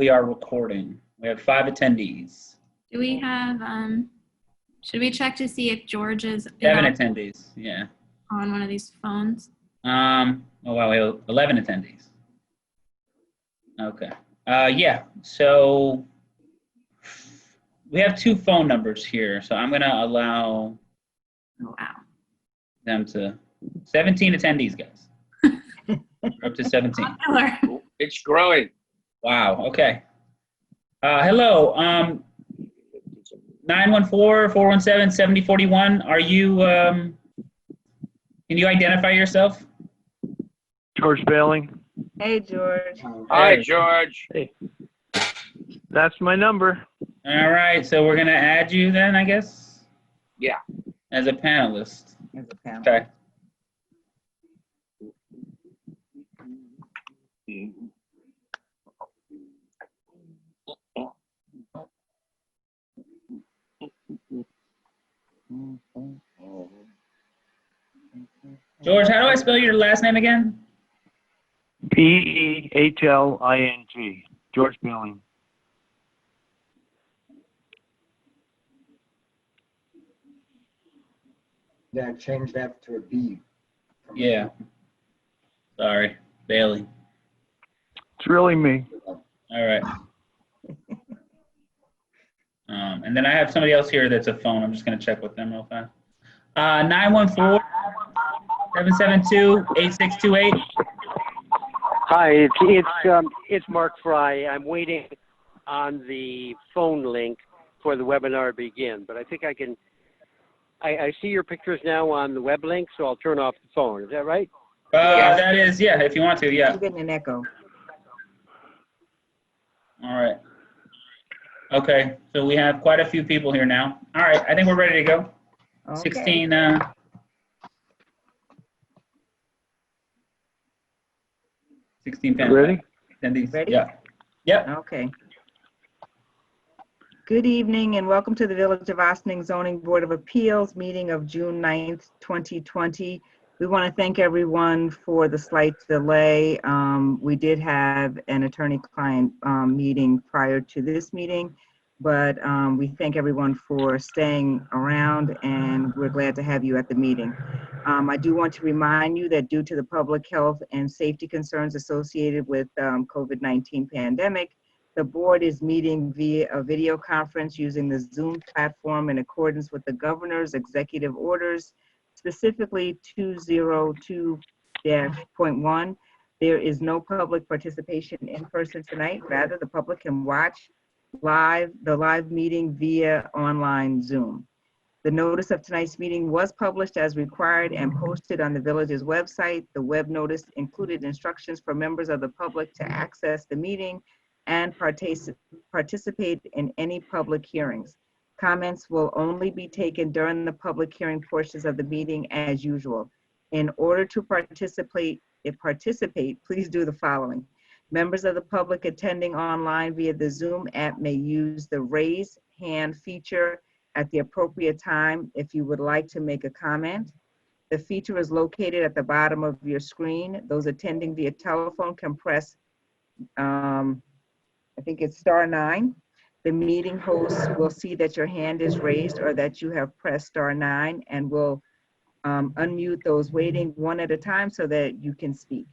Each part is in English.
We are recording. We have 5 attendees. Do we have, should we check to see if George is 7 attendees, yeah. on one of these phones? Oh wow, we have 11 attendees. Okay. Yeah, so we have 2 phone numbers here, so I'm gonna allow Oh, wow. them to, 17 attendees, guys. We're up to 17. It's growing. Wow, okay. Hello, 914-417-7041. Are you, can you identify yourself? George Bailing. Hey, George. Hi, George. Hey. That's my number. All right, so we're gonna add you then, I guess? Yeah. As a panelist. As a panel. Okay. George, how do I spell your last name again? P-E-H-L-I-N-G. George Bailing. Yeah, change that to a B. Yeah. Sorry, Bailey. It's really me. All right. And then I have somebody else here that's a phone. I'm just going to check with them real fast. 914-772-8628. Hi, it's Mark Fry. I'm waiting on the phone link for the webinar to begin, but I think I can. I see your pictures now on the web link, so I'll turn off the phone. Is that right? That is, yeah, if you want to, yeah. You're getting an echo. All right. Okay, so we have quite a few people here now. All right, I think we're ready to go. Okay. 16, 16 panel. Ready? Attendees. Ready? Yeah. Yep. Okay. Good evening and welcome to the Village of Ossining Zoning Board of Appeals meeting of June 9th, 2020. We want to thank everyone for the slight delay. We did have an attorney-client meeting prior to this meeting, but we thank everyone for staying around and we're glad to have you at the meeting. I do want to remind you that due to the public health and safety concerns associated with COVID-19 pandemic, the board is meeting via a video conference using the Zoom platform in accordance with the governor's executive orders, specifically 202.1. There is no public participation in person tonight. Rather, the public can watch the live meeting via online Zoom. The notice of tonight's meeting was published as required and posted on the village's website. The web notice included instructions for members of the public to access the meeting and participate in any public hearings. Comments will only be taken during the public hearing portions of the meeting as usual. In order to participate, please do the following. Members of the public attending online via the Zoom app may use the raise hand feature at the appropriate time if you would like to make a comment. The feature is located at the bottom of your screen. Those attending via telephone can press, I think it's *9. The meeting host will see that your hand is raised or that you have pressed *9 and will unmute those waiting one at a time so that you can speak.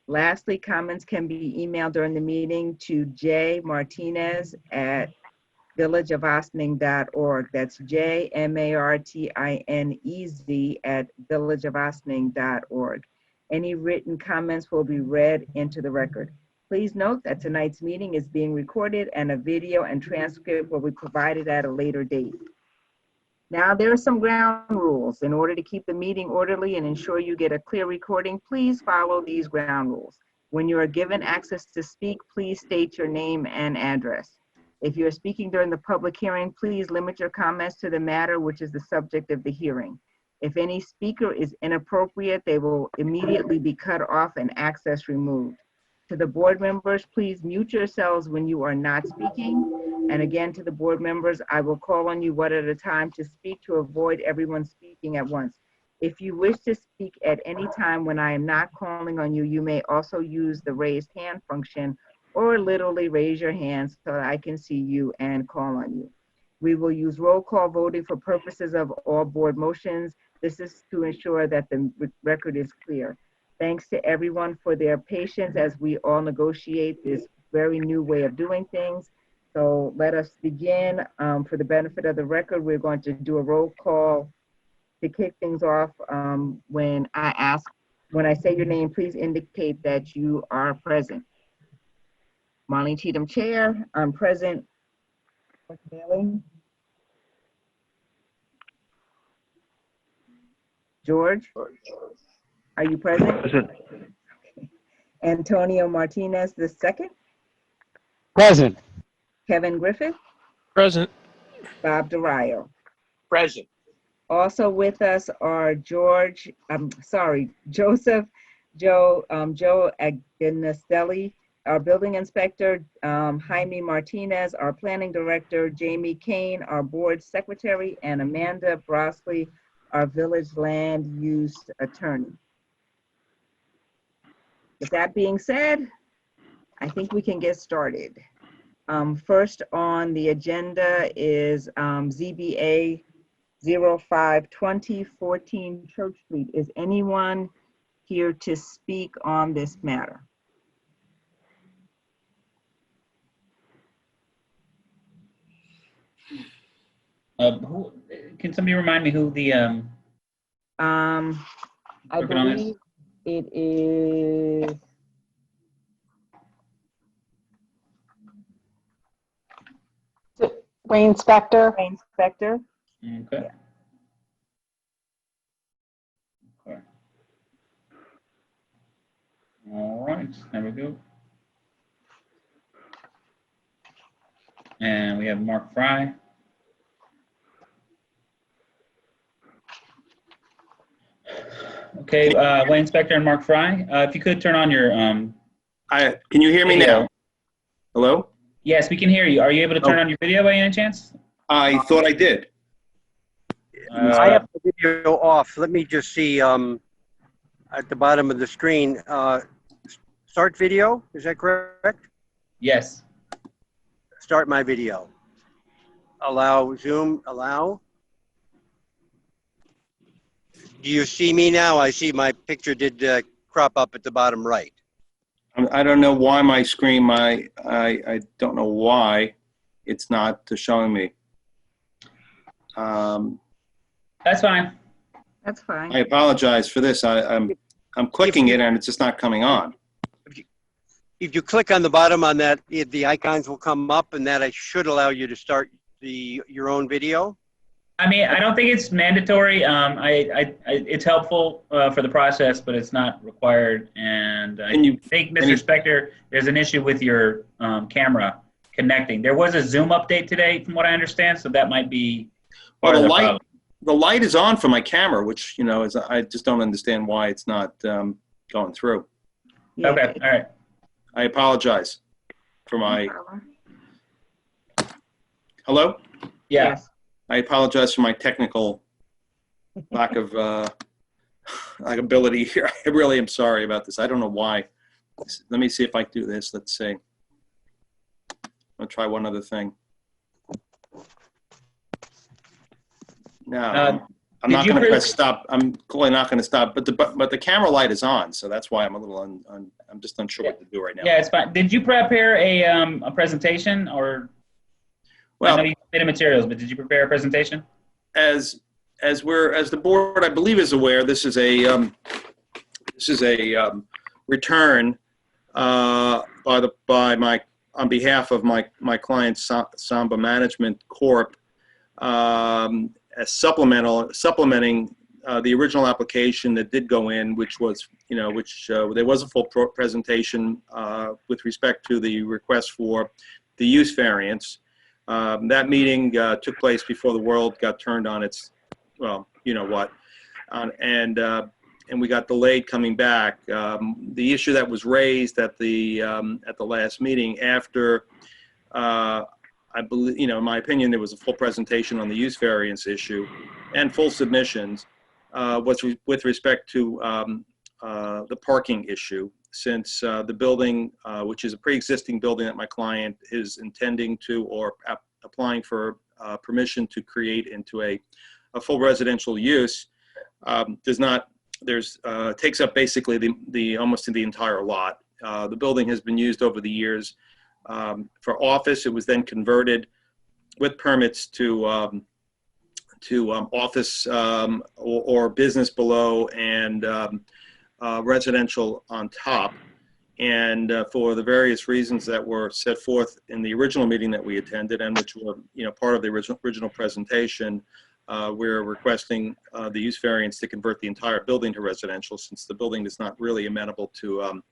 Lastly, comments can be emailed during the meeting to jmartinez@villageofossining.org. That's jmartinez@villageofossining.org. Any written comments will be read into the record. Please note that tonight's meeting is being recorded and a video and transcript will be provided at a later date. Now, there are some ground rules. In order to keep the meeting orderly and ensure you get a clear recording, please follow these ground rules. When you are given access to speak, please state your name and address. If you are speaking during the public hearing, please limit your comments to the matter which is the subject of the hearing. If any speaker is inappropriate, they will immediately be cut off and access removed. To the board members, please mute yourselves when you are not speaking. And again, to the board members, I will call on you one at a time to speak to avoid everyone speaking at once. If you wish to speak at any time when I am not calling on you, you may also use the raised hand function or literally raise your hand so I can see you and call on you. We will use roll call voting for purposes of all board motions. This is to ensure that the record is clear. Thanks to everyone for their patience as we all negotiate this very new way of doing things. So let us begin. For the benefit of the record, we're going to do a roll call to kick things off. When I say your name, please indicate that you are present. Marlene Cheatham, Chair. I'm present. Bailey. George, are you present? Present. Antonio Martinez II. Present. Kevin Griffith. Present. Bob DeRio. Present. Also with us are Joseph Joe Agnestelli, our building inspector, Jaime Martinez, our planning director, Jamie Kane, our board secretary, and Amanda Brosley, our village land use attorney. With that being said, I think we can get started. First on the agenda is ZBA 0520 14 Church Street. Is anyone here to speak on this matter? Can somebody remind me who the I working on this? believe it is Wayne Spector. Wayne Spector. Okay. Okay. All right, there we go. And we have Mark Fry. Okay, Wayne Spector and Mark Fry. If you could turn on your Can you hear me video. now? Hello? Yes, we can hear you. Are you able to turn on your video by any chance? I thought I did. I have the video off. Let me just see at the bottom of the screen. Start video, is that correct? Yes. Start my video. Allow Zoom, allow. Do you see me now? I see my picture did crop up at the bottom right. I don't know why my screen, I don't know why it's not showing me. That's fine. That's fine. I apologize for this. I'm clicking it and it's just not coming on. If you click on the bottom on that, the icons will come up, and that should allow you to start your own video. I mean, I don't think it's mandatory. It's helpful for the process, but it's not required. And I think, Mr. Spector, there's an issue with your camera connecting. There was a Zoom update today, from what I understand, so that might be part of the problem. The light is on for my camera, which, you know, I just don't understand why it's not going through. Yeah. Okay, all right. I apologize for my... Hello? Yeah. Yes. I apologize for my technical lack of ability here. I really am sorry about this. I don't know why. Let me see if I can do this. Let's see. I'll try one other thing. No, I'm not going to press stop. I'm clearly not going to stop. But the camera light is on, so that's why I'm a little I'm just unsure what to do right now. Yeah, it's fine. Did you prepare a presentation, or? Well, I know you submitted materials, but did you prepare a presentation? As the board, I believe, is aware, this is a return on behalf of my client Samba Management Corp, as supplementing the original application that did go in, which was, there was a full presentation with respect to the request for the use variance. That meeting took place before the world got turned on its, well, you know what, and we got delayed coming back. The issue that was raised at the last meeting, after I believe, in my opinion, there was a full presentation on the use variance issue and full submissions, was with respect to the parking issue. the building, which is a pre-existing building that my client is intending to or applying for permission to create into a full residential use, takes up basically the almost the entire lot. The building has been used over the years for office. It was then converted with permits to office or business below and residential on top. And for the various reasons that were set forth in the original meeting that we attended and which were part of the original presentation, we're requesting the use variance to convert the entire building to residential, since the building is not really amenable to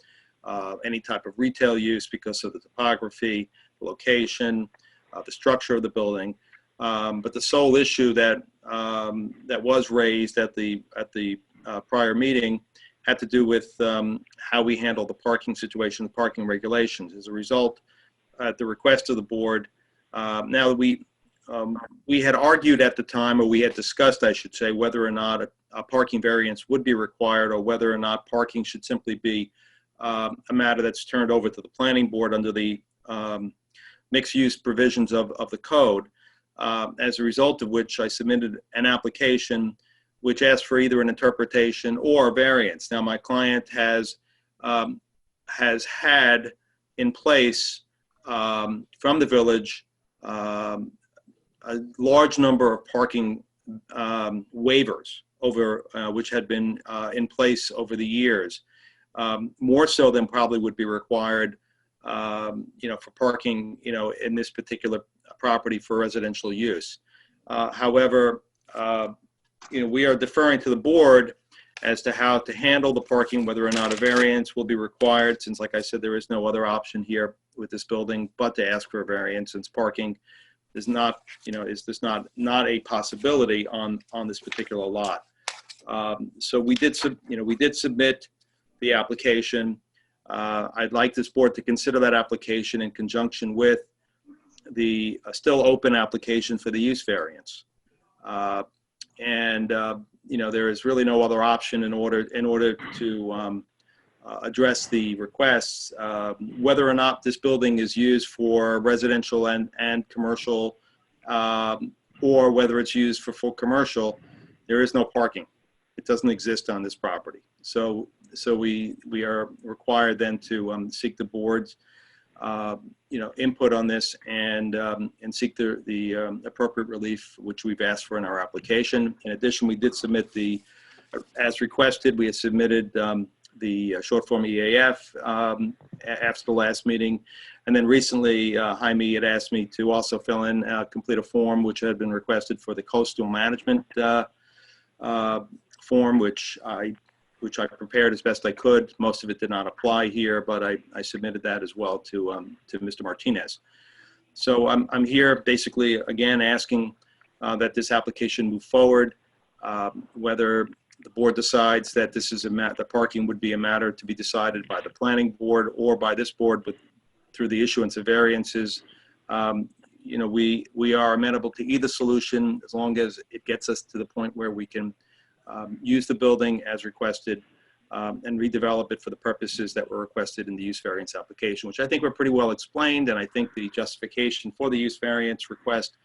any type of retail use because of the topography, the location, the structure of the building. But the sole issue that was raised at the prior meeting had to do with how we handle the parking situation, the parking regulations. As a result, at the request of the board, now that we had argued at the time, or we had discussed, I should say, whether or not a parking variance would be required, or whether or not parking should simply be a matter that's turned over to the planning board under the mixed-use provisions of the code. As a result of which, I submitted an application which asked for either an interpretation or a variance. Now, my client has had in place from the village a large number of parking waivers over which had been in place over the years, more so than probably would be required, for parking, in this particular property for residential use. However, we are deferring to the board as to how to handle the parking, whether or not a variance will be required, since, like I said, there is no other option here with this building but to ask for a variance, since parking is not, is this not a possibility on this particular lot. So we did submit the application. I'd like this board to consider that application in conjunction with the still open application for the use variance. There is really no other option in order to address the requests. Whether or not this building is used for residential and commercial, or whether it's used for full commercial, there is no parking. It doesn't exist on this property. So we are required then to seek the board's input on this and seek the appropriate relief which we've asked for in our application. In addition, we did submit as requested, we had submitted the short form EAF after the last meeting, and then recently Jaime had asked me to also fill in complete a form which had been requested for the coastal management form, which I prepared as best I could. Most of it did not apply here, but I submitted that as well to Mr. Martinez. So I'm here basically again asking that this application move forward. Whether the board decides that this is the parking would be a matter to be decided by the planning board or by this board, but through the issuance of variances, we are amenable to either solution as long as it gets us to the point where we can use the building as requested and redevelop it for the purposes that were requested in the use variance application, which I think were pretty well explained, and I think the justification for the use variance request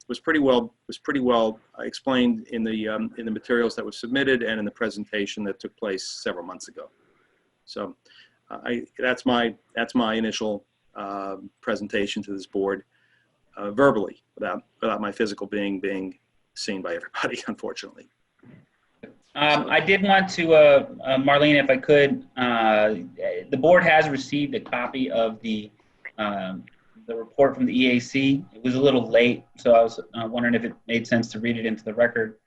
was pretty well explained in the materials that were submitted and in the presentation that took place several months ago. So that's my initial presentation to this board verbally, without my physical being seen by everybody, unfortunately. I did want to, Marlene, if I could, the board has received a copy of the report from the EAC. It was a little late, so I was wondering if it made sense to read it into the record.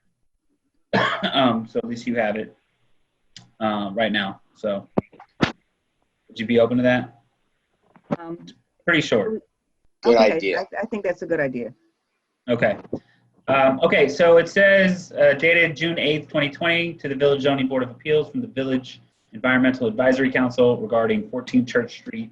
So at least you have it right now. So would you be open to that? Pretty short. Good okay, idea. I think that's a good idea. Okay. Okay, so it says dated June 8th, 2020 to the Village Zoning Board of Appeals from the Village Environmental Advisory Council regarding 14 Church Street,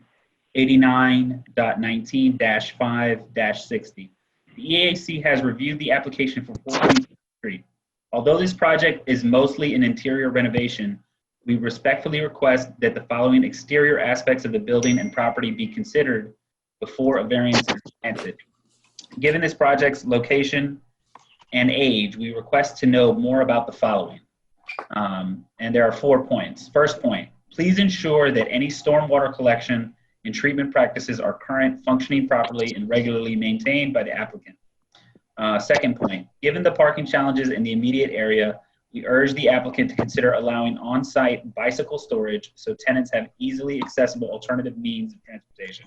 89.19-5-60. The EAC has reviewed the application for 14 Church Street. Although this project is mostly an interior renovation, we respectfully request that the following exterior aspects of the building and property be considered before a variance is granted. Given this project's location and age, we request to know more about the following. And there are 4 points. First point, please ensure that any stormwater collection and treatment practices are current, functioning properly, and regularly maintained by the applicant. Second point, given the parking challenges in the immediate area, we urge the applicant to consider allowing on-site bicycle storage so tenants have easily accessible alternative means of transportation.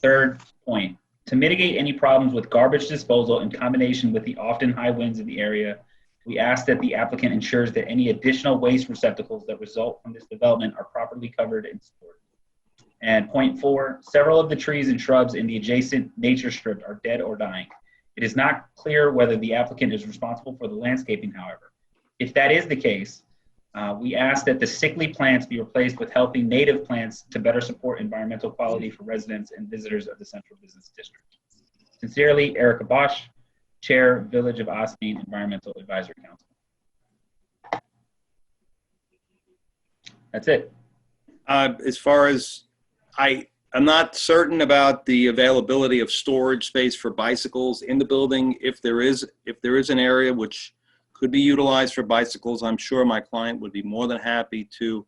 Third point, to mitigate any problems with garbage disposal in combination with the often high winds in the area, we ask that the applicant ensures that any additional waste receptacles that result from this development are properly covered and stored. And point 4, several of the trees and shrubs in the adjacent nature strip are dead or dying. It is not clear whether the applicant is responsible for the landscaping, however. If that is the case, we ask that the sickly plants be replaced with healthy native plants to better support environmental quality for residents and visitors of the Central Business District. Sincerely, Erica Bosch, Chair, Village of Austin Environmental Advisory Council. That's it. As far as I'm not certain about the availability of storage space for bicycles in the building. If there is an area which could be utilized for bicycles, I'm sure my client would be more than happy to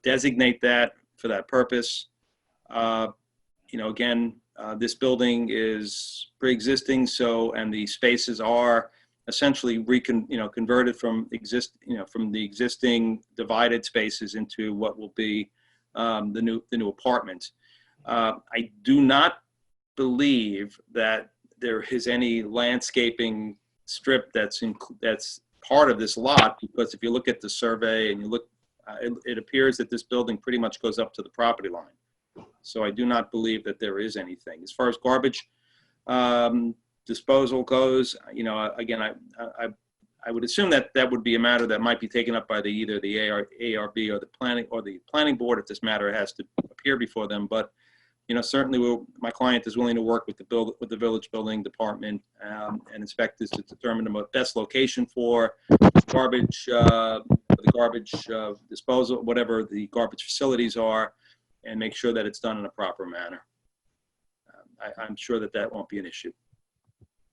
designate that for that purpose. Again, this building is pre-existing, and the spaces are essentially converted from the existing divided spaces into what will be the new apartments. I do not believe that there is any landscaping strip that's part of this lot, because if you look at the survey and you look, it appears that this building pretty much goes up to the property line. So I do not believe that there is anything. As far as garbage disposal goes, again, I would assume that would be a matter that might be taken up by either the ARB or the planning board if this matter has to appear before them. But certainly my client is willing to work with the village building department and inspectors to determine the best location for garbage, disposal, whatever the garbage facilities are, and make sure that it's done in a proper manner. I'm sure that won't be an issue.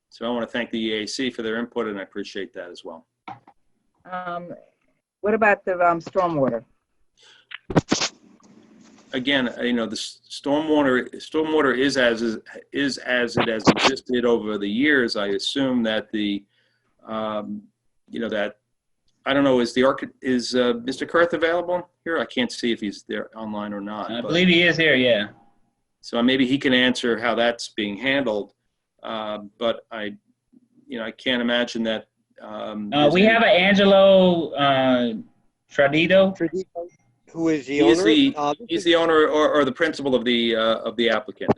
So I want to thank the EAC for their input, and I appreciate that as well. What about the stormwater? Again, the stormwater is as it has existed over the years. I assume that that I don't know. Is Mr. Kurth available here? I can't see if he's there online or not. I believe he is here. Yeah. So maybe he can answer how that's being handled. But I can't imagine that. We have an Angelo Tradito. Who is the owner? He's the owner or the principal of the applicant.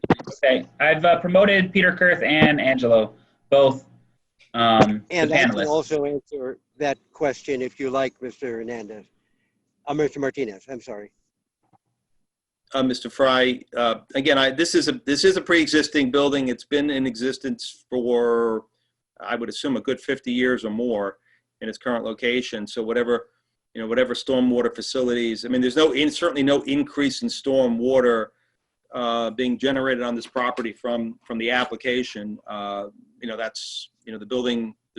Okay, I've promoted Peter Kurth and Angelo, both And the I can panelists. also answer that question if you like, Mr. Hernandez. Mr. Martinez, I'm sorry. Mr. Fry, again, this is a pre-existing building. It's been in existence for, I would assume, a good 50 years or more in its current location. So whatever stormwater facilities, I mean, there's certainly no increase in stormwater being generated on this property from the application. The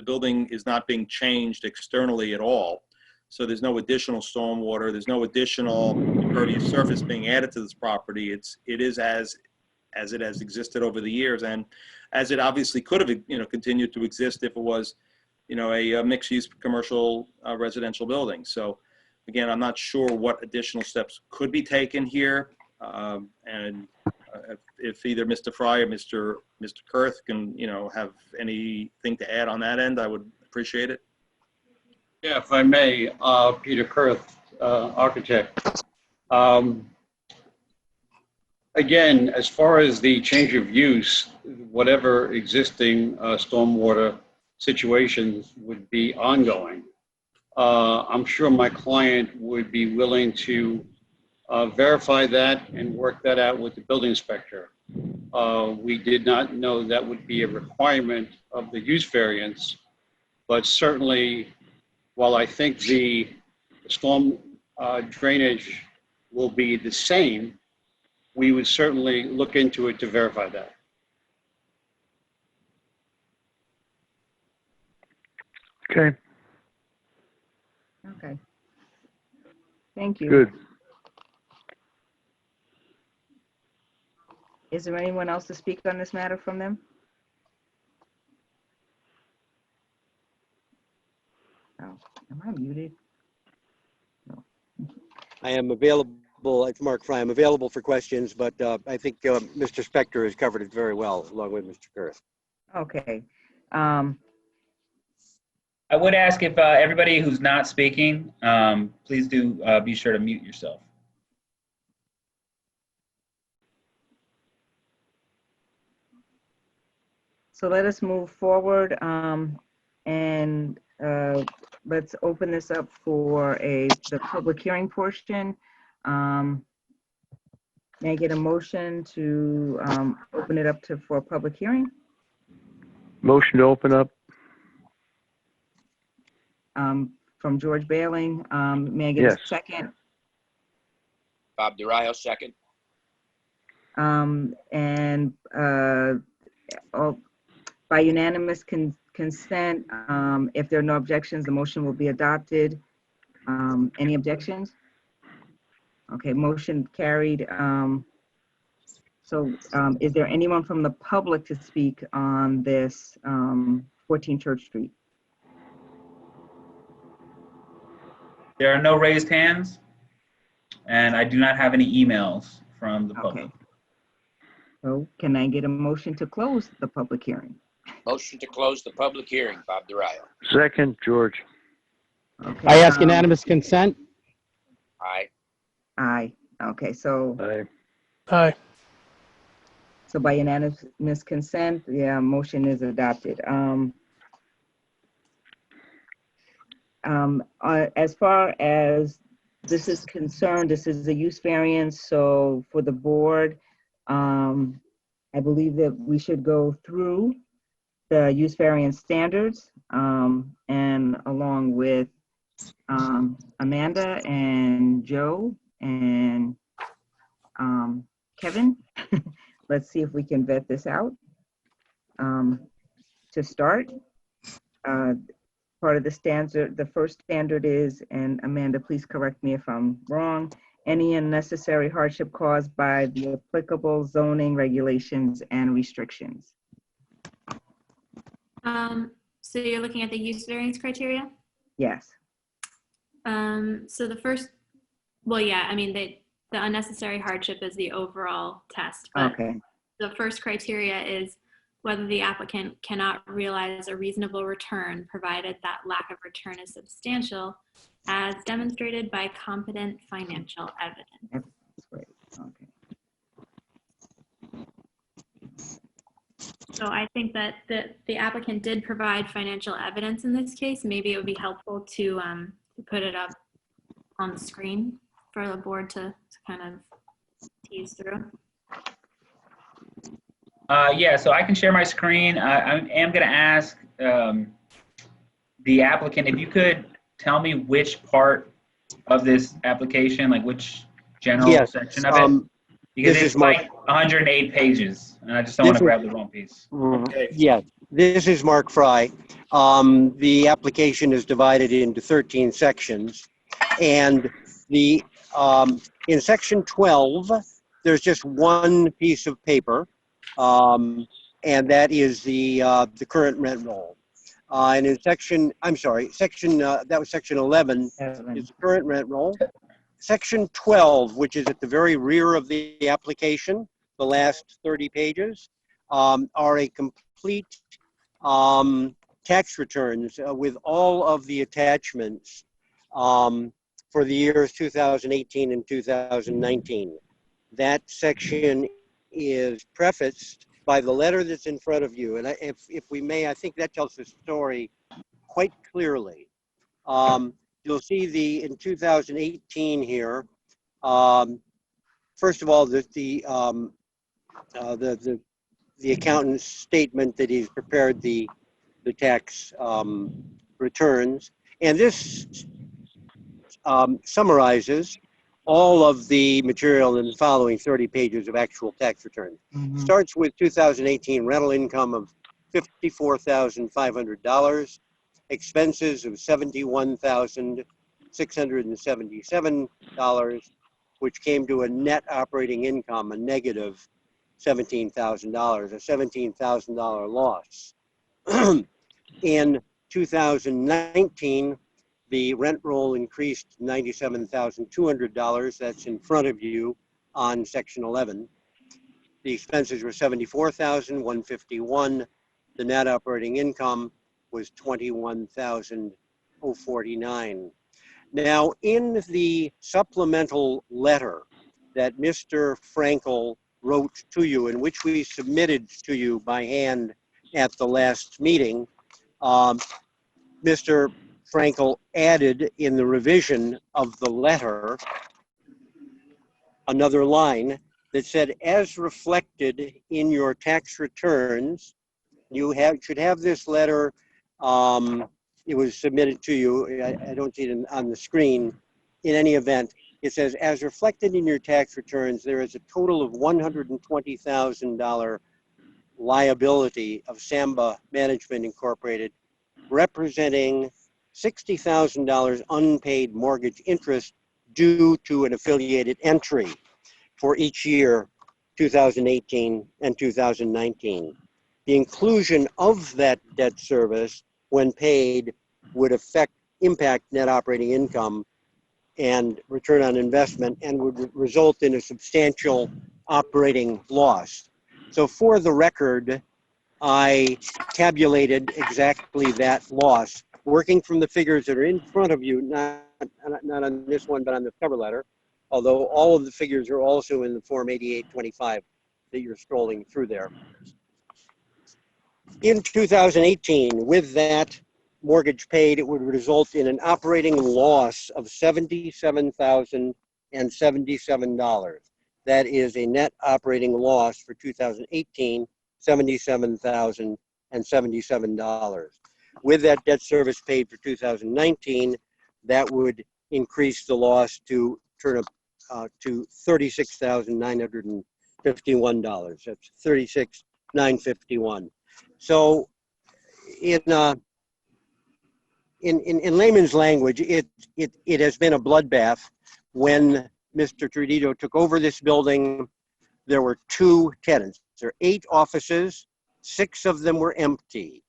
building is not being changed externally at all. So there's no additional stormwater. There's no additional impervious surface being added to this property. It is as it has existed over the years, and as it obviously could have continued to exist if it was a mixed-use commercial residential building. So again, I'm not sure what additional steps could be taken here, and if either Mr. Fry or Mr. Kurth can have anything to add on that end, I would appreciate it. Yeah, if I may, Peter Kurth, architect. Again, as far as the change of use, whatever existing stormwater situations would be ongoing. I'm sure my client would be willing to verify that and work that out with the building inspector. We did not know that would be a requirement of the use variance, but certainly, while I think the storm drainage will be the same, we would certainly look into it to verify that. Okay, Okay. Thank you. good. Is there anyone else to speak on this matter from them? Oh, am I muted? I am available, it's Mark Fry, I'm available for questions, but I think Mr. Spector has covered it very well, along with Mr. Curtis. Okay. I would ask if everybody who's not speaking, please do be sure to mute yourself. So let us move forward and let's open this up for the public hearing portion. May I get a motion to open it up for a public hearing? Motion to open up. From George Bailing. May I get Yes. a second? Bob DiRio, second. And by unanimous consent, if there are no objections, the motion will be adopted. Any objections? Okay, motion carried. So is there anyone from the public to speak on this 14 Church Street? There are no raised hands, and I do not have any emails from the public. Okay. So can I get a motion to close the public hearing? Motion to close the public hearing, Bob DiRio. Second, George. Okay. I ask unanimous consent. Aye. Aye. Okay, so Aye. Aye. so by unanimous consent, the motion is adopted. As far as this is concerned, this is a use variance. So for the board, I believe that we should go through the use variance standards and along with Amanda and Joe and Kevin. Let's see if we can vet this out. To start, part of the standard, the first standard is, and Amanda, please correct me if I'm wrong, any unnecessary hardship caused by the applicable zoning regulations and restrictions. So you're looking at the use variance criteria? Yes. So the first, well, yeah, I mean, the unnecessary hardship is the overall test, but Okay. the first criteria is whether the applicant cannot realize a reasonable return, provided that lack of return is substantial, as demonstrated by competent financial evidence. That's great. Okay. So I think that the applicant did provide financial evidence in this case. Maybe it would be helpful to put it up on the screen for the board to kind of tease through. Yeah, so I can share my screen. I am going to ask the applicant if you could tell me which part of this application, like which general section of it, because it's like 108 pages, and I just don't want to grab the wrong piece. Okay. Yeah, this is Mark Fry. The application is divided into 13 sections, and the in section 12, there's just one piece of paper. And that is the current rent roll. And in section, I'm sorry, that was section 11 is the current rent roll. Section 12, which is at the very rear of the application, the last 30 pages, are a complete tax returns with all of the attachments for the years 2018 and 2019. That section is prefaced by the letter that's in front of you. And if we may, I think that tells the story quite clearly. You'll see in 2018 here, first of all, the accountant's statement that he's prepared the tax returns. And this summarizes all of the material in the following 30 pages of actual tax returns. Starts with 2018 rental income of $54,500, expenses of $71,677, which came to a net operating income, a negative $17,000, a $17,000 loss. In 2019, the rent roll increased $97,200. That's in front of you on section 11. The expenses were $74,151. The net operating income was $21,049. Now, in the supplemental letter that Mr. Frankel wrote to you, in which we submitted to you by hand at the last meeting, Mr. Frankel added in the revision of the letter another line that said, as reflected in your tax returns, you should have this letter. It was submitted to you. I don't see it on the screen. In any event, it says, as reflected in your tax returns, there is a total of $120,000 liability of Samba Management Incorporated, representing $60,000 unpaid mortgage interest due to an affiliated entry for each year, 2018 and 2019. The inclusion of that debt service when paid would impact net operating income and return on investment and would result in a substantial operating loss. So for the record, I tabulated exactly that loss, working from the figures that are in front of you, not on this one, but on the cover letter, although all of the figures are also in the Form 8825 that you're scrolling through there. In 2018, with that mortgage paid, it would result in an operating loss of $77,077. That is a net operating loss for 2018, $77,077. With that debt service paid for 2019, that would increase the loss to turn up to $36,951. That's $36,951. So in layman's language, it has been a bloodbath. When Mr. Trudito took over this building, there were 2 tenants. There are 8 offices, 6 of them were empty.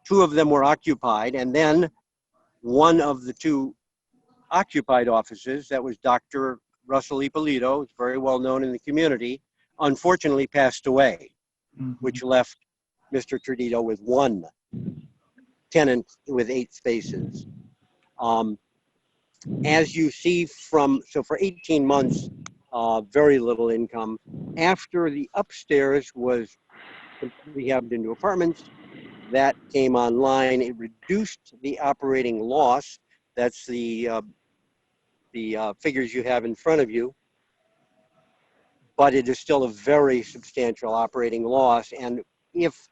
2 of them were occupied, and then one of the 2 occupied offices, that was Dr. Russell Ippolito, who's very well known in the community, unfortunately passed away, which left Mr. Trudito with 1 tenant with 8 spaces. As you see so for 18 months, very little income. After the upstairs was rehabbed into apartments, that came online. It reduced the operating loss. That's the figures you have in front of you. But it is still a very substantial operating loss. And if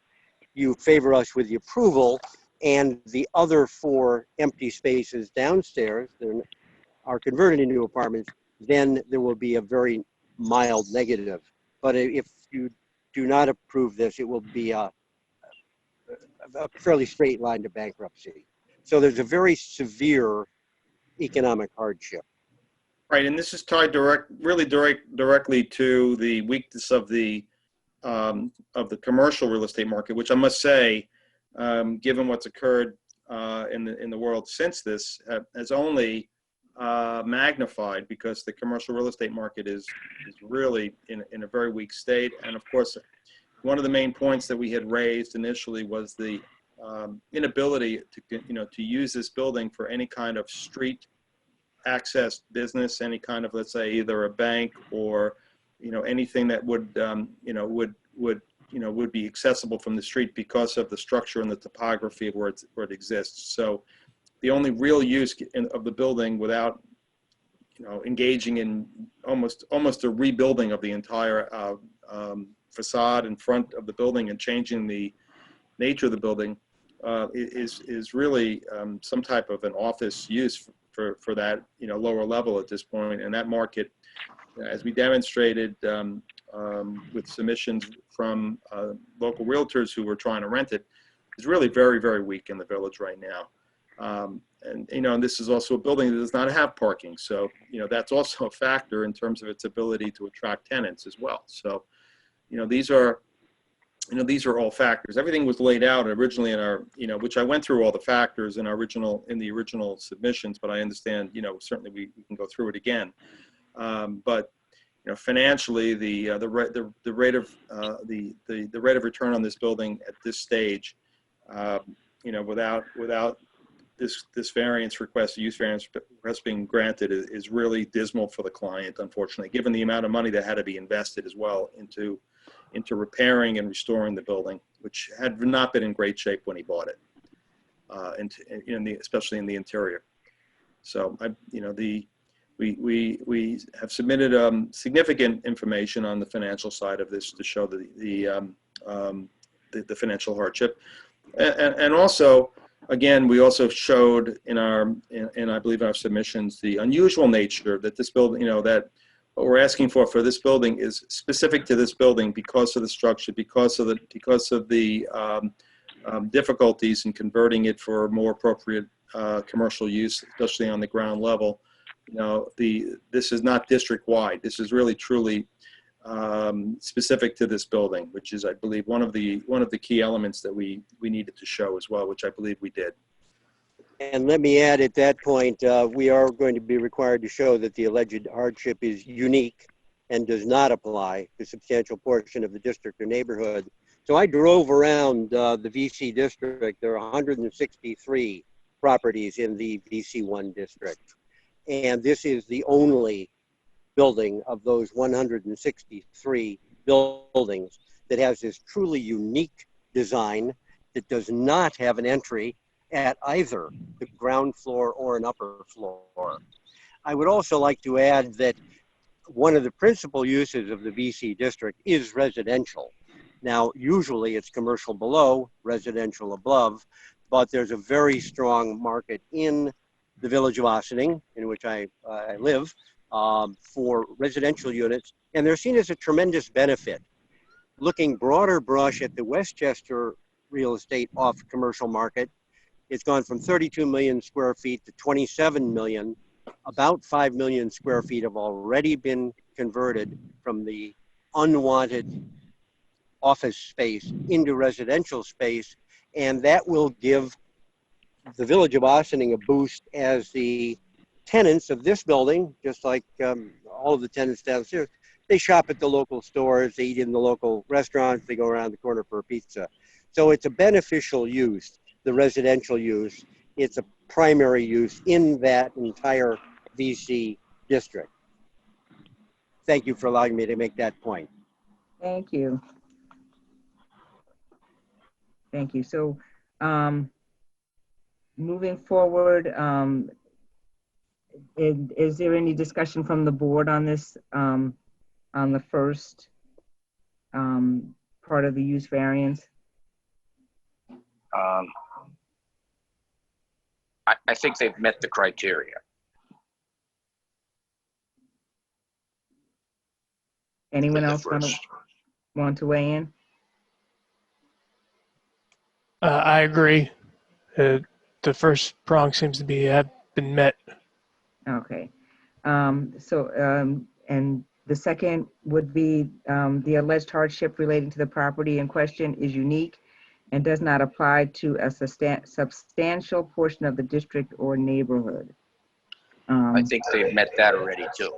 you favor us with the approval and the other 4 empty spaces downstairs that are converted into apartments, then there will be a very mild negative. But if you do not approve this, it will be a fairly straight line to bankruptcy. So there's a very severe economic hardship. Right, and this is tied directly to the weakness of the commercial real estate market, which I must say, given what's occurred in the world since this, has only magnified, because the commercial real estate market is really in a very weak state. And of course, one of the main points that we had raised initially was the inability to use this building for any kind of street access business, any kind of, let's say, either a bank or anything that would be accessible from the street because of the structure and the topography of where it exists. So the only real use of the building, without engaging in almost a rebuilding of the entire facade in front of the building and changing the nature of the building, is really some type of an office use for that, lower level at this point. And that market, as we demonstrated with submissions from local realtors who were trying to rent it, is really very, very weak in the village right now. And this is also a building that does not have parking. So, that's also a factor in terms of its ability to attract tenants as well. So, these are all factors. Everything was laid out originally in our, which I went through all the factors in the original submissions, but I understand, certainly we can go through it again. But financially, the rate of return on this building at this stage, without this variance request, use variance request being granted, is really dismal for the client, unfortunately, given the amount of money that had to be invested as well into repairing and restoring the building, which had not been in great shape when he bought it, especially in the interior. So we have submitted significant information on the financial side of this to show the financial hardship, and also, again, we also showed in I believe in our submissions the unusual nature that this building, that what we're asking for this building is specific to this building because of the structure, because of the difficulties in converting it for more appropriate commercial use, especially on the ground level. This is not district wide. This is really truly specific to this building, which is, I believe, one of the key elements that we needed to show as well, which I believe we did. And let me add at that point, we are going to be required to show that the alleged hardship is unique and does not apply to a substantial portion of the district or neighborhood. So I drove around the VC district. There are 163 properties in the VC1 district. And this is the only building of those 163 buildings that has this truly unique design that does not have an entry at either the ground floor or an upper floor. I would also like to add that one of the principal uses of the VC district is residential. Now, usually it's commercial below, residential above, but there's a very strong market in the village of Ossining, in which I live, for residential units, and they're seen as a tremendous benefit. Looking broader brush at the Westchester real estate off commercial market, it's gone from 32 million square feet to 27 million. About 5 million square feet have already been converted from the unwanted office space into residential space, and that will give the village of Ossining a boost as the tenants of this building, just like all of the tenants downstairs, they shop at the local stores, they eat in the local restaurants, they go around the corner for a pizza. So it's a beneficial use, the residential use. It's a primary use in that entire VC district. Thank you for allowing me to make that point. Thank you. Thank you. So moving forward, is there any discussion from the board on this, on the first part of the use variance? I think they've met the criteria. Anyone else want to weigh in? I agree. The first prong seems to have been met. Okay. And the second would be the alleged hardship relating to the property in question is unique and does not apply to a substantial portion of the district or neighborhood. I think they've met that already too.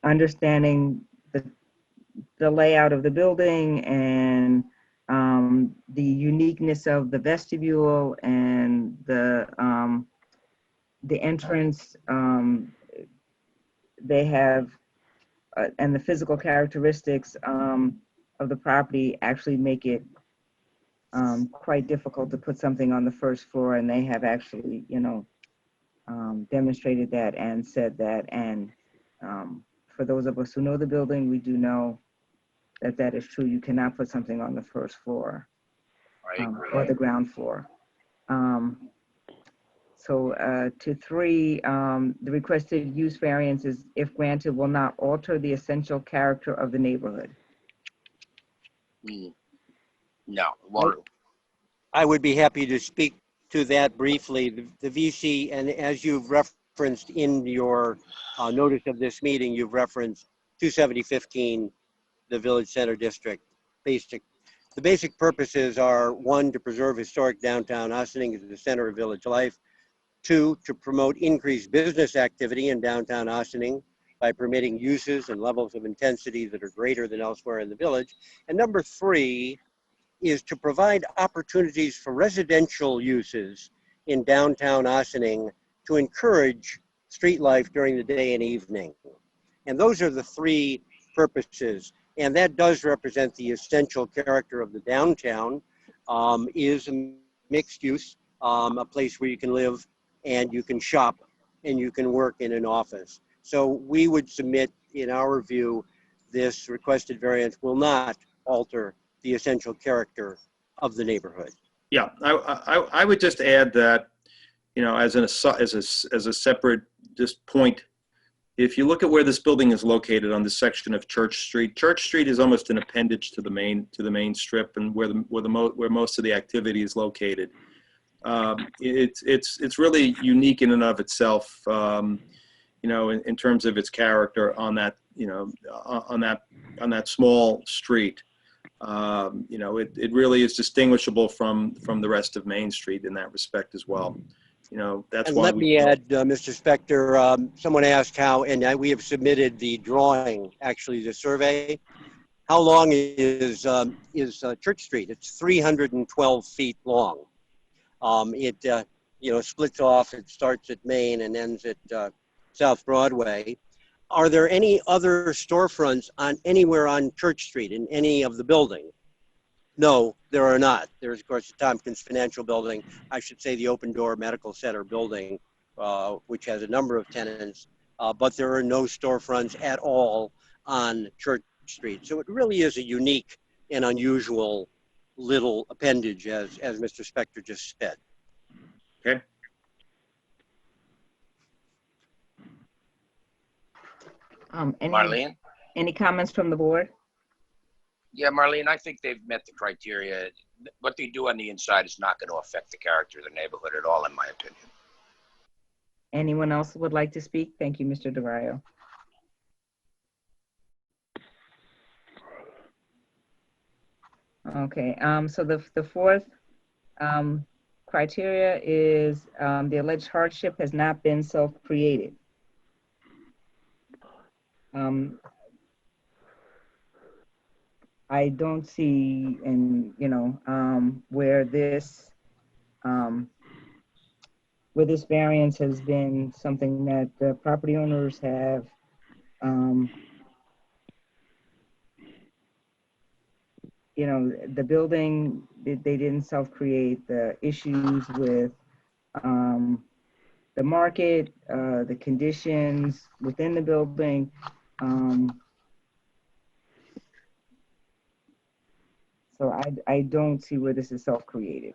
Understanding the layout of the building and the uniqueness of the vestibule and the entrance, they have, and the physical characteristics of the property actually make it quite difficult to put something on the first floor, and they have actually, demonstrated that and said that. And for those of us who know the building, we do know that that is true. You cannot put something on the first floor or the ground floor. So to 3, the requested use variances, if granted, will not alter the essential character of the neighborhood. No, it won't. I would be happy to speak to that briefly. The VC, and as you've referenced in your notice of this meeting, you've referenced 27015, the Village Center District. The basic purposes are: 1, to preserve historic downtown Ossining as the center of village life; 2, to promote increased business activity in downtown Ossining by permitting uses and levels of intensity that are greater than elsewhere in the village; and number 3 is to provide opportunities for residential uses in downtown Ossining to encourage street life during the day and evening. And those are the 3 purposes. And that does represent the essential character of the downtown, is a mixed use, a place where you can live and you can shop and you can work in an office. So we would submit, in our view, this requested variance will not alter the essential character of the neighborhood. Yeah, I would just add that, you know, as a separate just point, if you look at where this building is located on this section of Church Street is almost an appendage to the main strip and where most of the activity is located. It's really unique in and of itself, you know, in terms of its character on that, you know, on that small street. You know, it really is distinguishable from the rest of Main Street in that respect as well. You know, that's and why let me add, Mr. Spector, someone asked how, and we have submitted the drawing, actually the survey. How long is Church Street? It's 312 feet long. It you know, splits off. It starts at Main and ends at South Broadway. Are there any other storefronts anywhere on Church Street in any of the buildings? No, there are not. There's, of course, the Tompkins Financial Building, I should say the Open Door Medical Center building, which has a number of tenants, but there are no storefronts at all on Church Street. So it really is a unique and unusual little appendage, as Mr. Spector just said. Okay. Marlene? Any comments from the board? Yeah, Marlene, I think they've met the criteria. What they do on the inside is not going to affect the character of the neighborhood at all, in my opinion. Anyone else would like to speak? Thank you, Mr. DeVario. Okay, so the fourth criteria is the alleged hardship has not been self-created. I don't see, where this variance has been something that the property owners have the building, they didn't self-create. The issues with the market, the conditions within the building. So I don't see where this is self-created.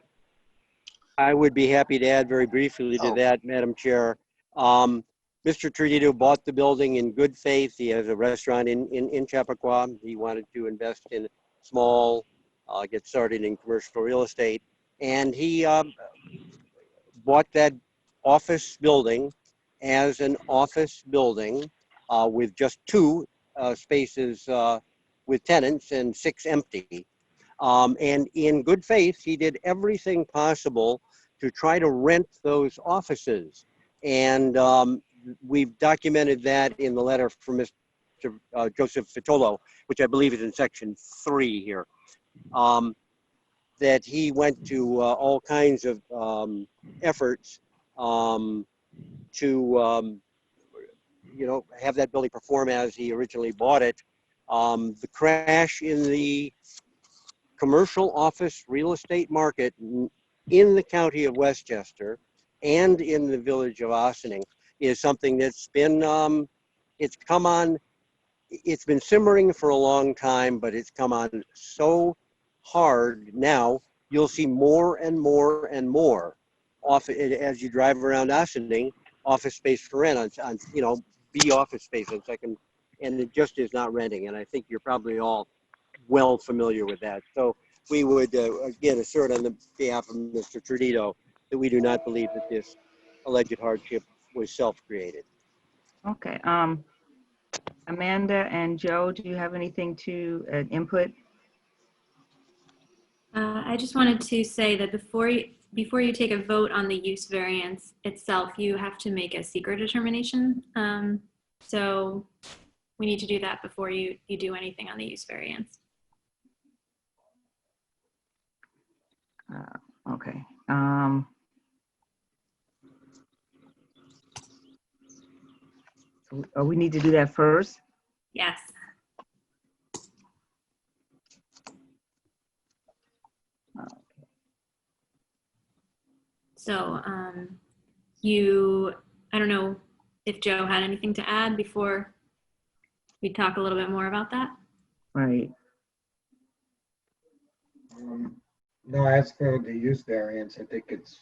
I would be happy to add very briefly to that, Madam Chair. Mr. Trudito bought the building in good faith. He has a restaurant in Chappaqua. He wanted to invest in small, get started in commercial real estate. And he bought that office building as an office building with just 2 spaces with tenants and 6 empty. And in good faith, he did everything possible to try to rent those offices. And we've documented that in the letter from Mr. Joseph Fitolo, which I believe is in section 3 here, that he went to all kinds of efforts to, have that building perform as he originally bought it. The crash in the commercial office real estate market in the county of Westchester and in the village of Ossining is something that's been, it's been simmering for a long time, but it's come on so hard now. You'll see more and more and more as you drive around Ossining, office space for rent on B office space on second, and it just is not renting. And I think you're probably all well familiar with that. So we would again assert on the behalf of Mr. Tradito that we do not believe that this alleged hardship was self-created. Okay. Amanda and Joe, do you have anything to input? I just wanted to say that before you take a vote on the use variance itself, you have to make a secret determination. So we need to do that before you do anything on the use variance. Okay. So we need to do that first? Yes. So I don't know if Joe had anything to add before we talk a little bit more about that. Right. No, as for the use variance, I think it's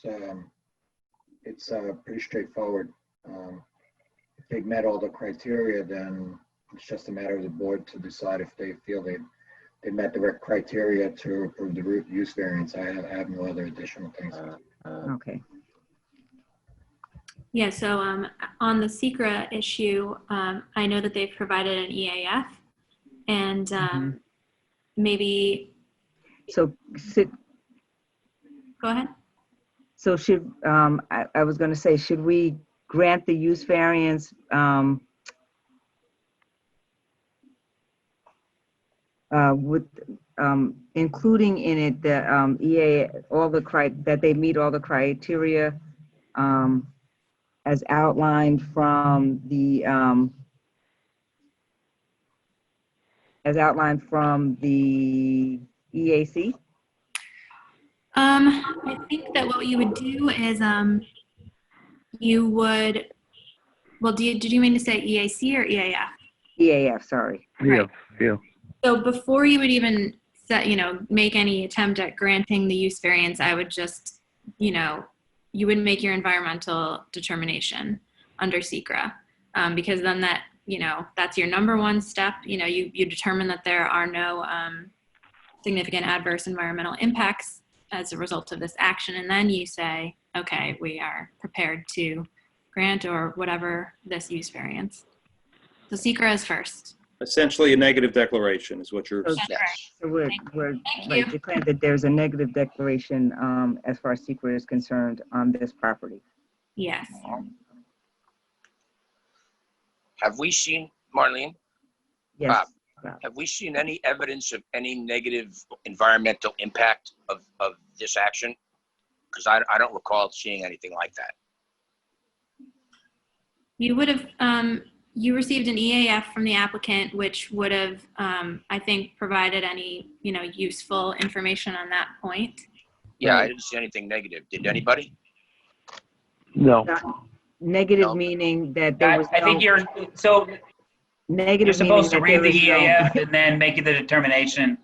pretty straightforward. If they've met all the criteria, then it's just a matter of the board to decide if they feel they met the right criteria to approve the use variance. I have no other additional things. Okay. Yeah, so on the SECRA issue, I know that they've provided an EAF, and maybe. So, go ahead. So should, I was going to say, should we grant the use variance with including in it the EA, that they meet all the criteria as outlined from the EAC? I think that what you would do is you would, well, did you mean to say EAC or EAF? EAF, sorry. Yeah, yeah. So before you would even make any attempt at granting the use variance, I would just, you would make your environmental determination under SECRA, because then that's your number one step. You determine that there are no significant adverse environmental impacts as a result of this action, and then you say, okay, we are prepared to grant or whatever this use variance. So SECRA is first. Essentially, a negative declaration is what you're. So, so we're declaring that there's a negative declaration as far as SECRA is concerned on this property. Yes. Have we seen, Marlene? Yes. Have we seen any evidence of any negative environmental impact of this action? Because I don't recall seeing anything like that. You would have, you received an EAF from the applicant, which would have, I think, provided any, useful information on that point. Yeah, I didn't see anything negative. Did anybody? No. Negative No. meaning that there was I think you're, so negative. you're supposed to meaning read the that EAF and then make the determination.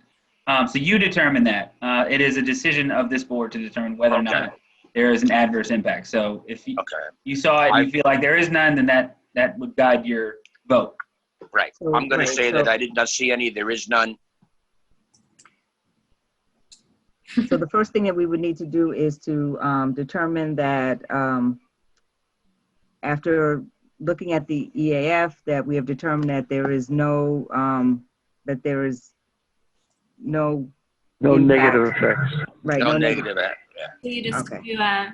So you determine that. It is a decision of this board to determine whether or not there is an adverse impact. So if you saw it and you feel like there is none, then that would guide your vote. Right. So, I'm going to say that so I did not see any. There is none. So the first thing that we would need to do is to determine that after looking at the EAF, that we have determined that there is no Negative effects. Right. No negative. Yeah. So you just, Okay.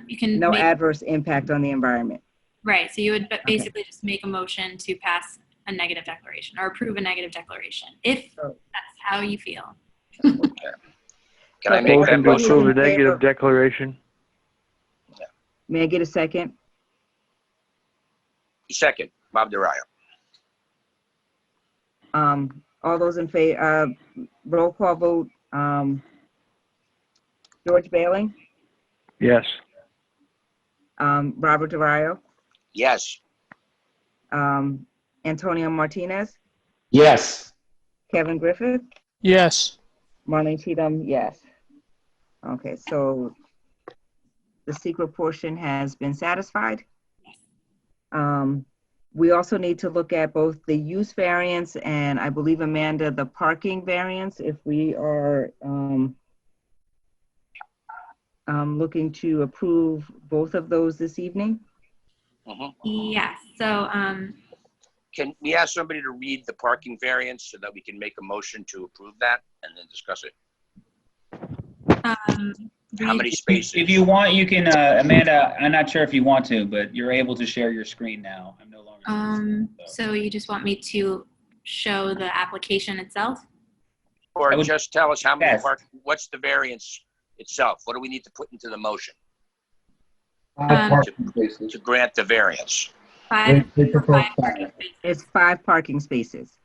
you can No make, adverse impact on the environment. right. So you would basically just make a motion to pass a negative declaration or approve a negative declaration, if that's how you feel. Can I make that Motion to motion? approve a negative declaration. May I get a second? Second, Bob DeRayo. All those in favor, roll call vote. George Bailing, Yes. Robert DeRayo, Yes. Antonio Martinez, Yes. Kevin Griffith, Yes. Marlene Cheatham, yes. Okay, so the secret portion has been satisfied. We also need to look at both the use variance and I believe, Amanda, the parking variance, if we are looking to approve both of those this evening. Yes, so Can we ask somebody to read the parking variance so that we can make a motion to approve that and then discuss it? How many spaces? If you want, you can, Amanda, I'm not sure if you want to, but you're able to share your screen now. I'm no longer. so you just want me to show the application itself? Or I would- just tell us how many Yes. what's the variance itself? What do we need to put into the motion 5 parking spaces. to grant the variance? They propose Five 5. parking spaces. It's 5 parking spaces.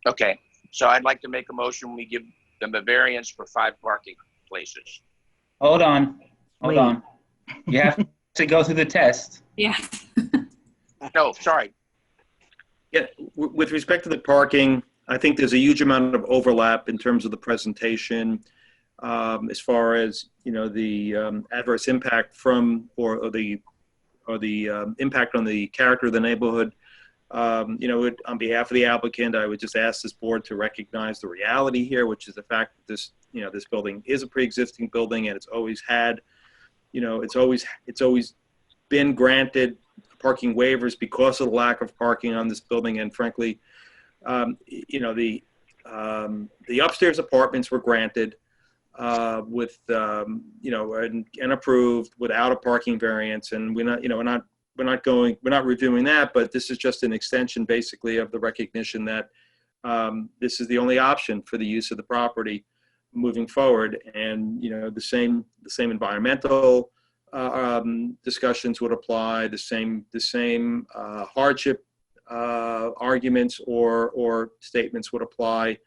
Okay, so I'd like to make a motion, we give them a variance for 5 parking places. Hold on. Wait. Hold on. You have to go through the test. Yes. No, sorry, Yeah, with respect to the parking, I think there's a huge amount of overlap in terms of the presentation, as far as, you know, the adverse impact from, or the impact on the character of the neighborhood. You know, on behalf of the applicant, I would just ask this board to recognize the reality here, which is the fact that this, you know, this building is a pre-existing building, and it's always had, you know, it's always been granted parking waivers because of the lack of parking on this building. And frankly, you know, the upstairs apartments were granted with, you know, and approved without a parking variance. And we're not, you know, we're not reviewing that, but this is just an extension basically of the recognition that this is the only option for the use of the property moving forward. And, you know, the same environmental discussions would apply, the same hardship arguments or statements would apply,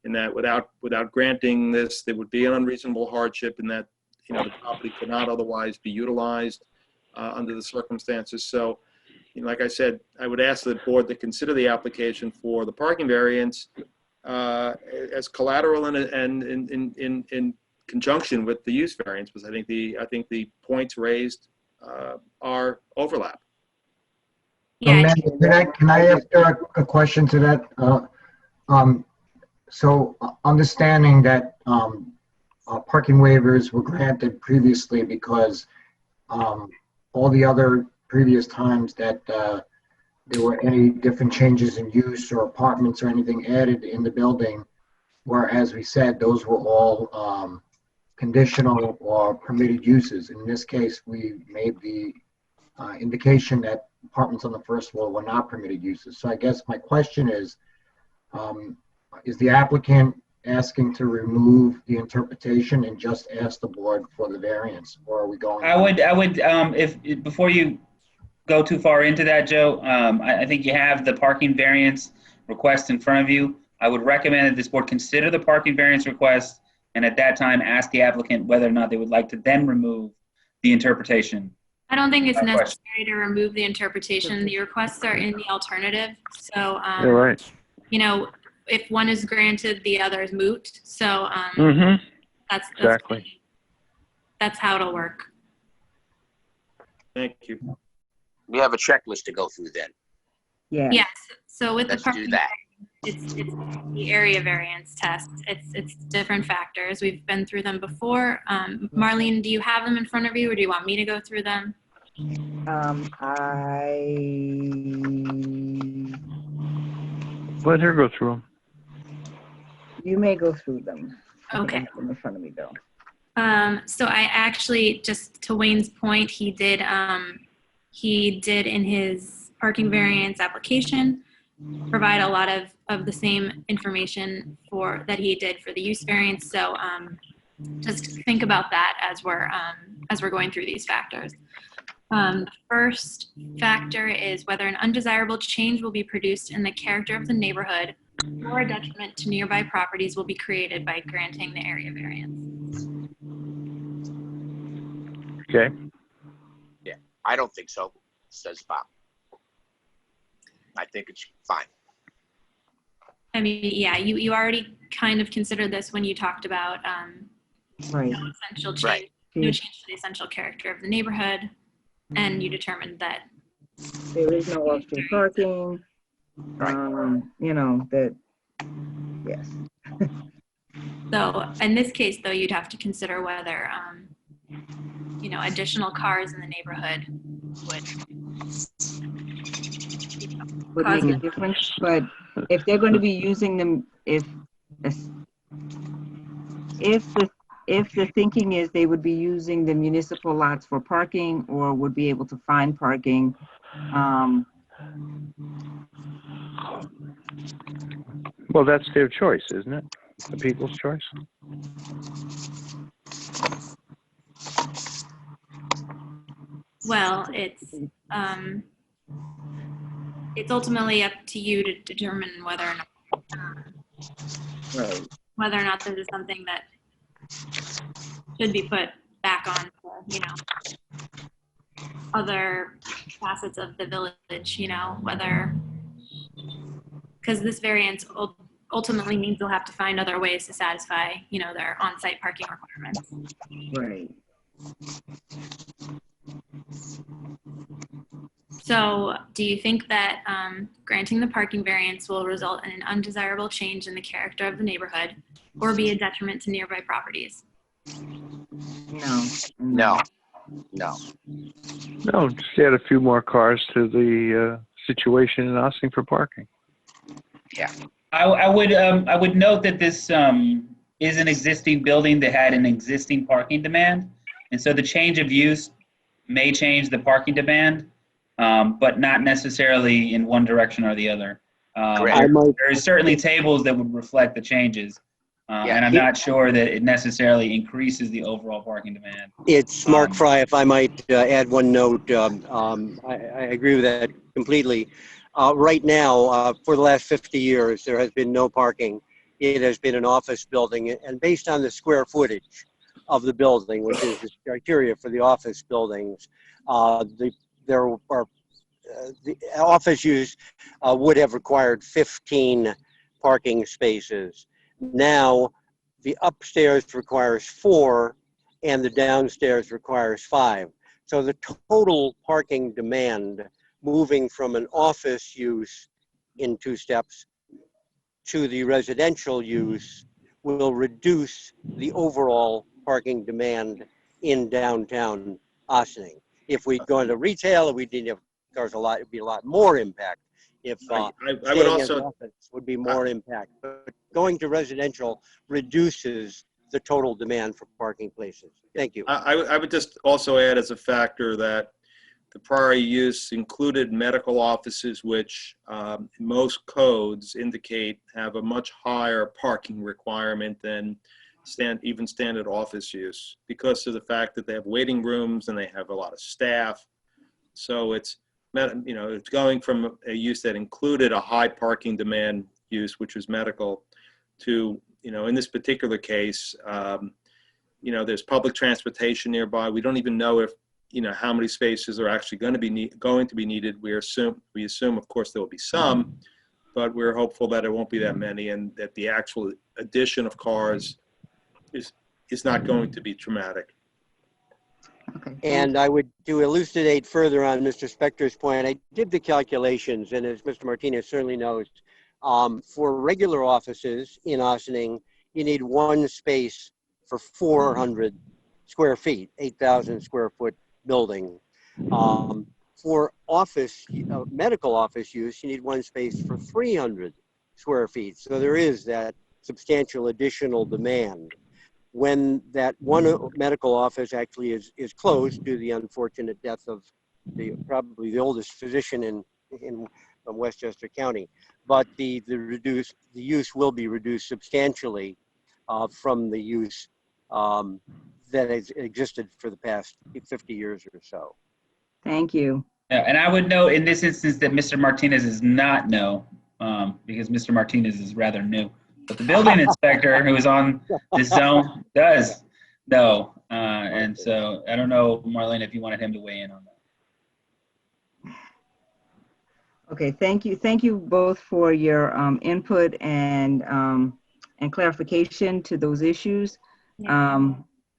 in that without granting this, there would be an unreasonable hardship in that, you know, the property could not otherwise be utilized under the circumstances. So, you know, like I said, I would ask the board to consider the application for the parking variance as collateral and in conjunction with the use variance, because I think the points raised are overlap. Yeah. Amanda, can I ask a question to that? So understanding that parking waivers were granted previously because all the other previous times that there were any different changes in use or apartments or anything added in the building, where, as we said, those were all conditional or permitted uses. In this case, we made the indication that apartments on the first floor were not permitted uses. So I guess my question is the applicant asking to remove the interpretation and just ask the board for the variance, or are we going? I would, if before you go too far into that, Joe, I think you have the parking variance request in front of you. I would recommend that this board consider the parking variance request, and at that time ask the applicant whether or not they would like to then remove the interpretation. I don't think it's necessary to remove the interpretation. The requests are in the alternative. So, You're right. you know, if one is granted, the other is moot. So that's Exactly. that's how it'll work. Thank you. we have a checklist to go through then. Yeah. Yes. So with Let's the do parking, that. it's the area variance test. It's different factors. We've been through them before. Marlene, do you have them in front of you, or do you want me to go through them? Let her go through them. You may go through them. I think I Okay. have them in front of me though. So I actually, just to Wayne's point, he did in his parking variance application provide a lot of the same information that he did for the use variance. So just think about that as we're going through these factors. The first factor is whether an undesirable change will be produced in the character of the neighborhood or a detriment to nearby properties will be created by granting the area variance. Okay. Yeah, I don't think so, says Bob. I think it's fine. I mean, yeah, you already kind of considered this when you talked about Right. no essential change Right. no change to the essential character of the neighborhood, and you determined that there is no off-street parking. You know, that, yes. So in this case, though, you'd have to consider whether, you know, additional cars in the neighborhood Would make a difference, but if they're going to be using them, if the thinking is they would be using the municipal lots for parking or would be able to find parking, Well, that's their choice, isn't it? The people's choice. well, it's ultimately up to you to determine whether or not this is something that should be put back on for, you know, other facets of the village, you know, whether, because this variance ultimately means they'll have to find other ways to satisfy, you know, their on-site parking requirements. right. So do you think that granting the parking variance will result in an undesirable change in the character of the neighborhood or be a detriment to nearby properties? No. No. No, just add a few more cars to the situation and asking for parking. Yeah. I would note that this is an existing building that had an existing parking demand, and so the change of use may change the parking demand, but not necessarily in one direction or the other. There is certainly tables that would reflect the changes, and I'm not sure that it necessarily increases the overall parking demand. It's Mark Fry. If I might add one note, I agree with that completely. Right now, for the last 50 years, there has been no parking. It has been an office building, and based on the square footage of the building, which is the criteria for the office buildings, the office use would have required 15 parking spaces. Now, the upstairs requires 4 and the downstairs requires 5. So the total parking demand moving from an office use in 2 steps to the residential use will reduce the overall parking demand in downtown Ossining. If we go into retail, we didn't have cars a lot, it'd be a lot more impact. If I would also office would be more impact, but going to residential reduces the total demand for parking places. Thank you. I would just also add as a factor that the prior use included medical offices, which most codes indicate have a much higher parking requirement than even standard office use, because of the fact that they have waiting rooms and they have a lot of staff. So it's, you know, it's going from a use that included a high parking demand use, which was medical, to, you know, in this particular case, you know, there's public transportation nearby. We don't even know if, you know, how many spaces are actually going to be needed. We assume, of course, there will be some, but we're hopeful that it won't be that many, and that the actual addition of cars is not going to be traumatic. Okay. And I would, to elucidate further on Mr. Spector's point, I did the calculations, and as Mr. Martinez certainly knows, for regular offices in Ossining, you need 1 space for 400 square feet, 8,000 square foot building. For office, medical office use, you need 1 space for 300 square feet. So there is that substantial additional demand. When that one medical office actually is closed due to the unfortunate death of probably the oldest physician in Westchester County, but the use will be reduced substantially from the use that has existed for the past 50 years or so. Thank you. Yeah, and I would note in this instance that Mr. Martinez is not no, because Mr. Martinez is rather new. But the building inspector who is on this zone does know. And so I don't know, Marlene, if you wanted him to weigh in on that. Okay, thank you. Thank you both for your input and clarification to those issues.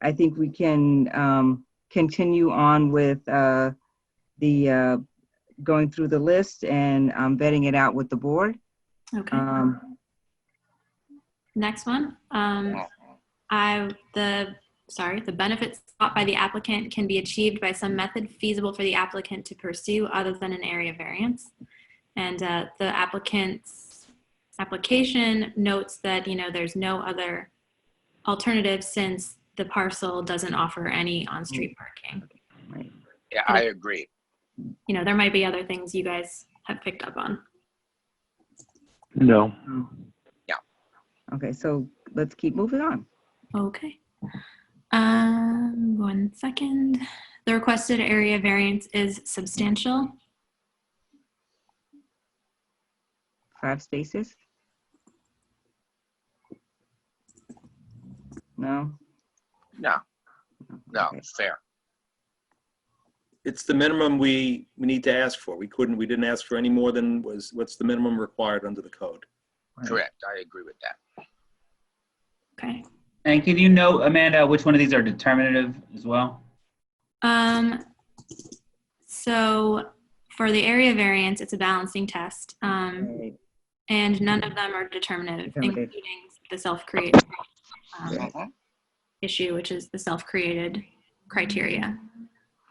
I think we can continue on with the going through the list and vetting it out with the board. Okay. Next one. The benefits sought by the applicant can be achieved by some method feasible for the applicant to pursue other than an area variance. And the applicant's application notes that, there's no other alternative since the parcel doesn't offer any on-street parking. Right. Yeah, I agree. There might be other things you guys have picked up on. No. Yeah. Okay, so let's keep moving on. Okay. 1 second. The requested area variance is substantial. 5 spaces? No? No, Okay. it's fair. It's the minimum we need to ask for. We didn't ask for any more than what's the minimum required under the code. Right. Correct. I agree with that. Okay. And can you note, Amanda, which one of these are determinative as well? So for the area variance, it's a balancing test. Right. And none of them are determinative, Determinative. including the self-created Mhm. issue, which is the self-created criteria.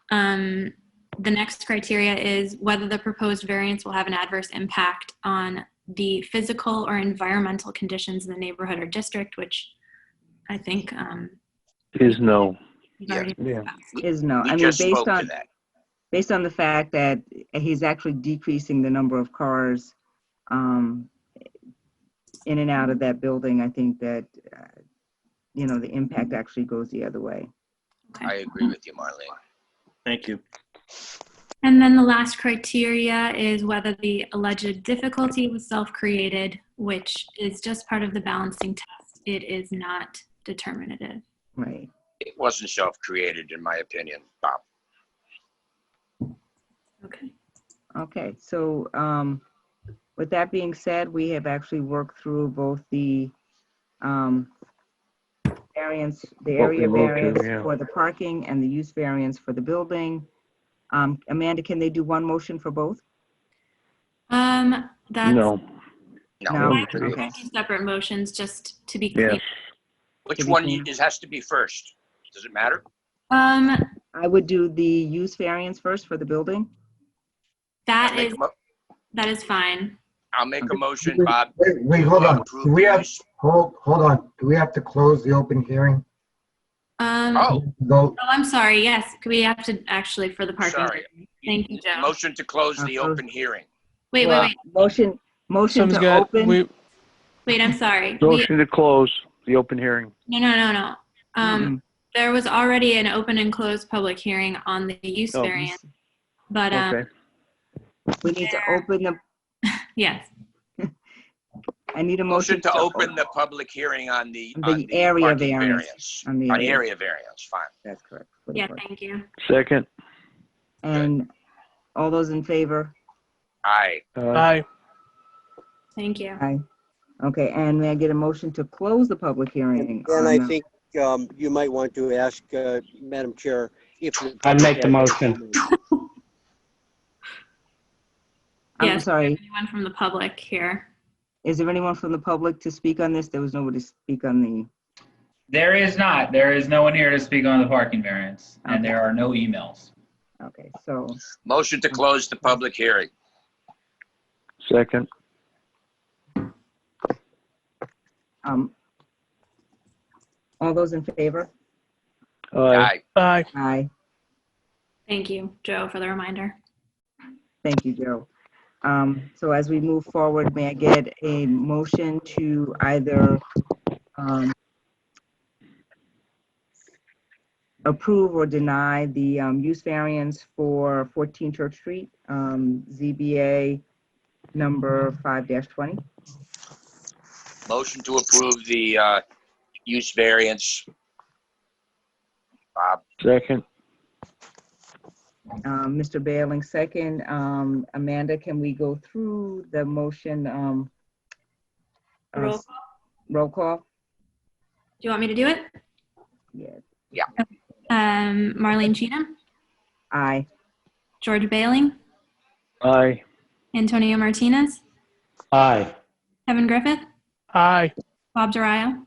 The next criteria is whether the proposed variance will have an adverse impact on the physical or environmental conditions in the neighborhood or district, which I think Is no. we've already Yeah. discussed. Is no. We I mean, just spoke to that. based on the fact that he's actually decreasing the number of cars in and out of that building, I think that, the impact actually goes the other way. Okay. I agree with you, Marlene. Thank you. And then the last criteria is whether the alleged difficulty was self-created, which is just part of the balancing test. It is not determinative. Right. It wasn't self-created, in my opinion, Bob. Okay. Okay, so with that being said, we have actually worked through both the variance, the area variance for the parking and the use variance for the building. Amanda, can they do one motion for both? That's No. No. I Okay. can do separate motions just to be clear. Yes. Which one has to be first? Does it matter? I would do the use variance first for the building. That is fine. I'll make a motion, Bob. Wait, hold on. Approve Do we have, use. hold on. Do we have to close the open hearing? Oh, Vote. Oh, I'm sorry. Yes, we have to actually for the parking. sorry. Thank you, Joe. Motion to close the open hearing. Wait. Motion Someone's to got, open. Wait, I'm sorry. Motion to close the open hearing. No. Mhm. There was already an open and closed public hearing on the use Oh. variance, but Okay. We need to open the, yes. I need a Motion motion to open the public hearing on the area parking variance. On the area variance, fine. That's correct. for the Yeah, parking. thank you. Second. And all those in favor? Aye. Aye. Thank you. Aye. Okay, and may I get a motion to close the public hearing? And on I the- think you might want to ask, Madam Chair, if. I'd make the motion. I'm Yes. sorry, Anyone from the public here? is there anyone from the public to speak on this? There was nobody to speak on the, There is not. There is no one here to speak on the parking variance, and Okay. there are no emails. okay, so, Motion to close the public hearing. Second. all those in favor? Aye. Aye. Aye. Thank you, Joe, for the reminder. Thank you, Joe. So as we move forward, may I get a motion to either approve or deny the use variance for 14 Church Street, ZBA number 5-20? Motion to approve the use variance. Bob, Second. Mr. Bailing, second. Amanda, can we go through the motion? Roll call. Roll call? Do you want me to do it? Yes. Yeah. Marlene Cheatham, Aye. George Bailing, Aye. Antonio Martinez, Aye. Kevin Griffith, Aye. Bob Durayo.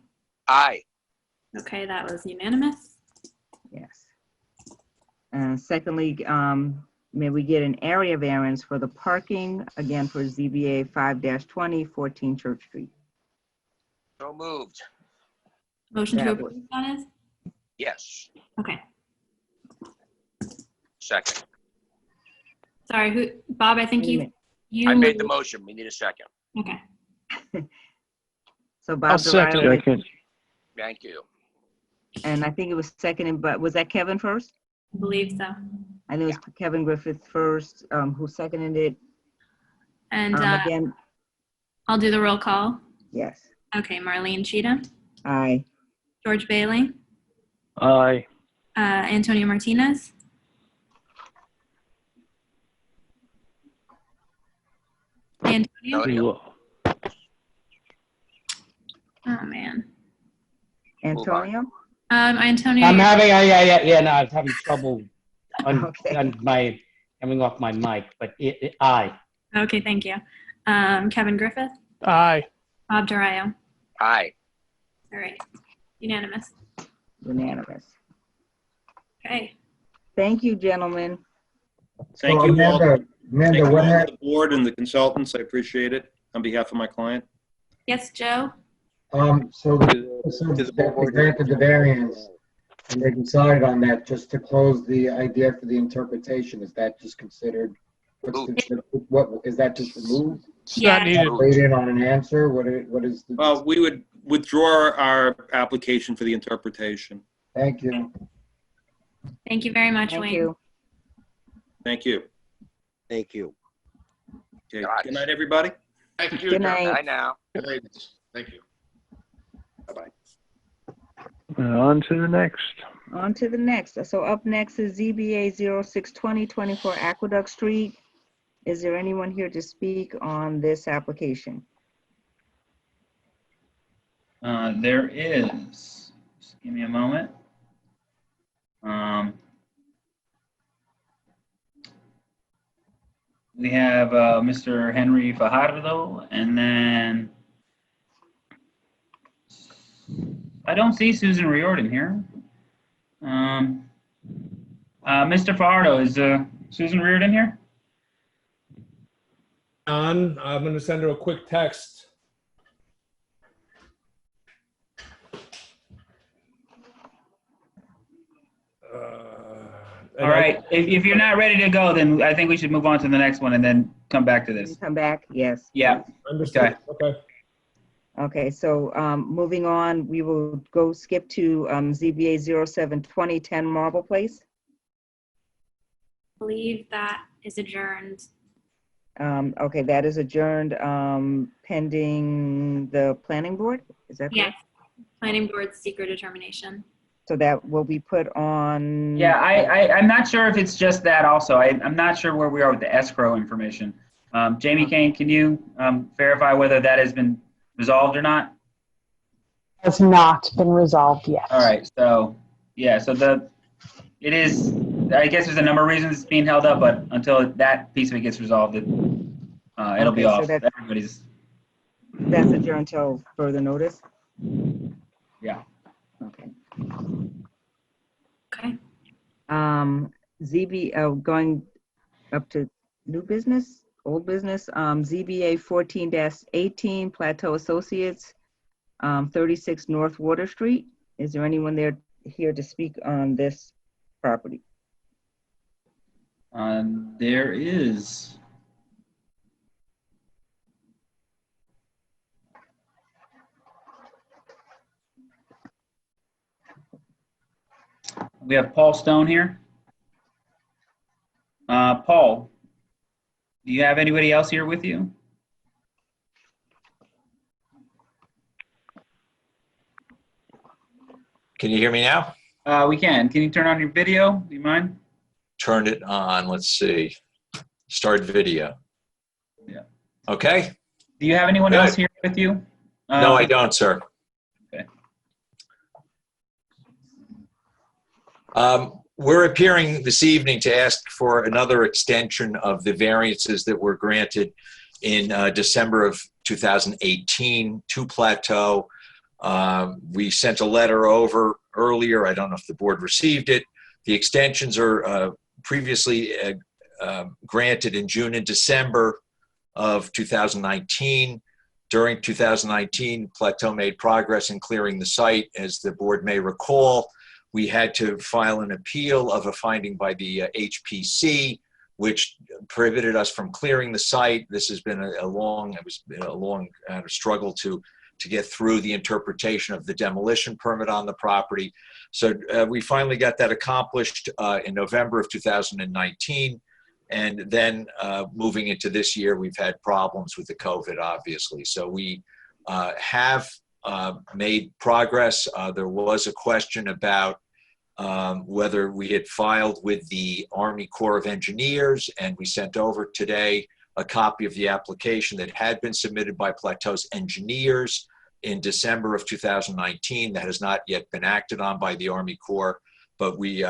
Aye. Okay, that was unanimous. Yes. Secondly, may we get an area variance for the parking, again for ZBA 5-20, 14 Church Street? So moved. Motion to That approve, that is? Yes. Okay. Second. Sorry, who, Bob, I think you I made the moved. motion. We need a second. Okay. So I'll Bob second Durayo, it. Second. Thank you. and I think it was seconded, but was that Kevin first? I believe so. I think it was Kevin Griffith first, who seconded it. And Again, I'll do the roll call. yes. Okay, Marlene Cheatham, Aye. George Bailing, Aye. Antonio Martinez, Antonio. Oh man. Antonio? Antonio. I'm having, yeah, no, I was having trouble Okay. coming off my mic, but aye. Okay, thank you. Kevin Griffith, Aye. Bob Durayo. Aye. All right, unanimous. Unanimous. Okay. Thank you, gentlemen. Thank So you all. Amanda, Thank you all what to the board and the consultants. I appreciate it on behalf of my client. Yes, Joe. so since they granted the variance and they decided on that, just to close the idea for the interpretation, is that just considered, what is that just removed? It's not needed. Wait in on an answer? What is the? Well, we would withdraw our application for the interpretation. Thank you. Thank you very much, Thank Wayne. you. Thank you. Thank you. Okay. Good night, everybody. Thank you. Good night. Bye now. Thank you. Bye-bye. On to the next. On to the next. So up next is ZBA 0620 24 Aqueduct Street. Is there anyone here to speak on this application? There is. Just give me a moment. We have Mr. Henry Fajardo, and then I don't see Susan Riordan here. Mr. Fajardo, is Susan Riordan here? I'm going to send her a quick text. All right. If you're not ready to go, then I think we should move on to the next one and then come back to this. Come back? Yes. Yeah. Understood. Okay. Okay, so moving on, we will skip to ZBA 0720 10 Marble Place. I believe that is adjourned. Okay, that is adjourned pending the planning board. Is that Yes. correct? Planning board secret determination. So that will be put on. Yeah, I'm not sure if it's just that also. I'm not sure where we are with the escrow information. Jamie Kane, can you verify whether that has been resolved or not? Has not been resolved yet. All right, so yeah, so it is, I guess there's a number of reasons it's being held up, but until that piece of it gets resolved, it'll be off. So That's adjourned till further notice? Yeah. Okay. Okay. Going up to new business, old business, ZBA 14-18 Plateau Associates, 36 North Water Street. Is there anyone here to speak on this property? There is. We have Paul Stone here. Paul, do you have anybody else here with you? Can you hear me now? We can. Can you turn on your video? Do you mind? Turned it on. Let's see. Start video. Yeah. Okay. Do you have anyone Good. else here with you? No, I don't, sir. Okay. We're appearing this evening to ask for another extension of the variances that were granted in December of 2018 to Plateau. We sent a letter over earlier. I don't know if the board received it. The extensions are previously granted in June and December of 2019. During 2019, Plateau made progress in clearing the site. As the board may recall, we had to file an appeal of a finding by the HPC, which prohibited us from clearing the site. This has been a long struggle to get through the interpretation of the demolition permit on the property. So we finally got that accomplished in November of 2019. And then moving into this year, we've had problems with the COVID, obviously. So we have made progress. There was a question about whether we had filed with the Army Corps of Engineers, and we sent over today a copy of the application that had been submitted by Plateau's engineers in December of 2019 that has not yet been acted on by the Army Corps, but we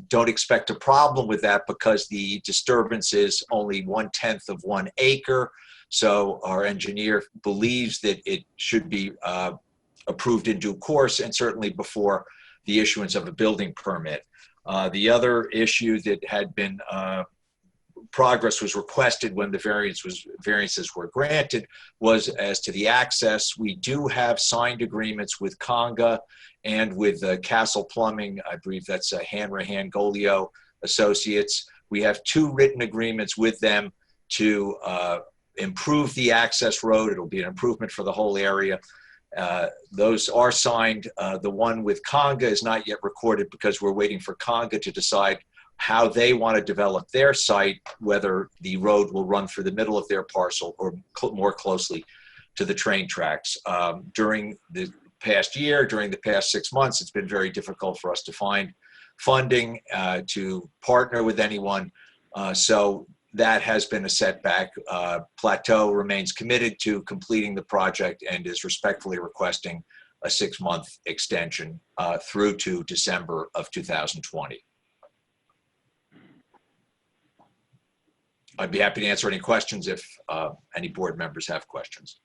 don't expect a problem with that because the disturbance is only 1/10 of 1 acre. So our engineer believes that it should be approved in due course and certainly before the issuance of a building permit. The other issue that had been progress was requested when the variances were granted was as to the access. We do have signed agreements with Conga and with Castle Plumbing. I believe that's Hanrahan Golio Associates. We have 2 written agreements with them to improve the access road. It'll be an improvement for the whole area. Those are signed. The one with Conga is not yet recorded because we're waiting for Conga to decide how they want to develop their site, whether the road will run through the middle of their parcel or more closely to the train tracks. During the past year, during the past 6 months, it's been very difficult for us to find funding to partner with anyone. So that has been a setback. Plateau remains committed to completing the project and is respectfully requesting a 6-month extension through to December of 2020. I'd be happy to answer any questions if any board members have questions.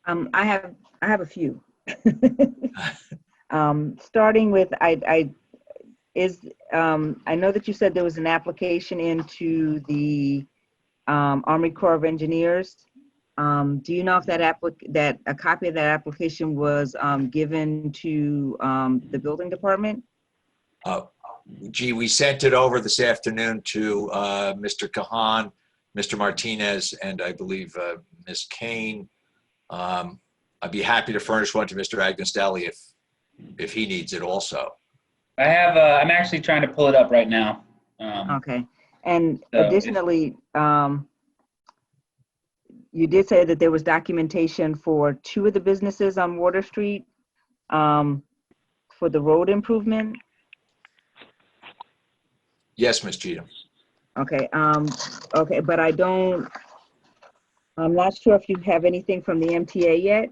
I have a few. Starting with, I know that you said there was an application into the Army Corps of Engineers. Do you know if that a copy of that application was given to the building department? Gee, we sent it over this afternoon to Mr. Kahan, Mr. Martinez, and I believe Ms. Kane. I'd be happy to furnish one to Mr. Agnostelli if he needs it also. I have. I'm actually trying to pull it up right now. Okay, and so additionally, you did say that there was documentation for 2 of the businesses on Water Street for the road improvement. Yes, Ms. Cheatham. Okay. Okay, but I'm not sure if you have anything from the MTA yet.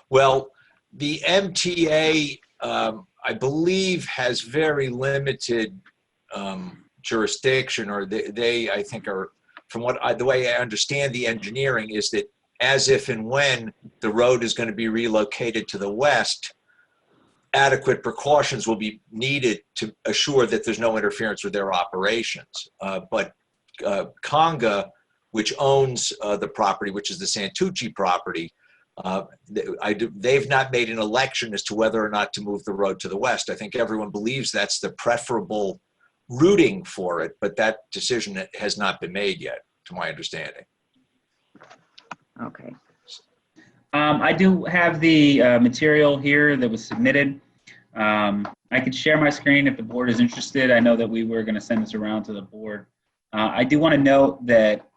Well, the MTA, I believe, has very limited jurisdiction, or they I think are, from the way I understand the engineering, is that as if and when the road is going to be relocated to the west, adequate precautions will be needed to assure that there's no interference with their operations. But Conga, which owns the property, which is the Santucci property, they've not made an election as to whether or not to move the road to the west. I think everyone believes that's the preferable routing for it, but that decision has not been made yet, to my understanding. Okay. I do have the material here that was submitted. I could share my screen if the board is interested. I know that we were going to send this around to the board. I do want to note that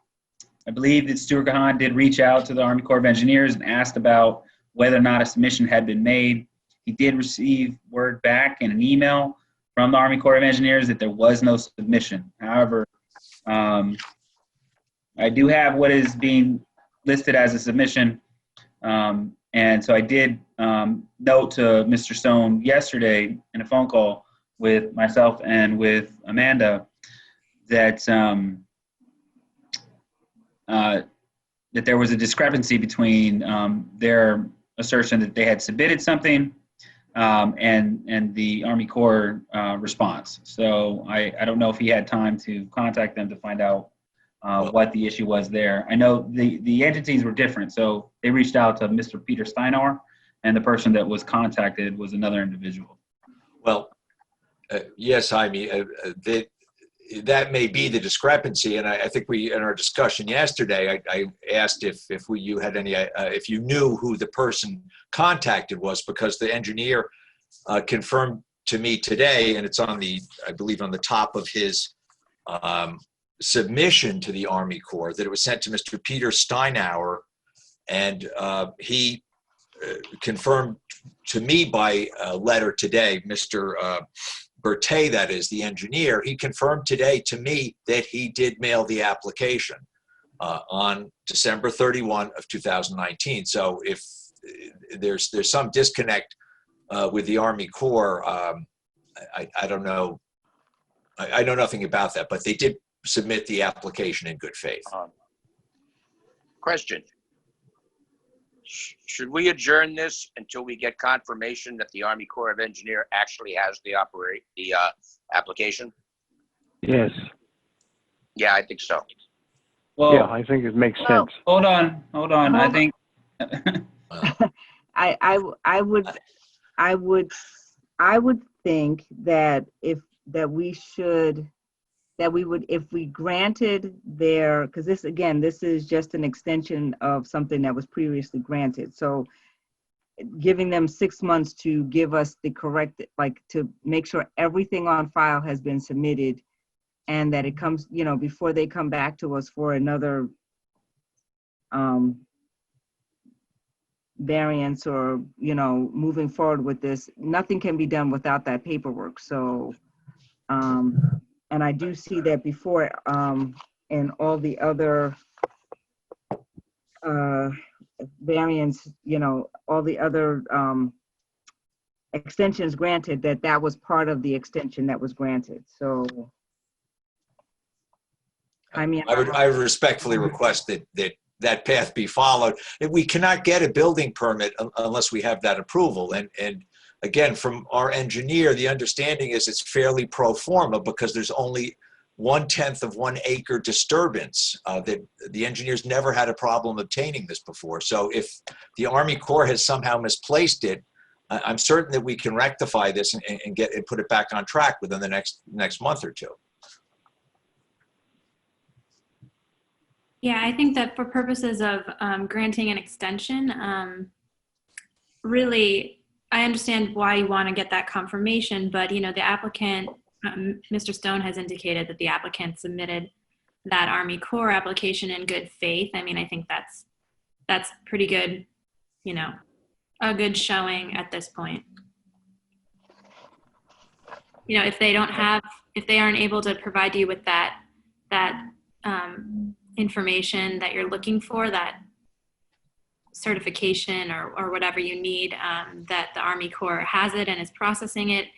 I believe that Stuart Kahan did reach out to the Army Corps of Engineers and asked about whether or not a submission had been made. He did receive word back in an email from the Army Corps of Engineers that there was no submission. However, I do have what is being listed as a submission. And so I did note to Mr. Stone yesterday in a phone call with myself and with Amanda that that there was a discrepancy between their assertion that they had submitted something and the Army Corps response. So I don't know if he had time to contact them to find out what the issue was there. I know the entities were different, so they reached out to Mr. Peter Steinauer, and the person that was contacted was another individual. Well, yes, Jaime, that may be the discrepancy, and I think we, in our discussion yesterday, I asked if you had any, if you knew who the person contacted was, because the engineer confirmed to me today, and it's on the, I believe, on the top of his submission to the Army Corps, that it was sent to Mr. Peter Steinauer, and he confirmed to me by letter today, Mr. Bertay, that is the engineer, he confirmed today to me that he did mail the application on December 31 of 2019. So if there's some disconnect with the Army Corps, I don't know. I know nothing about that, but they did submit the application in good faith. Question. Should we adjourn this until we get confirmation that the Army Corps of Engineers actually has the application? Yes. Yeah, I think so. Well, Yeah, I think it makes sense. Hold on. I think I would think that if we granted their, because this is just an extension of something that was previously granted. So giving them 6 months to give us the correct, like to make sure everything on file has been submitted and that it comes, before they come back to us for another variance or, moving forward with this, nothing can be done without that paperwork. So, and I do see that before in all the other variants, all the other extensions granted, that was part of the extension that was granted. So, I mean, I would respectfully request that path be followed. We cannot get a building permit unless we have that approval. And again, from our engineer, the understanding is it's fairly pro forma because there's only 1/10 of 1 acre disturbance. That the engineers never had a problem obtaining this before. So if the Army Corps has somehow misplaced it, I'm certain that we can rectify this and get it, put it back on track within the next month or two. Yeah, I think that for purposes of granting an extension, really, I understand why you want to get that confirmation, but the applicant, Mr. Stone has indicated that the applicant submitted that Army Corps application in good faith. I mean, I think that's pretty good, a good showing at this point. If they aren't able to provide you with that information that you're looking for, that certification or whatever you need, that the Army Corps has it and is processing it,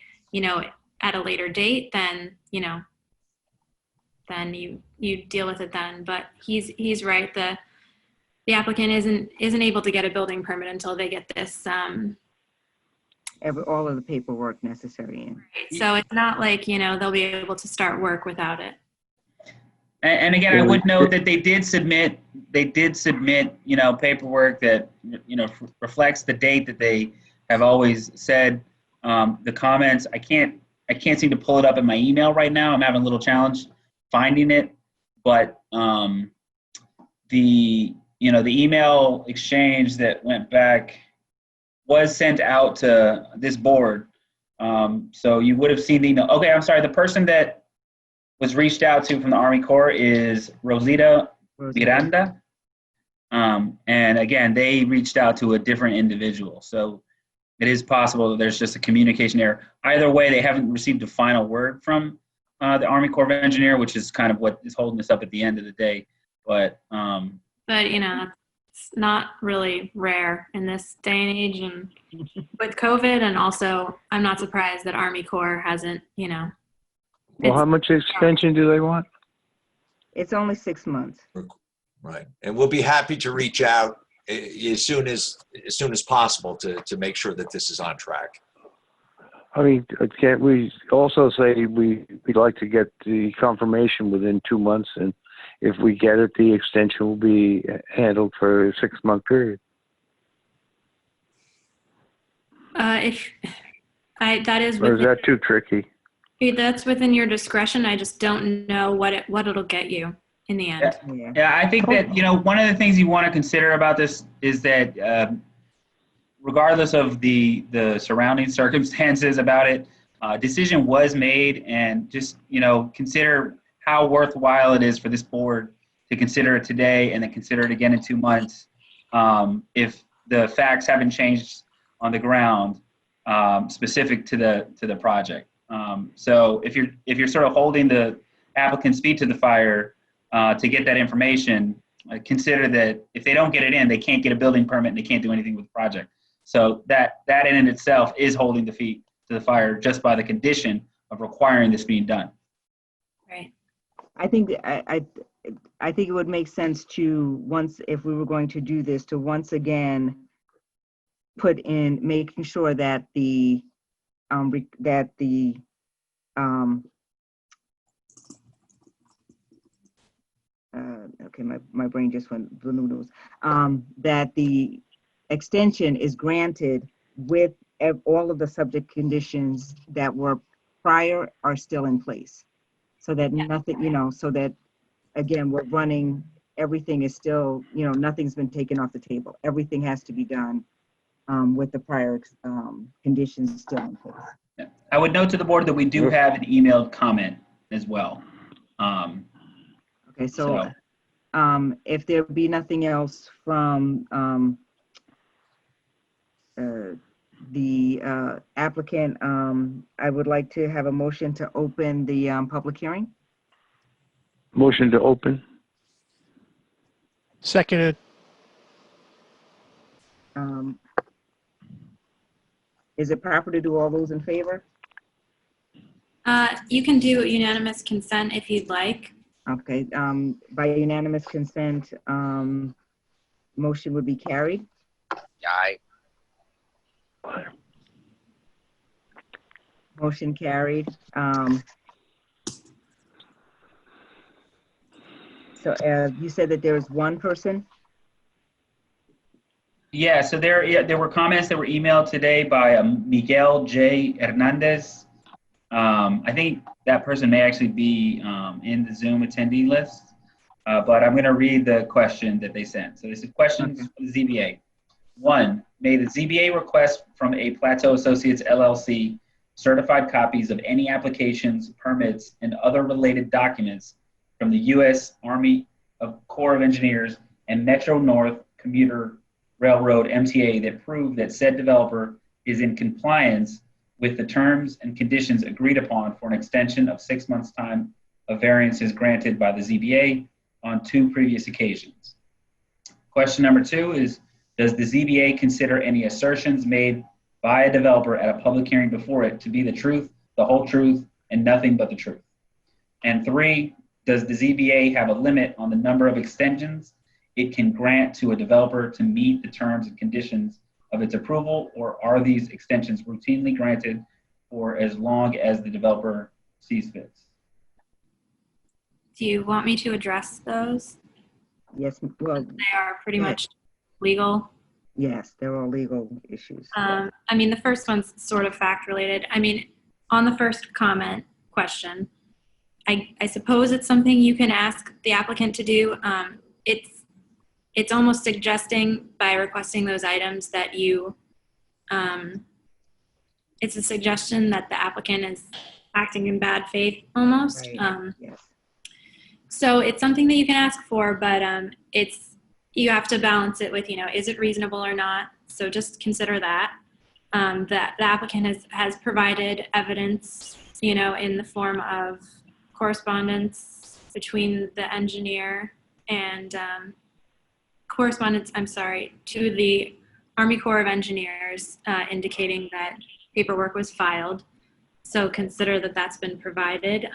at a later date, then, then you deal with it then. But he's right. The applicant isn't able to get a building permit until they get this, all of the paperwork necessary in. Right. So it's not like, they'll be able to start work without it. And again, I would note that they did submit, paperwork that, reflects the date that they have always said. The comments, I can't seem to pull it up in my email right now. I'm having a little challenge finding it, but the email exchange that went back was sent out to this board. So you would have seen the email. Okay, I'm sorry. The person that was reached out to from the Army Corps is Rosita Miranda. And again, they reached out to a different individual. So it is possible that there's just a communication error. Either way, they haven't received a final word from the Army Corps of Engineers, which is kind of what is holding us up at the end of the day. But it's It's not really rare in this day and age, and with COVID, and also I'm not surprised that Army Corps hasn't, you know. Well, how much extension do they want? It's only 6 months. Right. And we'll be happy to reach out as soon as possible to make sure that this is on track. I mean, can't we also say we'd like to get the confirmation within 2 months, and if we get it, the extension will be handled for a 6-month period? That is Or is within, that too tricky? that's within your discretion. I just don't know what it'll get you in the end. Yeah, I think that, you know, one of the things you want to consider about this is that regardless of the surrounding circumstances about it, decision was made, and just, you know, consider how worthwhile it is for this board to consider it today and then consider it again in 2 months if the facts haven't changed on the ground specific to the project. So if you're sort of holding the applicant's feet to the fire to get that information, consider that if they don't get it in, they can't get a building permit and they can't do anything with the project. So that in itself is holding the feet to the fire just by the condition of requiring this being done. Right. I think I think it would make sense to if we were going to do this, to once again put in making sure that the okay, my brain just went blue. That the extension is granted with all of the subject conditions that were prior are still in place, so that nothing, you know, so that again we're running, everything is still, you know, nothing's been taken off the table. Everything has to be done with the prior conditions still in place. Yeah. I would note to the board that we do have an emailed comment as well. Okay, so if there be nothing else from the applicant, I would like to have a motion to open the public hearing. Motion to open. Seconded. Is it proper to do all those in favor? You can do unanimous consent if you'd like. Okay, by unanimous consent, motion would be carried. Aye. Motion carried. So you said that there was one person? Yeah, so there were comments that were emailed today by Miguel J. Hernandez. I think that person may actually be in the Zoom attendee list, but I'm going to read the question that they sent. So this is questions for the ZBA. 1, may the ZBA request from a Plateau Associates LLC certified copies of any applications, permits, and other related documents from the U.S. Army Corps of Engineers and Metro North Commuter Railroad MTA that prove that said developer is in compliance with the terms and conditions agreed upon for an extension of 6 months' time of variances granted by the ZBA on 2 previous occasions. Question number 2 is, does the ZBA consider any assertions made by a developer at a public hearing before it to be the truth, the whole truth, and nothing but the truth? And 3, does the ZBA have a limit on the number of extensions it can grant to a developer to meet the terms and conditions of its approval, or are these extensions routinely granted for as long as the developer sees fit? Do you want me to address those? Yes, well. They are pretty much legal. Yes, they're all legal issues. I mean, the first one's sort of fact related. I mean, on the first comment question, I suppose it's something you can ask the applicant to do. It's almost suggesting by requesting those items that you, it's a suggestion that the applicant is acting in bad faith almost. Right. Yes. So it's something that you can ask for, but you have to balance it with, you know, is it reasonable or not? So just consider that. That the applicant has provided evidence, you know, in the form of correspondence between the engineer and correspondence, I'm sorry, to the Army Corps of Engineers indicating that paperwork was filed. So consider that that's been provided.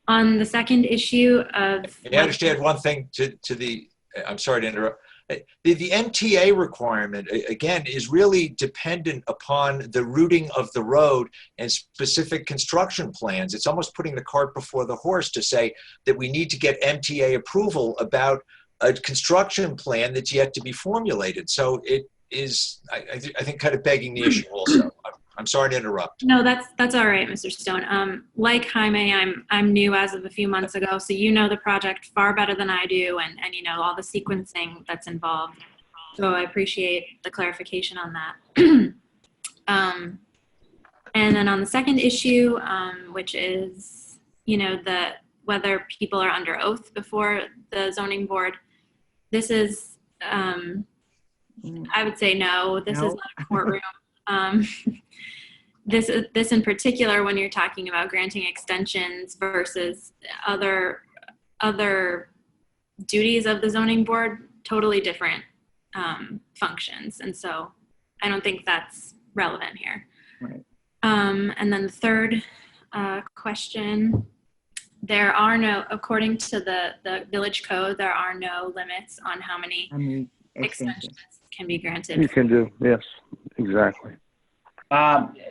On the second issue of... I understand one thing to the, I'm sorry to interrupt. The MTA requirement, again, is really dependent upon the routing of the road and specific construction plans. It's almost putting the cart before the horse to say that we need to get MTA approval about a construction plan that's yet to be formulated. So it is, I think, kind of begging the issue also. I'm sorry to interrupt. No, that's all right, Mr. Stone. Like Jaime, I'm new as of a few months ago, so you know the project far better than I do, and you know all the sequencing that's involved. So I appreciate the clarification on that. And then on the second issue, which is, you know, whether people are under oath before the zoning board, this is, I would say no. This is not a courtroom. This in particular, when you're talking about granting extensions versus other duties of the zoning board, totally different functions, and so I don't think that's relevant here. Right. And then the third question, there are no, according to the village code, there are no limits on how many extensions can be granted. You can do, yes, exactly.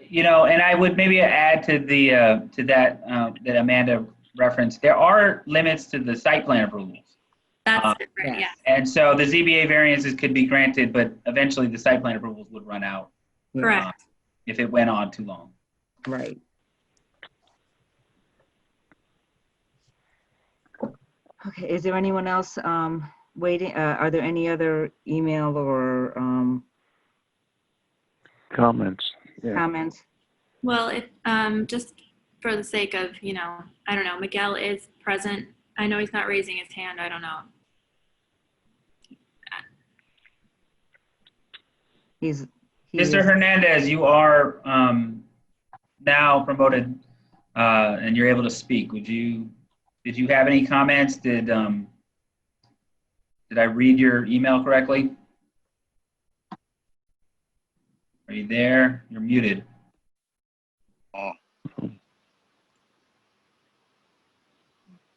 You know, and I would maybe add to the that Amanda referenced. There are limits to the site plan approvals. That's different, yeah. And so the ZBA variances could be granted, but eventually the site plan approvals would run out. Correct. If it went on too long. Right. Okay, is there anyone else waiting? Are there any other email or Comments? Yeah. comments? Well, if just for the sake of, you know, I don't know, Miguel is present. I know he's not raising his hand. I don't know. Mr. Hernandez, you are now promoted and you're able to speak. Did you have any comments? Did I read your email correctly? Are you there? You're muted. Oh.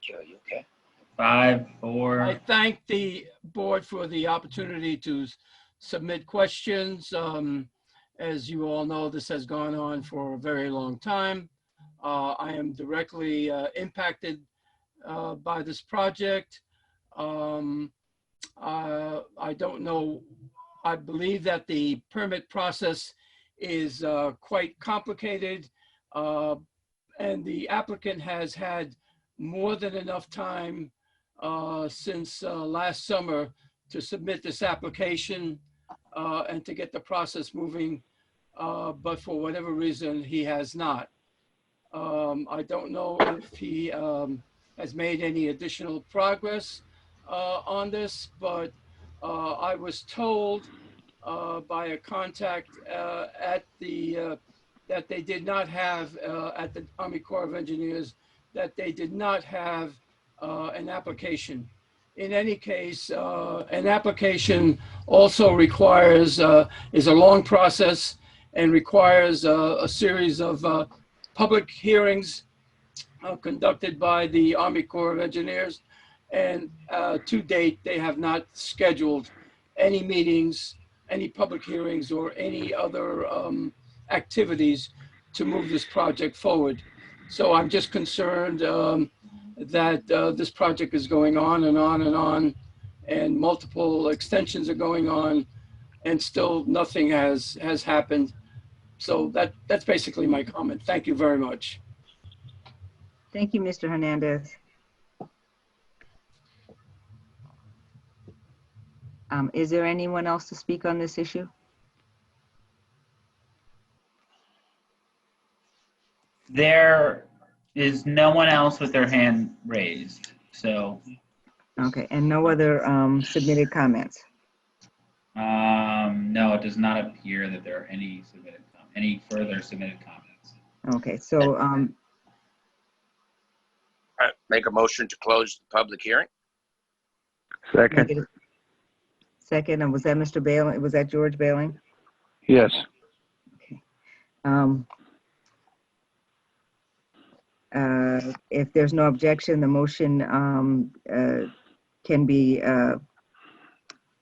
Joe, you okay? 5, 4. I thank the board for the opportunity to submit questions. As you all know, this has gone on for a very long time. I am directly impacted by this project. I don't know. I believe that the permit process is quite complicated, and the applicant has had more than enough time since last summer to submit this application and to get the process moving, but for whatever reason, he has not. I don't know if he has made any additional progress on this, but I was told by a contact at the that they did not have at the Army Corps of Engineers, that they did not have an application. In any case, an application also requires is a long process and requires a series of public hearings conducted by the Army Corps of Engineers, and to date they have not scheduled any meetings, any public hearings, or any other activities to move this project forward. So I'm just concerned that this project is going on and on and on, and multiple extensions are going on, and still nothing has happened. So that's basically my comment. Thank you very much. Thank you, Mr. Hernandez. Is there anyone else to speak on this issue? There is no one else with their hand raised, so. Okay, and no other submitted comments? No, it does not appear that there are any further submitted comments. Okay, so Make a motion to close the public hearing. Second. Negative. Second, and was that Mr. Bailing? Was that George Bailing? Yes. If there's no objection, the motion can be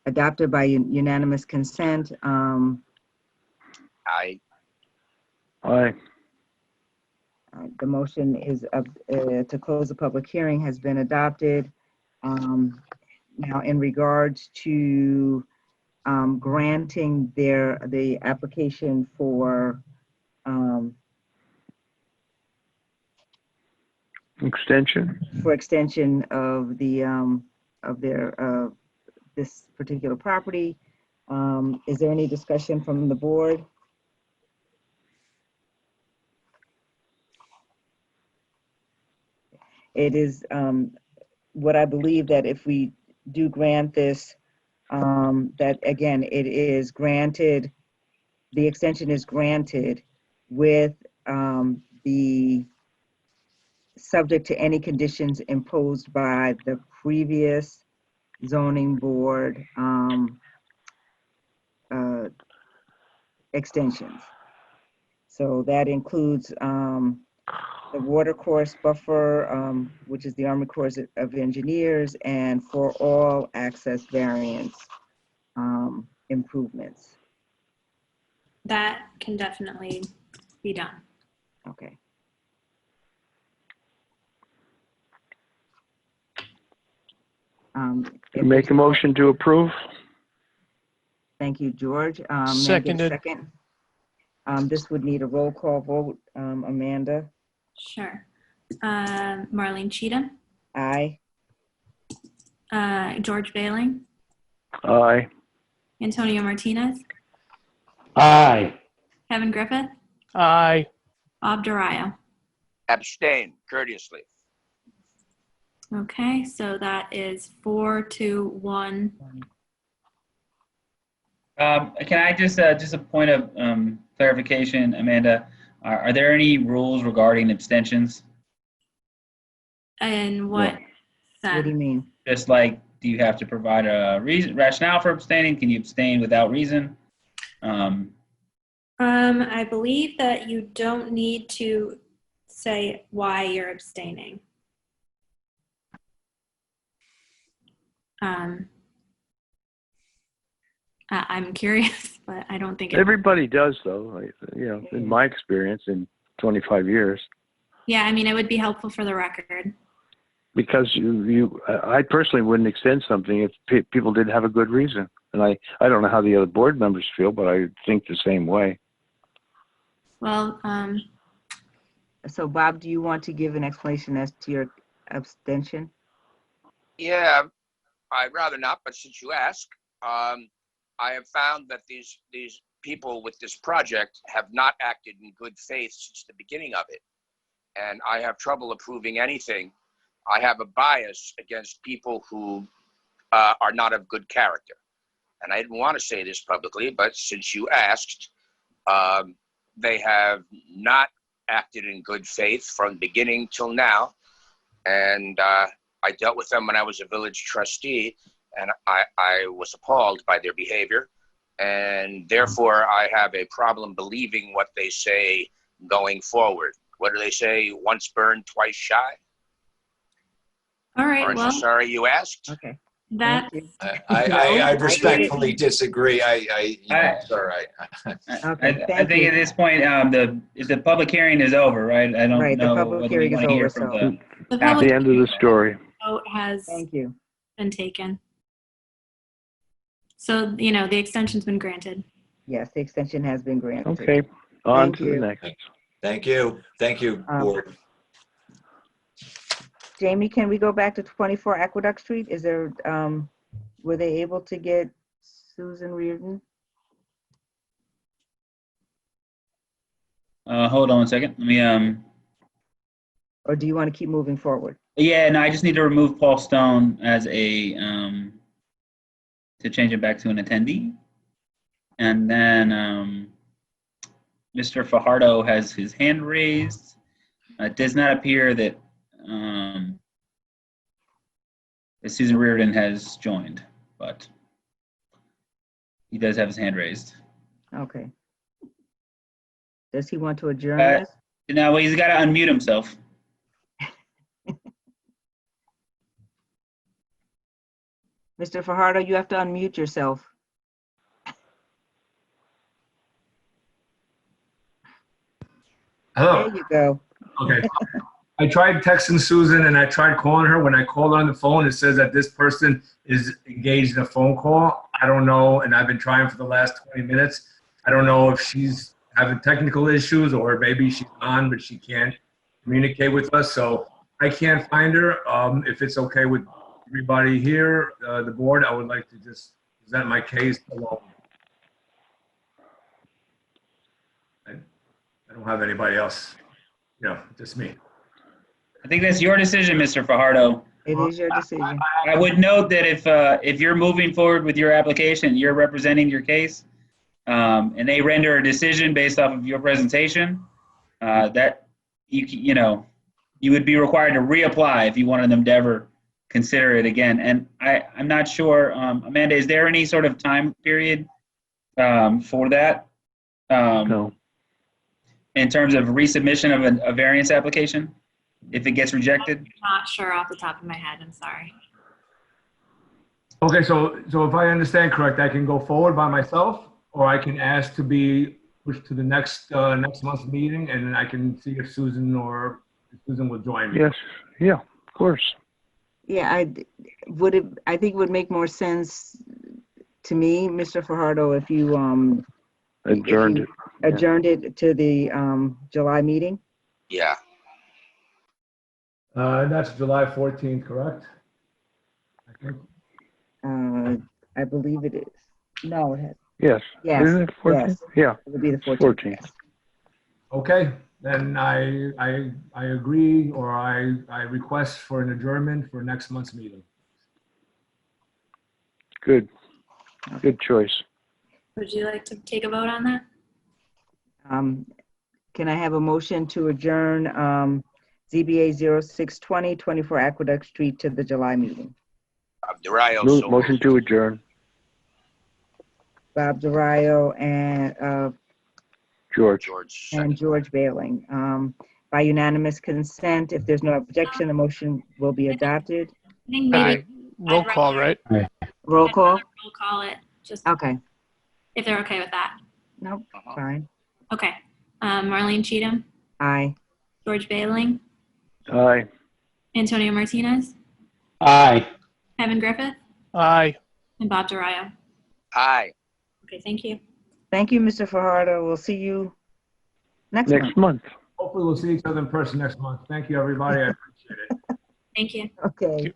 adopted by unanimous consent. Aye. Aye. The motion is to close the public hearing has been adopted. Now, in regards to granting the application for extension of their this particular property, is there any discussion from the board? It is what I believe that if we do grant this, that again, it is granted, the extension is granted with the subject to any conditions imposed by the previous zoning board extensions. So that includes the water course buffer, which is the Army Corps of Engineers, and for all access variance improvements. That can definitely be done. Okay. Make a motion to approve. Thank you, George. May I get a Seconded. second? This would need a roll call vote. Amanda? Sure. Marlene Cheatham, Aye. George Bailing, Aye. Antonio Martinez, Aye. Kevin Griffith, Aye. Bob Durayo. Abstain courteously. Okay, so that is 4-1. Can I just a point of clarification, Amanda? Are there any rules regarding abstentions? And what sense? What do you mean? Just like, do you have to provide a rationale for abstaining? Can you abstain without reason? I believe that you don't need to say why you're abstaining. I'm curious, but I don't think Everybody does, though. In my experience, in 25 years. Yeah, I mean, it would be helpful for the record. Because I personally wouldn't extend something if people didn't have a good reason, and I don't know how the other board members feel, but I think the same way. Well, so Bob, do you want to give an explanation as to your abstention? Yeah, I'd rather not, but since you ask, I have found that these people with this project have not acted in good faith since the beginning of it. And I have trouble approving anything. I have a bias against people who are not of good character. And I didn't want to say this publicly, but since you asked, they have not acted in good faith from beginning till now. And I dealt with them when I was a village trustee, and I was appalled by their behavior. And therefore, I have a problem believing what they say going forward. What do they say? Once burned, twice shy? all right, Aren't well, you sorry you asked? Okay. that I respectfully disagree. It's all right. Okay, I think at this point, the public hearing is over, right? I don't Right, the know public whether hearing we is want to hear over, from so- the At the end of the story. vote has Thank you. been taken. So, the extension's been granted. Yes, the extension has been granted. Okay, on Thank to the you. next. Thank you. Thank you, board. Jamie, can we go back to 24 Aqueduct Street? Is there, were they able to get Susan Reardon? Hold on a second. Let me. Or do you want to keep moving forward? Yeah, no, I just need to remove Paul Stone as a to change it back to an attendee, and then Mr. Fajardo has his hand raised. It does not appear that Susan Reardon has joined, but he does have his hand raised. Okay. Does he want to adjourn Uh, this? No, he's got to unmute himself. Mr. Fajardo, you have to unmute yourself. Hello. There you go. Okay. I tried texting Susan and I tried calling her. When I called her on the phone, it says that this person is engaged in a phone call. I don't know, and I've been trying for the last 20 minutes. I don't know if she's having technical issues or maybe she's on, but she can't communicate with us. So I can't find her. If it's okay with everybody here, the board, I would like to just present my case alone. I don't have anybody else, just me. I think that's your decision, Mr. Fajardo. It is your decision. I would note that if you're moving forward with your application, you're representing your case, and they render a decision based off of your presentation, that you would be required to reapply if you wanted them to ever consider it again. And I'm not sure, Amanda, is there any sort of time period for that? No. In terms of resubmission of a variance application, if it gets rejected? I'm not sure off the top of my head. I'm sorry. Okay, so if I understand correct, I can go forward by myself, or I can ask to be pushed to the next month's meeting, and then I can see if Susan will join me. Yes. Yeah, of course. Yeah, I think it would make more sense to me, Mr. Fajardo, if you Adjourned it. adjourned it to the July meeting. Yeah. That's July 14th, correct? I think. I believe it is. No, it has. Yes. Yes. Isn't it 14? Yes. Yeah. It would be the 14th. 14. Yes. Okay, then I agree, or I request for an adjournment for next month's meeting. Good. Good choice. Would you like to take a vote on that? Can I have a motion to adjourn ZBA 0620 24 Aqueduct Street to the July meeting? Motion to adjourn. Bob Durayo and George. George Bailing. By unanimous consent, if there's no objection, the motion will be adopted. I think maybe Roll call, right? Roll call? Roll call it, just Okay. if they're okay with that. Nope, fine. Okay. Marlene Cheatham, Aye. George Bailing, Aye. Antonio Martinez, Aye. Kevin Griffith, Aye. and Bob Durayo. Aye. Okay, thank you. Thank you, Mr. Fajardo. We'll see you next month. Hopefully we'll see each other in person next month. Thank you, everybody. I appreciate it. Thank you. Okay.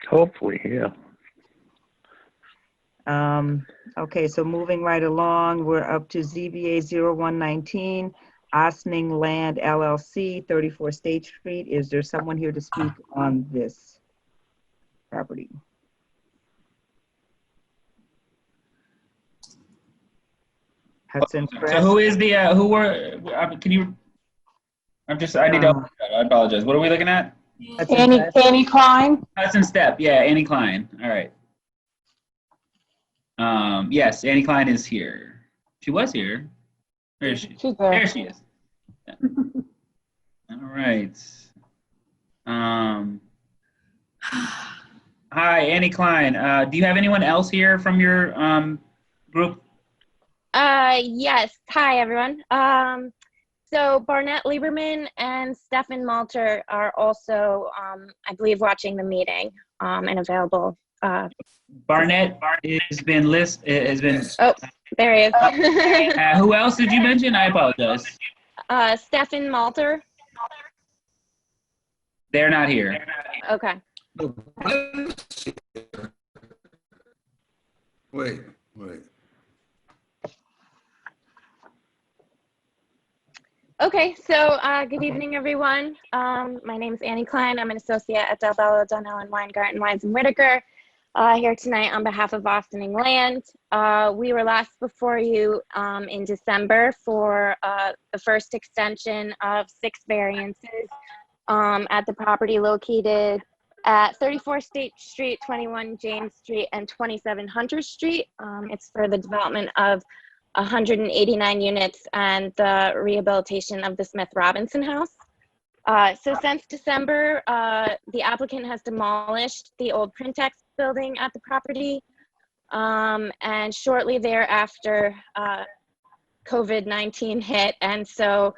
Hopefully, yeah. Okay, so moving right along, we're up to ZBA 0119, Osning Land LLC, 34 State Street. Is there someone here to speak on this property? Hudson Press. So who is the, can you, I need to, I apologize. What are we looking at? Annie Klein? Hudson Step, yeah, Annie Klein, all right. Yes, Annie Klein is here. She was here. Where is she? She's there. There she is. Yeah. All right. Hi, Annie Klein. Do you have anyone else here from your group? Yes. Hi, everyone. So Barnett Lieberman and Stefan Malter are also, I believe, watching the meeting and available. Barnett has been Oh, there he is. who else did you mention? I apologize. Stefan Malter. They're not here. Okay. Wait. Okay, so good evening, everyone. My name is Annie Klein. I'm an associate at Del Bello, Dunhill, and Weingarten, Wines and Whitaker, here tonight on behalf of Ostining Land. We were last before you in December for the first extension of 6 variances at the property located at 34 State Street, 21 James Street, and 27 Hunter Street. It's for the development of 189 units and the rehabilitation of the Smith Robinson House. So since December, the applicant has demolished the old Printex building at the property. And shortly thereafter, COVID-19 hit. And so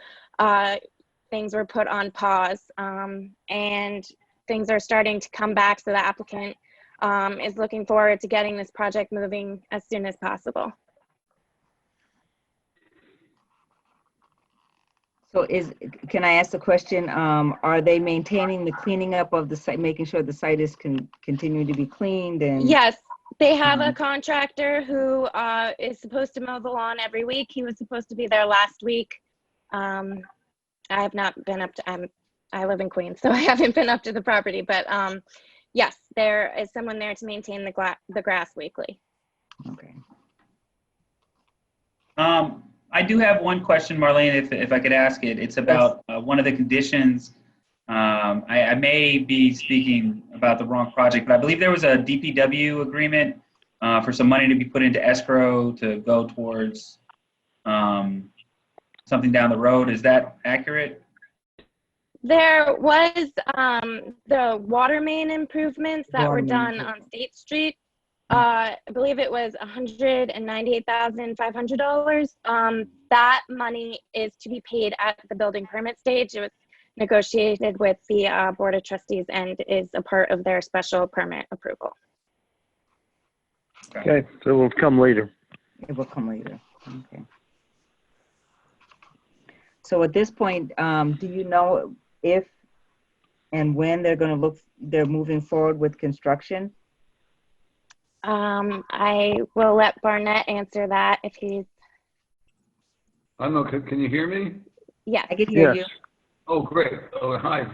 things were put on pause, and things are starting to come back. So the applicant is looking forward to getting this project moving as soon as possible. So can I ask the question, are they maintaining the cleaning up of the site, making sure the site is continuing to be cleaned? And Yes, they have a contractor who is supposed to mow the lawn every week. He was supposed to be there last week. I have not been up to, I live in Queens, so I haven't been up to the property, but yes, there is someone there to maintain the grass weekly. Okay. I do have one question, Marlene, if I could ask it. It's about one of the conditions. I may be speaking about the wrong project, but I believe there was a DPW agreement for some money to be put into escrow to go towards something down the road. Is that accurate? There was the water main improvements that were done on State Street. I believe it was $198,500. That money is to be paid at the building permit stage. It was negotiated with the Board of Trustees and is a part of their special permit approval. Okay, so it will come later. It will come later. Okay. So at this point, do you know if and when they're moving forward with construction? I will let Barnett answer that if he's. I don't know, can you hear me? Yeah, I can hear you. Oh, great. Oh, hi.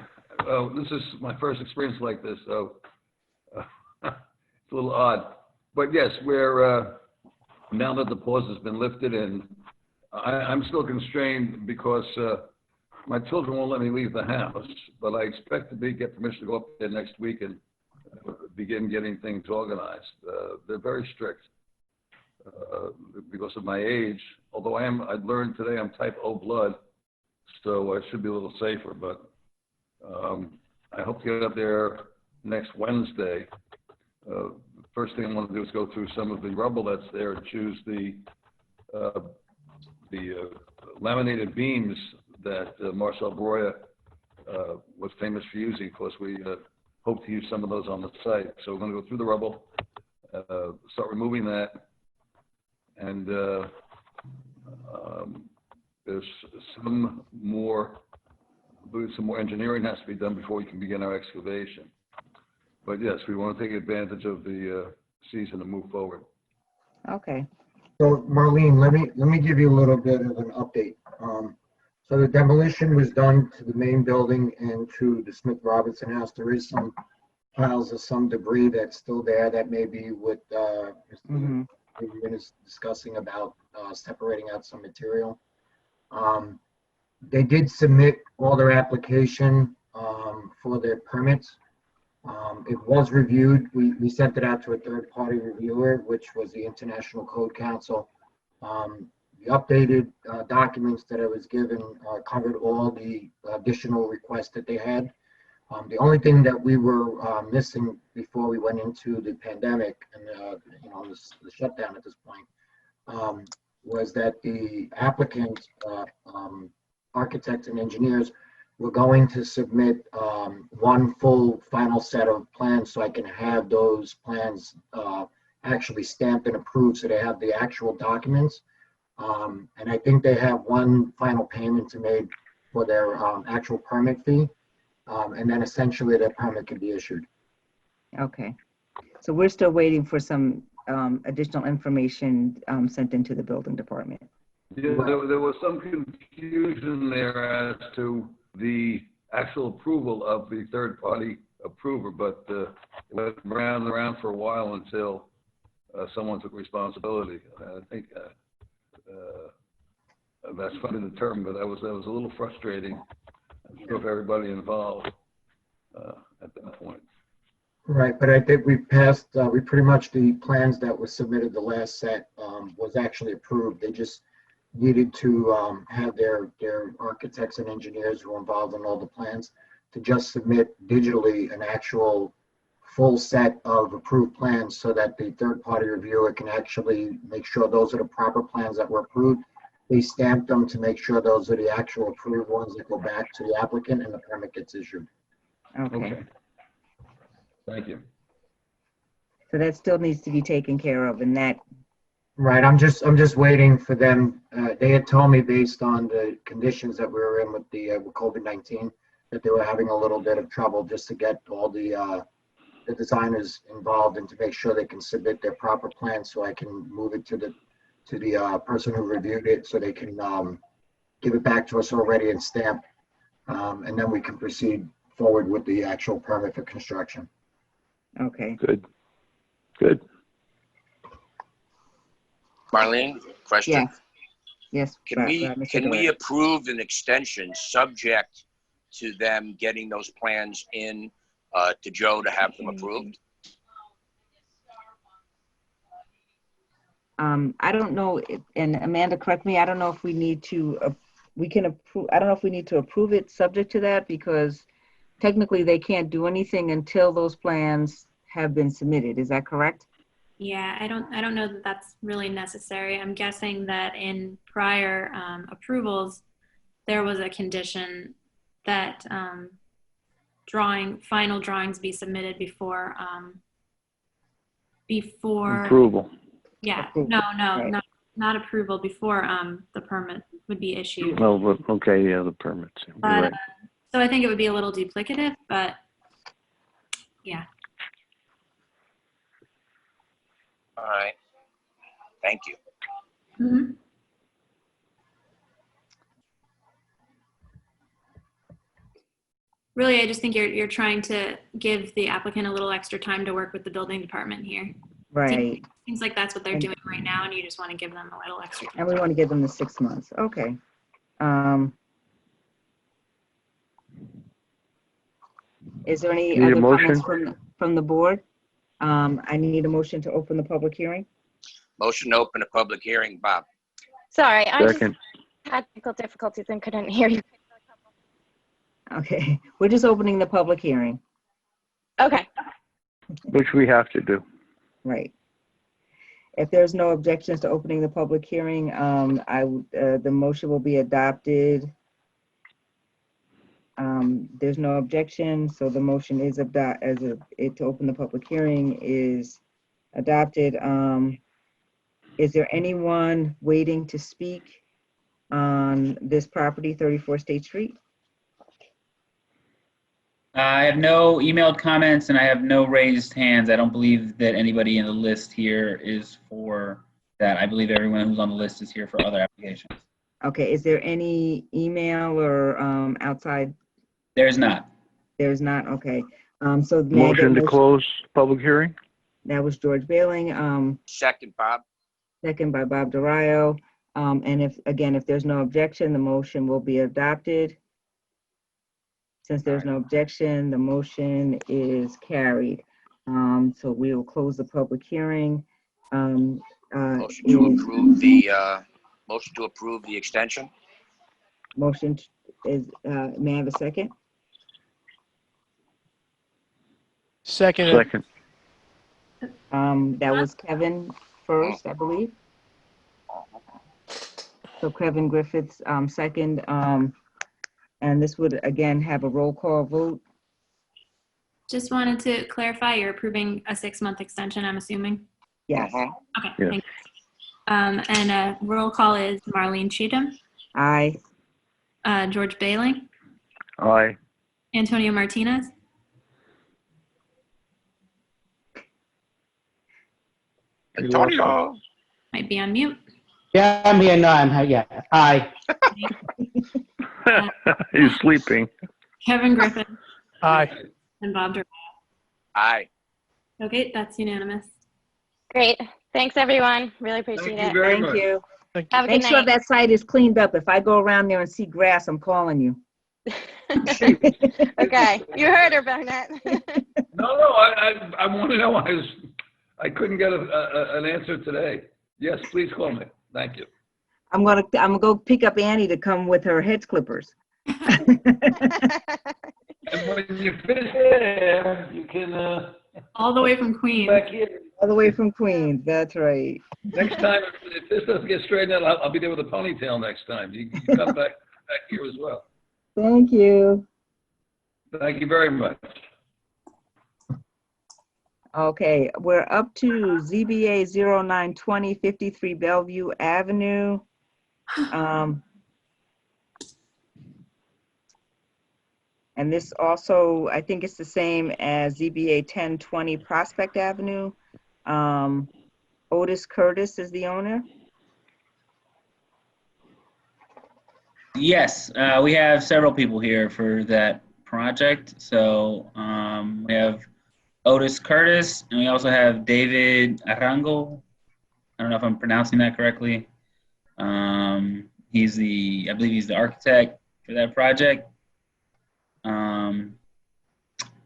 This is my first experience like this, so it's a little odd. But yes, we're, now that the pause has been lifted, and I'm still constrained because my children won't let me leave the house, but I expect to get permission to go up there next week and begin getting things organized. They're very strict because of my age, although I've learned today I'm type O blood, so I should be a little safer, but I hope to get up there next Wednesday. First thing I want to do is go through some of the rubble that's there and choose the laminated beams that Marcel Breuer was famous for using. Of course, we hope to use some of those on the site. So we're going to go through the rubble, start removing that, and there's some more engineering has to be done before we can begin our excavation. But yes, we want to take advantage of the season to move forward. Okay. So Marlene, let me give you a little bit of an update. So the demolition was done to the main building and to the Smith Robinson house. There is some piles of some debris that's still there that may be what Mr. Nguyen is discussing about separating out some material. They did submit all their application for their permits. It was reviewed. We sent it out to a third-party reviewer, which was the International Code Council. The updated documents that I was given covered all the additional requests that they had. The only thing that we were missing before we went into the pandemic and the shutdown at this point was that the applicants, architects and engineers, were going to submit one full final set of plans so I can have those plans actually stamped and approved so they have the actual documents. And I think they have one final payment to make for their actual permit fee. And then essentially their permit can be issued. Okay. So we're still waiting for some additional information sent into the building department. Yeah, there was some confusion there as to the actual approval of the third-party approver, but it went round and around for a while until someone took responsibility. I think that's funny the term, but that was a little frustrating. I'm sure for everybody involved at that point. Right, but I think we passed, we pretty much, the plans that were submitted, the last set was actually approved. They just needed to have their architects and engineers who were involved in all the plans to just submit digitally an actual full set of approved plans so that the third-party reviewer can actually make sure those are the proper plans that were approved. They stamped them to make sure those are the actual approved ones that go back to the applicant and the permit gets issued. Okay. Thank you. So that still needs to be taken care of, and that, Right, I'm just waiting for them. They had told me based on the conditions that we were in with the with COVID-19 that they were having a little bit of trouble just to get all the designers involved and to make sure they can submit their proper plans so I can move it to the person who reviewed it so they can give it back to us already and stamp, and then we can proceed forward with the actual permit for construction. okay. Good. Good. Marlene, question? Yes. Can we approve an extension subject to them getting those plans in to Joe to have them approved? I don't know, and Amanda, correct me, I don't know if we need to, we can approve, I don't know if we need to approve it subject to that, because technically they can't do anything until those plans have been submitted. Is that correct? Yeah, I don't know that that's really necessary. I'm guessing that in prior approvals, there was a condition that final drawings be submitted before Approval. Yeah, Approval. no, Right. not approval, before the permit would be issued. Oh, okay, yeah, the permits. You're But, right. so I think it would be a little duplicative, but yeah. All right. Thank you. Mhm. Really, I just think you're trying to give the applicant a little extra time to work with the building department here. Right. Seems like that's what they're And- doing right now, and you just want to give them a little extra time. And we want to give them the 6 months. Okay. Is there any Need a other comments motion? from the board? I need a motion to open the public hearing. Motion to open a public hearing, Bob. Sorry, I just Second. had technical difficulties and couldn't hear you. Okay, we're just opening the public hearing. Okay. Which we have to do. Right. If there's no objections to opening the public hearing, the motion will be adopted. There's no objection, so the motion is to open the public hearing is adopted. Is there anyone waiting to speak on this property, 34 State Street? I have no emailed comments and I have no raised hands. I don't believe that anybody in the list here is for that. I believe everyone who's on the list is here for other applications. Okay, is there any email or outside? There's not. There's not, okay. So may I get a Motion to close public hearing? That was George Bailing, Second, Bob. second by Bob DeRio. And if there's no objection, the motion will be adopted. Since there's no objection, the motion is carried. So we will close the public hearing. Motion to approve the extension. Motion is, may I have a second? Second. Second. That was Kevin first, I believe. So Kevin Griffiths, second. And this would again have a roll call vote. Just wanted to clarify, you're approving a 6-month extension, I'm assuming? Yes. Okay, Yes. thank you. And roll call is Marlene Cheatham, Aye. George Bailing, Aye. Antonio Martinez, Antonio. might be on mute. Yeah, I'm here. No, I'm here. Yeah. Aye. He's sleeping. Kevin Griffin Aye. and Bob DeRio. Aye. Okay, that's unanimous. Great. Thanks, everyone. Really appreciate Thank you it. very Thank much. you. Have a Make good sure night. that site is cleaned up. If I go around there and see grass, I'm calling you. Okay. You heard her, Burnett. No, I want to know. I couldn't get an answer today. Yes, please call me. Thank you. I'm gonna go pick up Annie to come with her hedge clippers. And when you finish there, you can All the way from Queens. back here. All the way from Queens, that's right. Next time, if this doesn't get straightened out, I'll be there with a ponytail next time. You come back here as well. Thank you. Thank you very much. Okay, we're up to ZBA 0920 53 Bellevue Avenue. And this also, I think it's the same as ZBA 1020 Prospect Avenue. Otis Curtis is the owner. Yes, we have several people here for that project. So we have Otis Curtis, and we also have David Arango. I don't know if I'm pronouncing that correctly. I believe he's the architect for that project.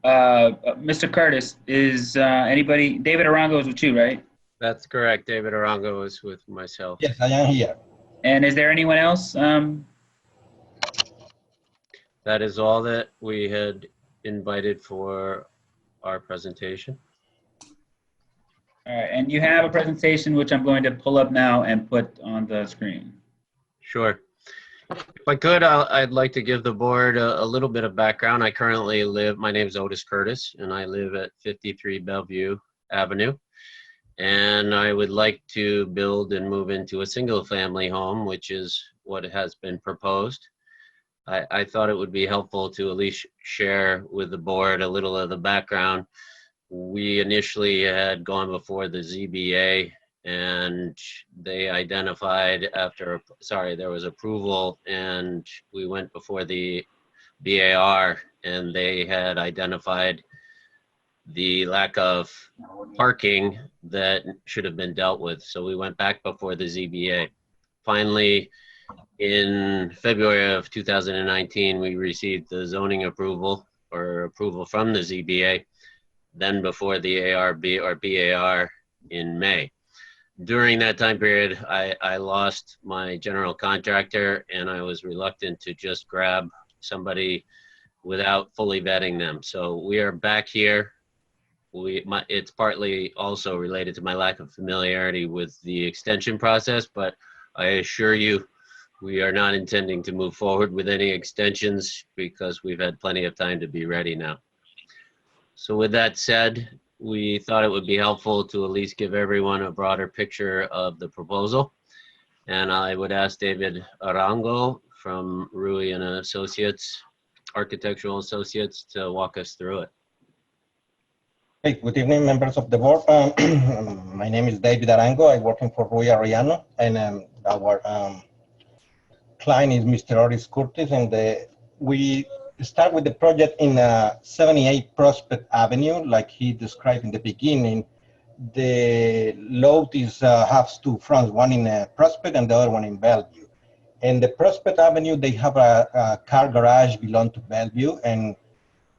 Mr. Curtis, is anybody, David Arango is with you, right? That's correct. David Arango is with myself. Yes, I am here. And is there anyone else? That is all that we had invited for our presentation. All right, and you have a presentation which I'm going to pull up now and put on the screen. Sure. If I could, I'd like to give the board a little bit of background. I currently live, my name is Otis Curtis, and I live at 53 Bellevue Avenue. And I would like to build and move into a single family home, which is what has been proposed. I thought it would be helpful to at least share with the board a little of the background. We initially had gone before the ZBA, and they identified there was approval, and we went before the BAR, and they had identified the lack of parking that should have been dealt with. So we went back before the ZBA. Finally, in February of 2019, we received the zoning approval or approval from the ZBA, then before the ARB or BAR in May. During that time period, I lost my general contractor, and I was reluctant to just grab somebody without fully vetting them. So we are back here. It's partly also related to my lack of familiarity with the extension process, but I assure you, we are not intending to move forward with any extensions because we've had plenty of time to be ready now. So with that said, we thought it would be helpful to at least give everyone a broader picture of the proposal. And I would ask David Arango from Rui and Associates, Architectural Associates, to walk us through it. Hey, good evening, members of the board. My name is David Arango. I'm working for Rui Arellano, and our client is Mr. Otis Curtis, and we start with the project in 78 Prospect Avenue, like he described in the beginning. The lot is has two fronts, one in Prospect and the other one in Bellevue. And the Prospect Avenue, they have a car garage belong to Bellevue, and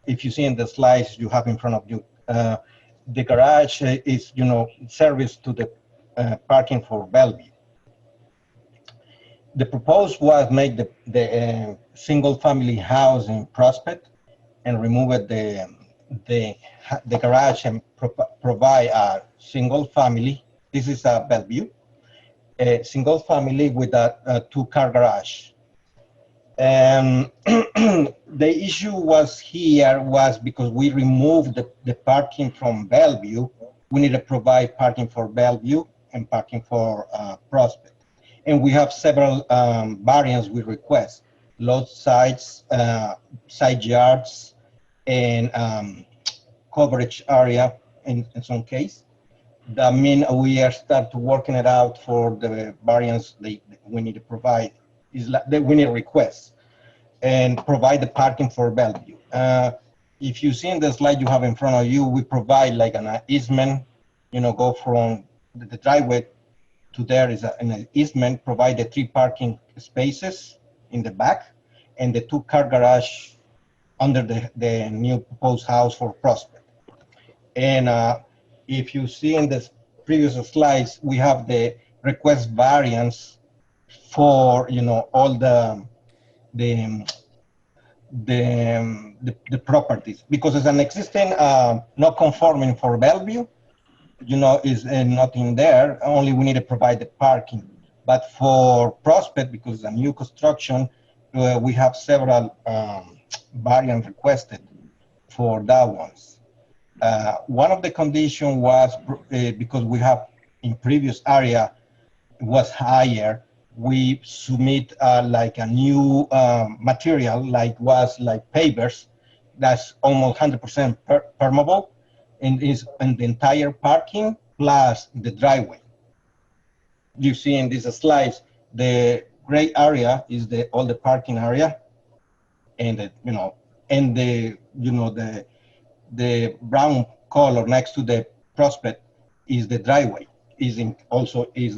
if you see in the slides you have in front of you, the garage is, service to the parking for Bellevue. The proposal was make the single family house in Prospect and remove the garage and provide a single family. This is a Bellevue, a single family with a two-car garage. And the issue was because we removed the parking from Bellevue. We need to provide parking for Bellevue and parking for Prospect. And we have several variants we request: lot size, side yards, and coverage area in some case. That means we are start working it out for the variants we need to provide. We need requests and provide the parking for Bellevue. If you see in the slide you have in front of you, we provide like an easement, go from the driveway to there is an easement, provide the 3 parking spaces in the back and the 2-car garage under the new proposed house for Prospect. And if you see in the previous slides, we have the request variance for, you know, all the properties, because it's an existing not conforming for Bellevue, you know, is nothing there. Only we need to provide the parking. But for Prospect, because it's a new construction, we have several variants requested for that ones. One of the conditions was because we have in previous area was higher, we submit like a new material, like was like pavers, that's almost 100% permeable, and is in the entire parking plus the driveway. You see in these slides, the gray area is all the parking area, and the brown color next to the Prospect is the driveway. Also is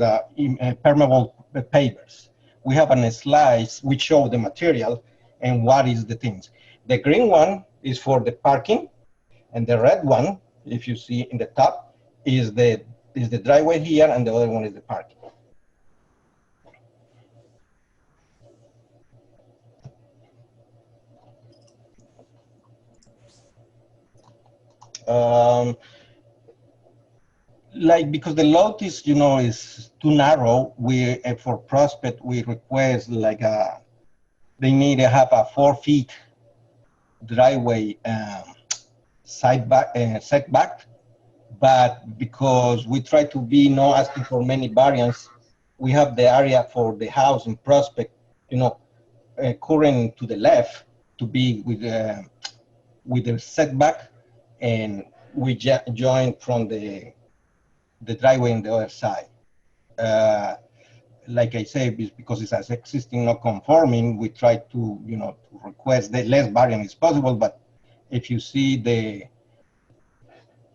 permeable pavers. We have a slide which show the material and what is the things. The green one is for the parking, and the red one, if you see in the top, is the driveway here, and the other one is the parking. Like, because the lot is, you know, is too narrow, we for Prospect we request like they need to have a 4 feet driveway setback, but because we try to be not asking for many variants, we have the area for the house in Prospect, you know, current to the left to be with the setback, and we join from the driveway on the other side. Like I say, because it's as existing not conforming, we try to, you know, to request the less variant as possible. But if you see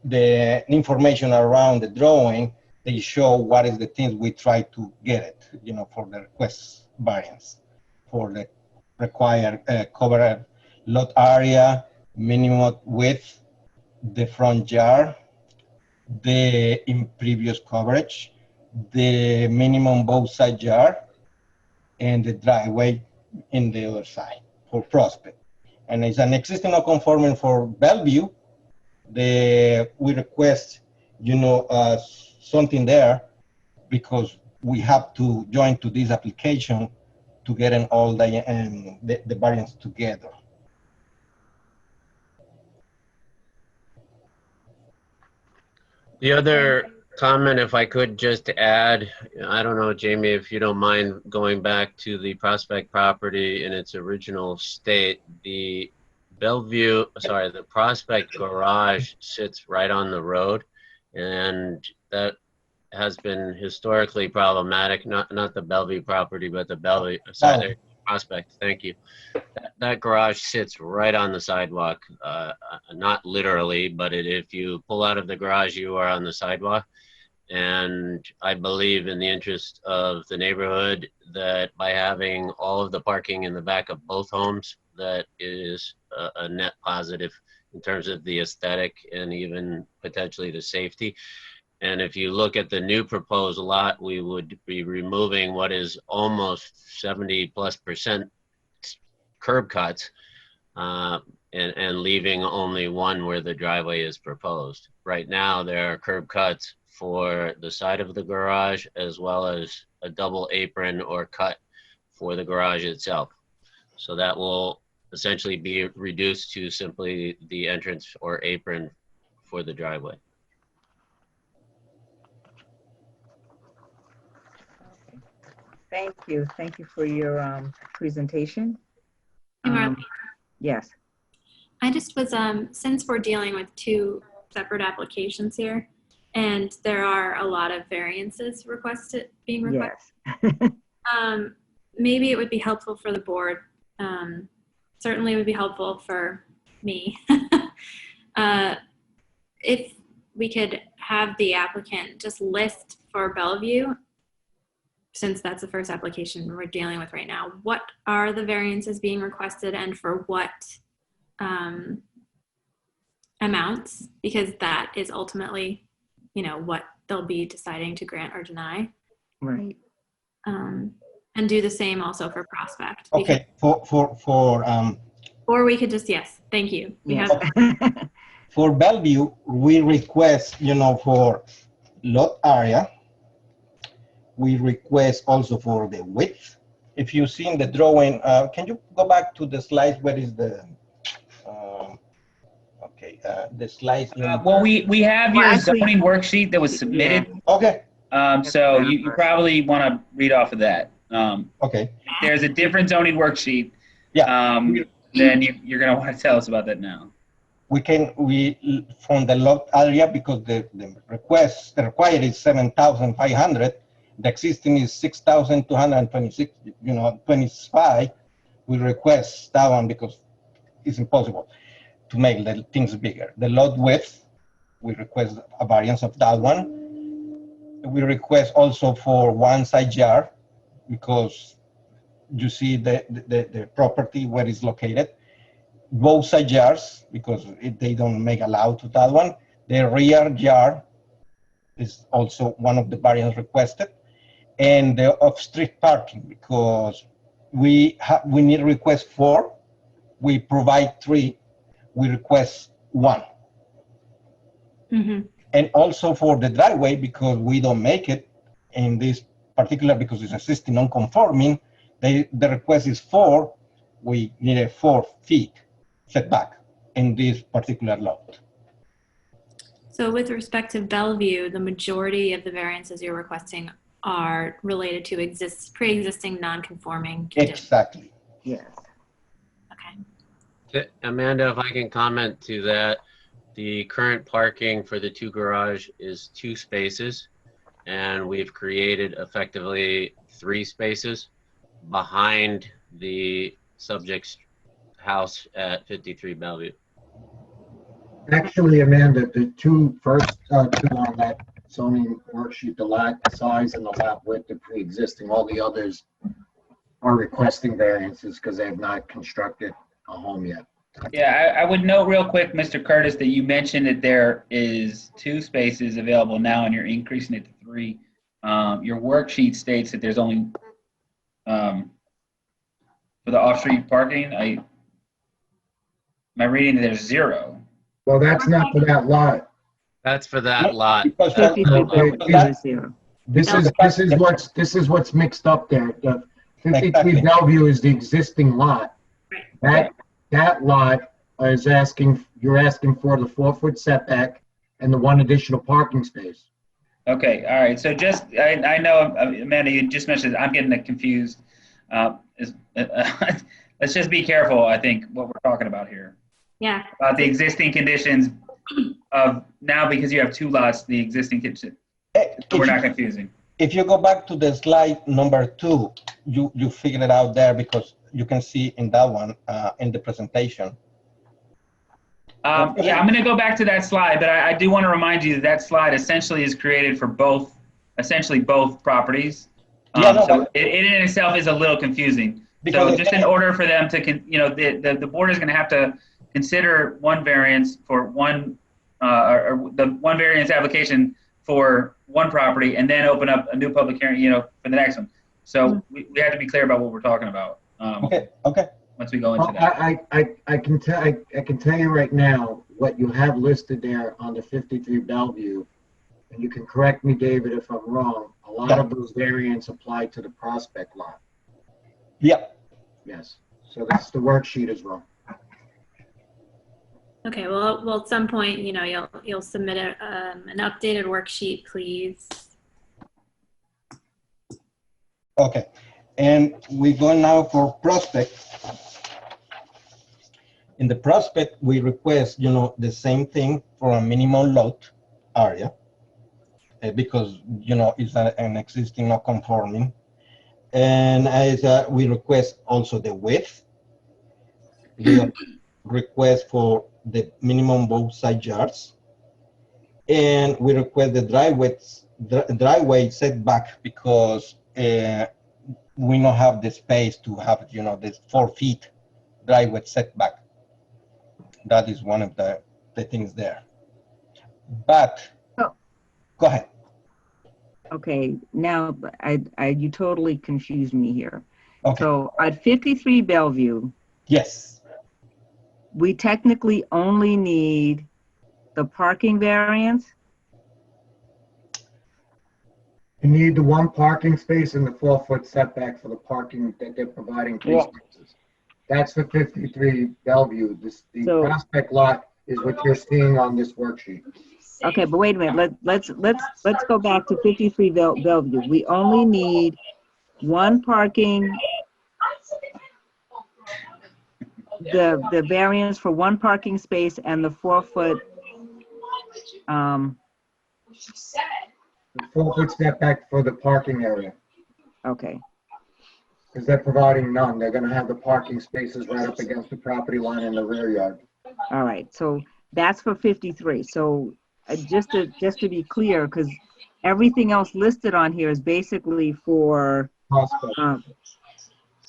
the information around the drawing, they show what is the things we try to get it, you know, for the request variance, for the required covered lot area, minimum width, the front yard, the impervious coverage, the minimum both side yard, and the driveway in the other side for Prospect. And it's an existing non-conforming for Bellevue. We request, you know, something there, because we have to join to this application to get in all the variants together. The other comment, if I could just add, I don't know, Jamie, if you don't mind going back to the Prospect property in its original state, the Prospect garage sits right on the road, and that has been historically problematic, not the Bellevue property, but the Prospect, thank you. That garage sits right on the sidewalk, not literally, but if you pull out of the garage, you are on the sidewalk. And I believe, in the interest of the neighborhood, that by having all of the parking in the back of both homes, that is a net positive in terms of the aesthetic and even potentially the safety. And if you look at the new proposed lot, we would be removing what is almost 70+% curb cuts and leaving only one where the driveway is proposed. Right now, there are curb cuts for the side of the garage, as well as a double apron or cut for the garage itself. So that will essentially be reduced to simply the entrance or apron for the driveway. Thank you. Thank you for your presentation. Yes. I just was, since we're dealing with two separate applications here, and there are a lot of variances being requested, yes. Maybe it would be helpful for the board. Certainly it would be helpful for me. If we could have the applicant just list for Bellevue, since that's the first application we're dealing with right now, what are the variances being requested and for what amounts, because that is ultimately, you know, what they'll be deciding to grant or deny. Right. And do the same also for Prospect. Okay, Or we could just, yes, thank you. We have. For Bellevue, we request, you know, for lot area, we request also for the width. If you see in the drawing, can you go back to the slide? Where is the, the slide? Well, we have your zoning worksheet that was submitted. Yeah. Okay. So you probably want to read off of that. Okay. If there's a different zoning worksheet, then you're going to want to tell us about that now. We from the lot area, because the required is 7,500, the existing is 6,226, you know, 25. We request that one because it's impossible to make the things bigger. The lot width, we request a variance of that one. We request also for one side yard, because you see the property where it's located. Both side yards, because they don't make allowed to that one. The rear yard is also one of the variants requested, and the off-street parking, because we need request 4, we provide 3, we request 1. Mm-hmm. And also for the driveway, because we don't make it in this particular, because it's existing non-conforming, the request is 4, we need a 4 feet setback in this particular lot. So with respect to Bellevue, the majority of the variances you're requesting are related to pre-existing non-conforming conditions. Exactly. Yes. Okay. Amanda, if I can comment to that, the current parking for the 2 garage is 2 spaces, and we've created effectively 3 spaces behind the subject's house at 53 Bellevue. Actually, Amanda, the first two on that zoning worksheet, the lot size and the lot width are pre-existing. All the others are requesting variances because they have not constructed a home yet. Yeah, I would note real quick, Mr. Curtis, that you mentioned that there is 2 spaces available now and you're increasing it to 3. Your worksheet states that there's only, for the off-street parking, am I reading that there's 0? Well, that's not for that lot. That's for that lot. This is what's mixed up there. The 53 Bellevue is the existing lot. That lot is you're asking for the 4-foot setback and the 1 additional parking space. Okay, all right. So just, I know, Amanda, you just mentioned, I'm getting confused. Let's just be careful, I think, what we're talking about here. Yeah. About the existing conditions of now, because you have 2 lots, the existing condition. So we're not confusing. If you go back to the slide number 2, you figure it out there, because you can see in that one, in the presentation. Yeah, I'm going to go back to that slide, but I do want to remind you that slide essentially is created for both properties. So it in itself is a little confusing. So just in order for them to, the board is going to have to consider one variance for one, or the one variance application for one property, and then open up a new public hearing, for the next one. So we have to be clear about what we're talking about. Okay. Once we go into that. I can tell you right now what you have listed there on the 53 Bellevue, and you can correct me, David, if I'm wrong. A lot of those variants apply to the Prospect lot. Yeah. Yes. So that's the worksheet is wrong. Okay. Well, at some point, you'll submit an updated worksheet, please. Okay. And we go now for Prospect. In the Prospect, we request, the same thing for a minimum lot area, because, it's an existing non-conforming. And as we request also the width, we request for the minimum both side yards, and we request the driveway setback, because we don't have the space to have, this 4 feet driveway setback. That is one of the the things there. But, Oh. Go ahead. Okay, now you totally confused me here. Okay. So at 53 Bellevue, Yes. we technically only need the parking variance. You need the one parking space and the 4-foot setback for the parking that they're providing three spaces. That's for 53 Bellevue. The Prospect lot is what you're seeing on this worksheet. Okay, but wait a minute. Let's go back to 53 Bellevue. We only need one parking. The variance for one parking space and the 4-foot. The 4-foot setback for the parking area. Okay. Because they're providing none. They're going to have the parking spaces right up against the property line in the rear yard. All right. So that's for 53. So just to be clear, because everything else listed on here is basically for Prospect.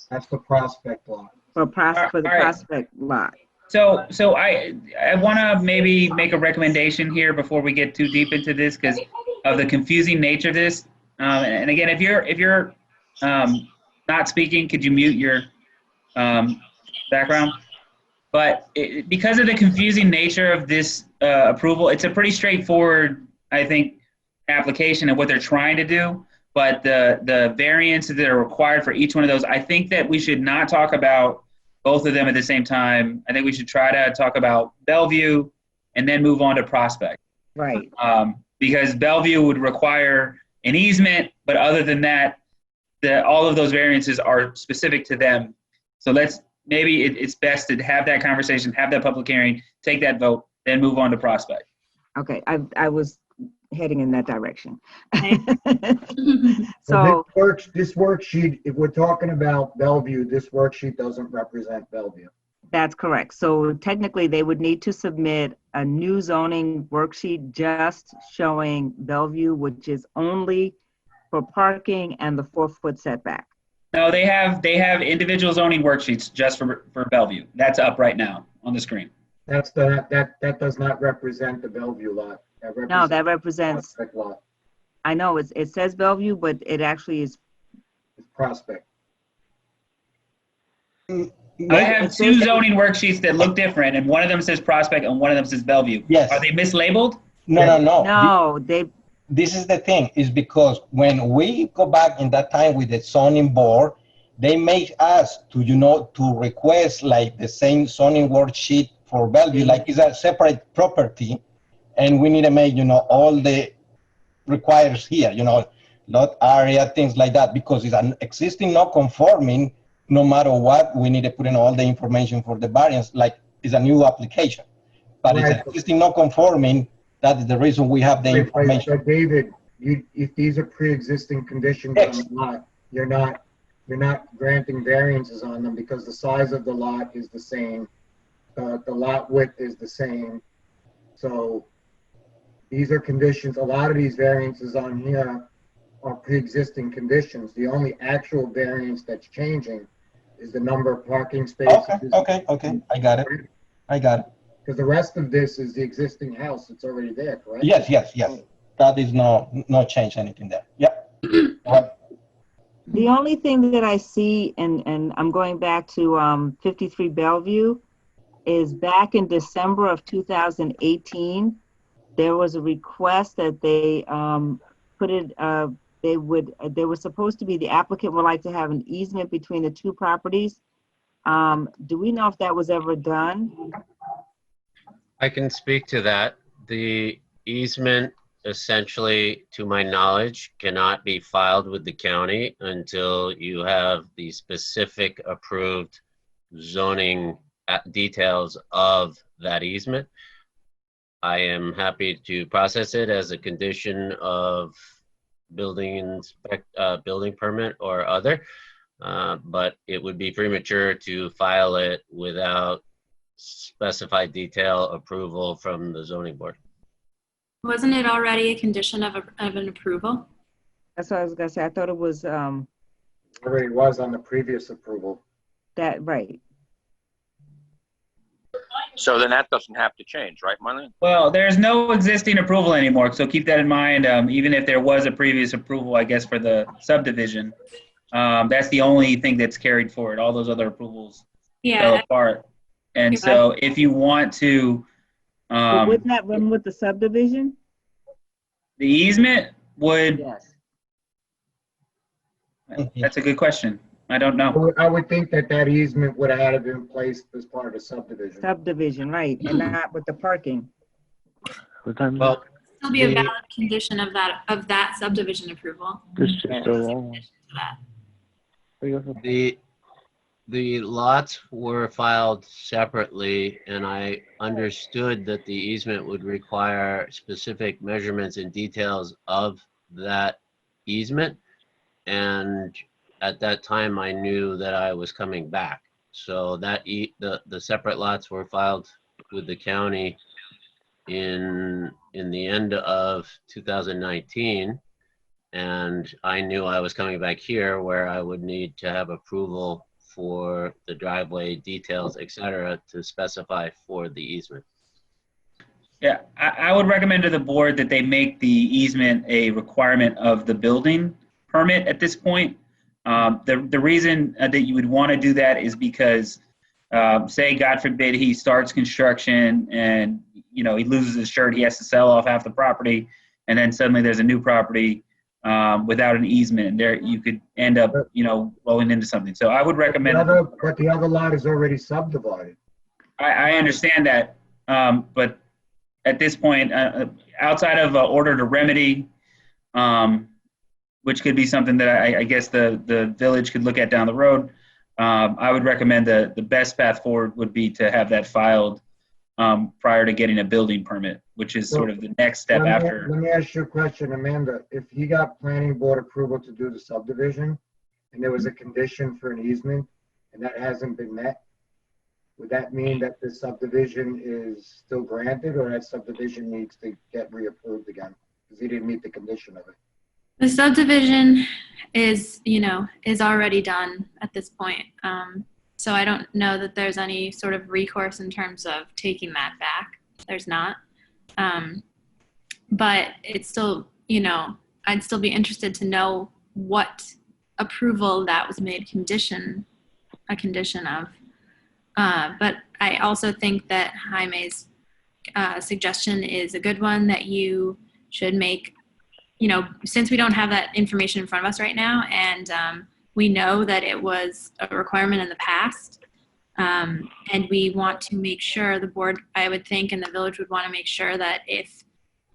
That's the Prospect lot. For the Prospect lot. So I want to maybe make a recommendation here before we get too deep into this because of the confusing nature of this. And again, if you're not speaking, could you mute your background? But because of the confusing nature of this approval, it's a pretty straightforward, I think, application of what they're trying to do. But the variances that are required for each one of those, I think that we should not talk about both of them at the same time. I think we should try to talk about Bellevue and then move on to Prospect. Right. Because Bellevue would require an easement, but other than that, all of those variances are specific to them. So maybe it's best to have that conversation, have that public hearing, take that vote, then move on to Prospect. Okay, I was heading in that direction. So this worksheet, if we're talking about Bellevue, this worksheet doesn't represent Bellevue. That's correct. So technically they would need to submit a new zoning worksheet just showing Bellevue, which is only for parking and the 4-foot setback. No, they have individual zoning worksheets just for Bellevue. That's up right now on the screen. That does not represent the Bellevue lot. That represents. Lot. I know it says Bellevue, but it actually is Prospect. I have two zoning worksheets that look different, and one of them says Prospect and one of them says Bellevue. Yes. Are they mislabeled? No. No, This is the thing, is because when we go back in that time with the zoning board, they make us to request like the same zoning worksheet for Bellevue, like it's a separate property, and we need to make, all the requires here, lot area, things like that, because it's an existing non-conforming, no matter what, we need to put in all the information for the variance, like it's a new application. But Right. It's an existing non-conforming, that is the reason we have the information. But David, if these are pre-existing conditions on the lot, you're not granting variances on them because the size of the lot is the same, the lot width is the same. So these are conditions. A lot of these variances on here are pre-existing conditions. The only actual variance that's changing is the number of parking spaces. Okay. I got it. Because the rest of this is the existing house. It's already there, correct? Yes. That is no change anything there. Yep. The only thing that I see, and I'm going back to 53 Bellevue, is back in December of 2018, there was a request that they they were supposed to be, the applicant would like to have an easement between the two properties. Do we know if that was ever done? I can speak to that. The easement, essentially, to my knowledge, cannot be filed with the county until you have the specific approved zoning details of that easement. I am happy to process it as a condition of building permit or other, but it would be premature to file it without specified detail approval from the zoning board. Wasn't it already a condition of an approval? That's what I was gonna say. I thought it was Already was on the previous approval. that right. So then that doesn't have to change, right, Marlene? Well, there's no existing approval anymore, so keep that in mind. Even if there was a previous approval, I guess, for the subdivision, that's the only thing that's carried forward. All those other approvals fell apart. And so if you want to... But wouldn't that run with the subdivision? The easement would... Yes. That's a good question. I don't know. I would think that that easement would have had to be in place as part of the subdivision. Subdivision, right, and not with the parking. Well, Still be a valid condition of that subdivision approval. The lots were filed separately, and I understood that the easement would require specific measurements and details of that easement. And at that time, I knew that I was coming back. So that the separate lots were filed with the county in the end of 2019, and I knew I was coming back here where I would need to have approval for the driveway details, etc., to specify for the easement. Yeah, I would recommend to the board that they make the easement a requirement of the building permit at this point. The reason that you would want to do that is because, say, God forbid, he starts construction and, you know, he loses his shirt, he has to sell off half the property, and then suddenly there's a new property without an easement, and there you could end up, you know, rolling into something. So I would recommend. But the other lot is already subdivided. I understand that, but at this point, outside of order to remedy, which could be something that I guess the village could look at down the road, I would recommend the best path forward would be to have that filed prior to getting a building permit, which is sort of the next step after. Let me ask you a question, Amanda. If he got planning board approval to do the subdivision and there was a condition for an easement and that hasn't been met, would that mean that the subdivision is still granted, or that subdivision needs to get reapproved again because he didn't meet the condition of it? The subdivision is, you know, is already done at this point. So I don't know that there's any sort of recourse in terms of taking that back. There's not. But it's still, you know, I'd still be interested to know what approval that was made a condition of. But I also think that Jaime's suggestion is a good one, that you should make, you know, since we don't have that information in front of us right now, and we know that it was a requirement in the past, and we want to make sure, the board, I would think, and the village would want to make sure that if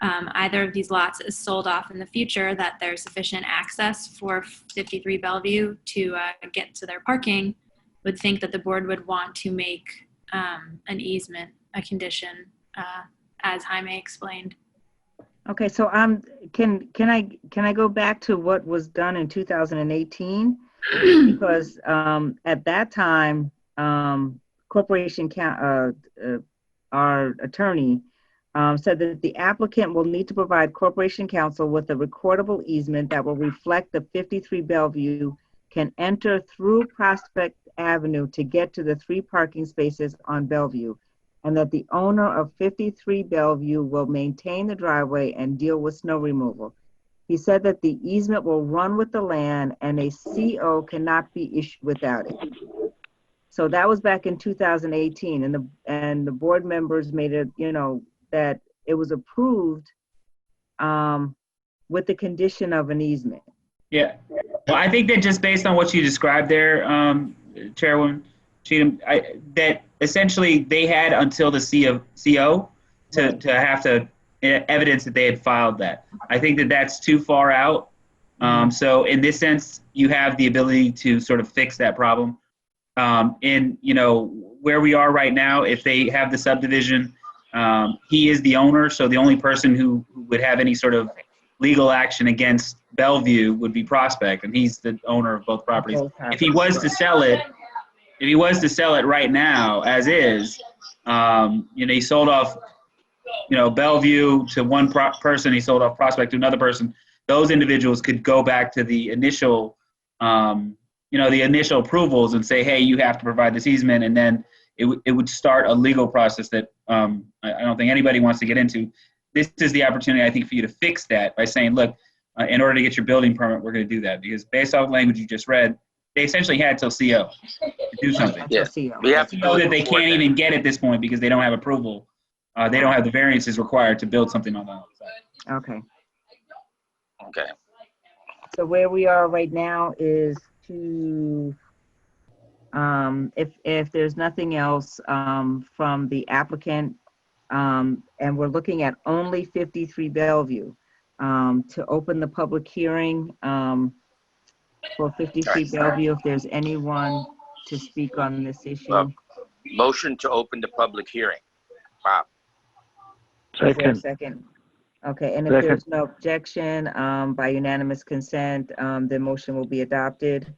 either of these lots is sold off in the future, that there's sufficient access for 53 Bellevue to get to their parking, would think that the board would want to make an easement a condition, as Jaime explained. Okay, so can I go back to what was done in 2018? Because at that time, our attorney said that the applicant will need to provide Corporation Counsel with a recordable easement that will reflect the 53 Bellevue can enter through Prospect Avenue to get to the 3 parking spaces on Bellevue, and that the owner of 53 Bellevue will maintain the driveway and deal with snow removal. He said that the easement will run with the land and a CO cannot be issued without it. So that was back in 2018, and the board members made it, you know, that it was approved with the condition of an easement. Yeah, well, I think that just based on what you described there, Chairwoman Cheatham, that essentially they had until the CO to have to evidence that they had filed that. I think that that's too far out. So in this sense, you have the ability to sort of fix that problem. In, you know, where we are right now, if they have the subdivision, he is the owner, so the only person who would have any sort of legal action against Bellevue would be Prospect, and he's the owner of both properties. If he was to sell it, right now as is, you know, he sold off, you know, Bellevue to one person, he sold off Prospect to another person. Those individuals could go back to the initial, you know, the initial approvals and say, hey, you have to provide this easement, and then it would start a legal process that I don't think anybody wants to get into. This is the opportunity, I think, for you to fix that by saying, look, in order to get your building permit, we're going to do that. Because based off the language you just read, they essentially had till CO to do something. Yeah. We have to know do that it they before can't then. even get at this point because they don't have approval. They don't have the variances required to build something on that site. Okay. Okay. So where we are right now is to, if there's nothing else from the applicant, and we're looking at only 53 Bellevue, to open the public hearing for 53 Bellevue, if there's anyone to speak on this issue. Motion to open the public hearing. Wow. Is there a second? Okay, and if there's no objection, by unanimous consent, the motion will be adopted.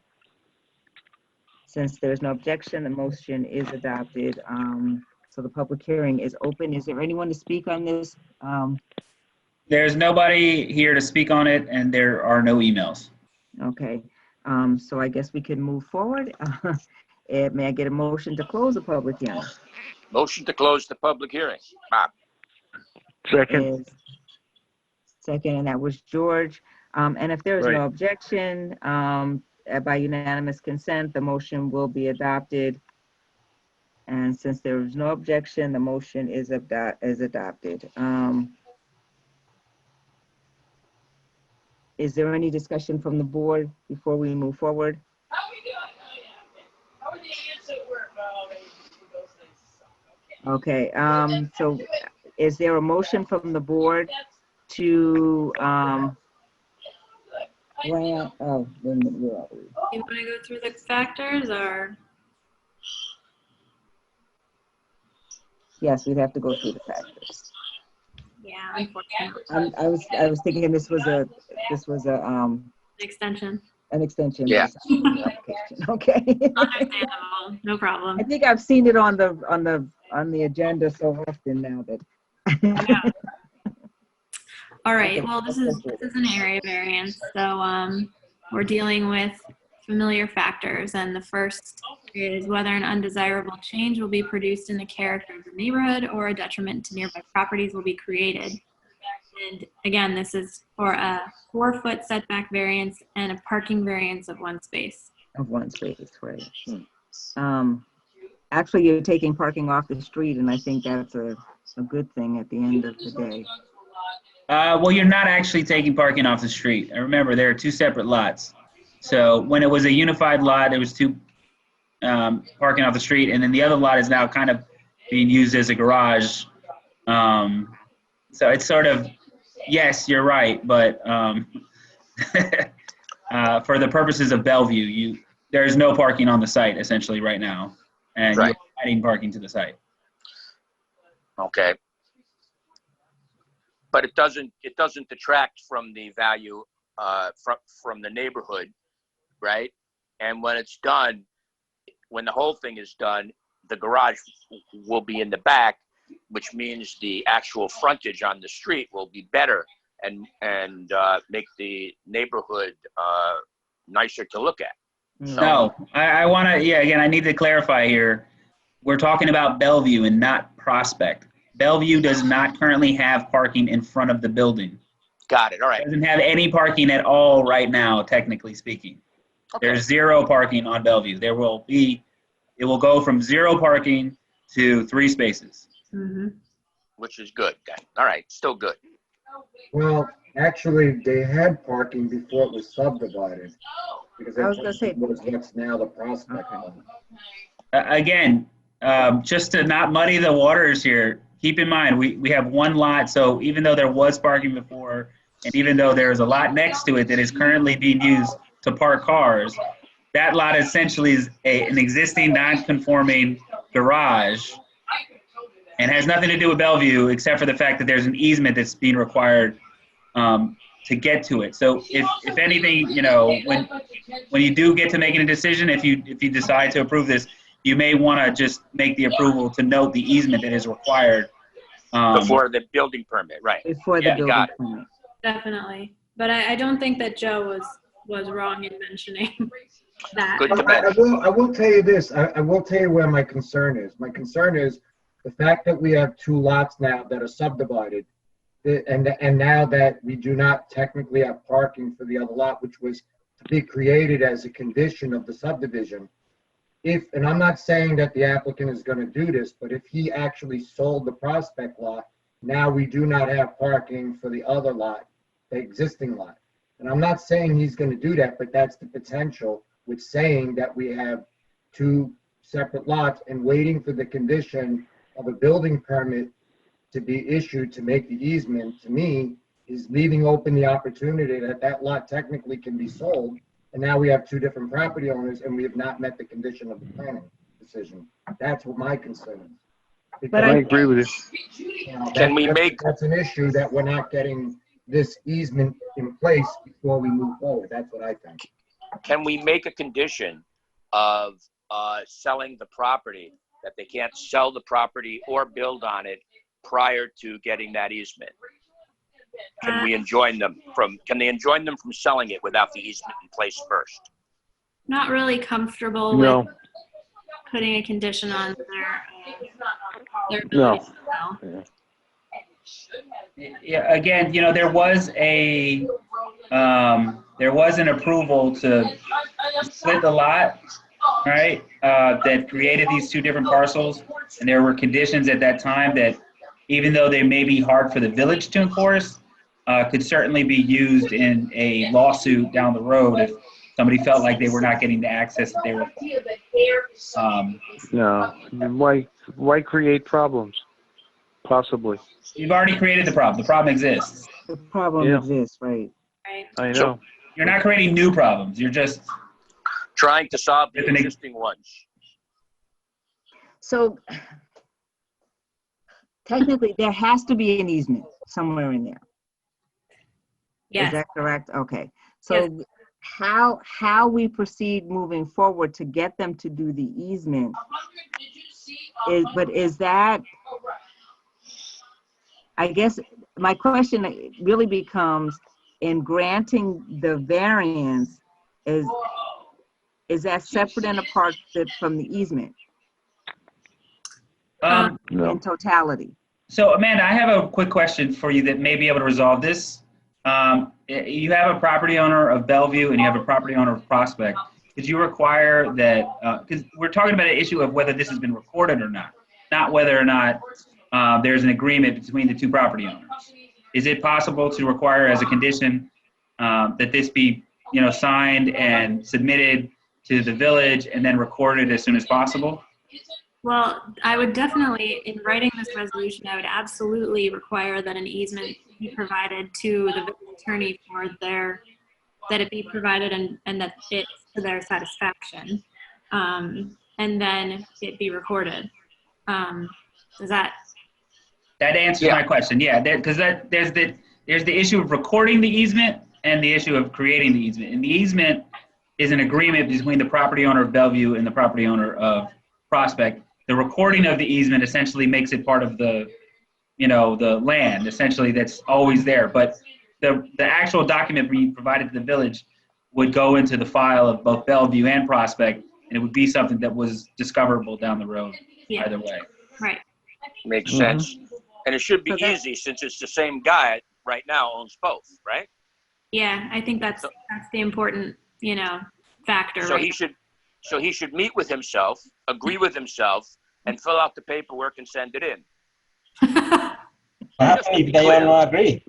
Since there's no objection, the motion is adopted. So the public hearing is open. Is there anyone to speak on this? There's nobody here to speak on it, and there are no emails. Okay, so I guess we can move forward. May I get a motion to close the public hearing? Motion to close the public hearing. Bob. Second. Second, and that was George. And if there is no objection, by unanimous consent, the motion will be adopted. And since there is no objection, the motion is adopted. Is there any discussion from the board before we move forward? Okay, so is there a motion from the board to grant, wait a minute, where are we? You want to go through the factors, or? Yes, we'd have to go through the factors. Yeah, unfortunately. I was thinking this was a Extension. an extension. Yeah. Okay. Understandable, no problem. I think I've seen it on the agenda so often now that. Yeah. All right, well, this is an area variance, so we're dealing with familiar factors, and the first is whether an undesirable change will be produced in the character of the neighborhood or a detriment to nearby properties will be created. And again, this is for a 4-foot setback variance and a parking variance of 1 space. Of 1 space, right. Actually, you're taking parking off the street, and I think that's a good thing at the end of the day. Well, you're not actually taking parking off the street. And remember, there are 2 separate lots. So when it was a unified lot, it was 2 parking off the street, and then the other lot is now kind of being used as a garage. So it's sort of, yes, you're right, but for the purposes of Bellevue, there is no parking on the site essentially right now, and you're adding parking to the site. Okay. But it doesn't detract from the value from the neighborhood, right? And when it's done, when the whole thing is done, the garage will be in the back, which means the actual frontage on the street will be better and make the neighborhood nicer to look at. So, no, I want to, again, I need to clarify here. We're talking about Bellevue and not Prospect. Bellevue does not currently have parking in front of the building. Got it, all right. It doesn't have any parking at all right now, technically speaking. Okay. There's 0 parking on Bellevue. It will go from 0 parking to 3 spaces. Mm-hmm. Which is good. All right, still good. Well, actually, they had parking before it was subdivided. Because I was going to say, what's now the Prospect one. Again, just to not muddy the waters here, keep in mind, we have 1 lot, so even though there was parking before, and even though there's a lot next to it that is currently being used to park cars, that lot essentially is an existing non-conforming garage and has nothing to do with Bellevue except for the fact that there's an easement that's being required to get to it. So if anything, when you do get to making a decision, if you decide to approve this, you may want to just make the approval to note the easement that is required. Before the building permit, right. Before the building permit. Definitely. But I don't think that Joe was wrong in mentioning that. Good to I will tell you this. I will tell you where my concern is. My concern is the fact that we have 2 lots now that are subdivided, and now that we do not technically have parking for the other lot, which was to be created as a condition of the subdivision. And I'm not saying that the applicant is going to do this, but if he actually sold the Prospect lot, now we do not have parking for the other lot, the existing lot. And I'm not saying he's going to do that, but that's the potential with saying that we have 2 separate lots and waiting for the condition of a building permit to be issued to make the easement, to me, is leaving open the opportunity that that lot technically can be sold. And now we have 2 different property owners and we have not met the condition of the planning decision. That's what my concern is. But I agree with You know, that's an issue that we're not getting this easement in place before we move forward. That's what I think. Can we make a condition of selling the property, that they can't sell the property or build on it prior to getting that easement? Can we enjoin them from, can they enjoin them from selling it without the easement in place first? Not really comfortable with putting a condition on their ability to sell. Yeah, again, you know, there was an approval to split the lot, right? That created these 2 different parcels, and there were conditions at that time that, even though they may be hard for the village to enforce, could certainly be used in a lawsuit down the road if somebody felt like they were not getting the access that they were. No, why create problems? Possibly. You've already created the problem. The problem exists. The problem exists, right? I know. So you're not creating new problems. You're just trying to solve the existing ones. So technically, there has to be an easement somewhere in there. Yes. Is that correct? Okay. So how we proceed moving forward to get them to do the easement is that, I guess my question really becomes, in granting the variance, is that separate and apart from the easement? No. In totality. So Amanda, I have a quick question for you that may be able to resolve this. You have a property owner of Bellevue and you have a property owner of Prospect. Could you require that, because we're talking about an issue of whether this has been recorded or not whether or not there's an agreement between the 2 property owners. Is it possible to require as a condition that this be, you know, signed and submitted to the village and then recorded as soon as possible? Well, I would definitely, in writing this resolution, I would absolutely require that an easement be provided to the village attorney for that it be provided and that it's to their satisfaction, and then it be recorded. Does that answers my question? Yeah, because there's the issue of recording the easement and the issue of creating the easement. And the easement is an agreement between the property owner of Bellevue and the property owner of Prospect. The recording of the easement essentially makes it part of the, you know, the land, essentially, that's always there. But the actual document being provided to the village would go into the file of both Bellevue and Prospect, and it would be something that was discoverable down the road either way. Right. Makes sense. And it should be easy since it's the same guy right now owns both, right? Yeah, I think that's the important, you know, factor. So he should meet with himself, agree with himself, and fill out the paperwork and send it in. If they all not agree.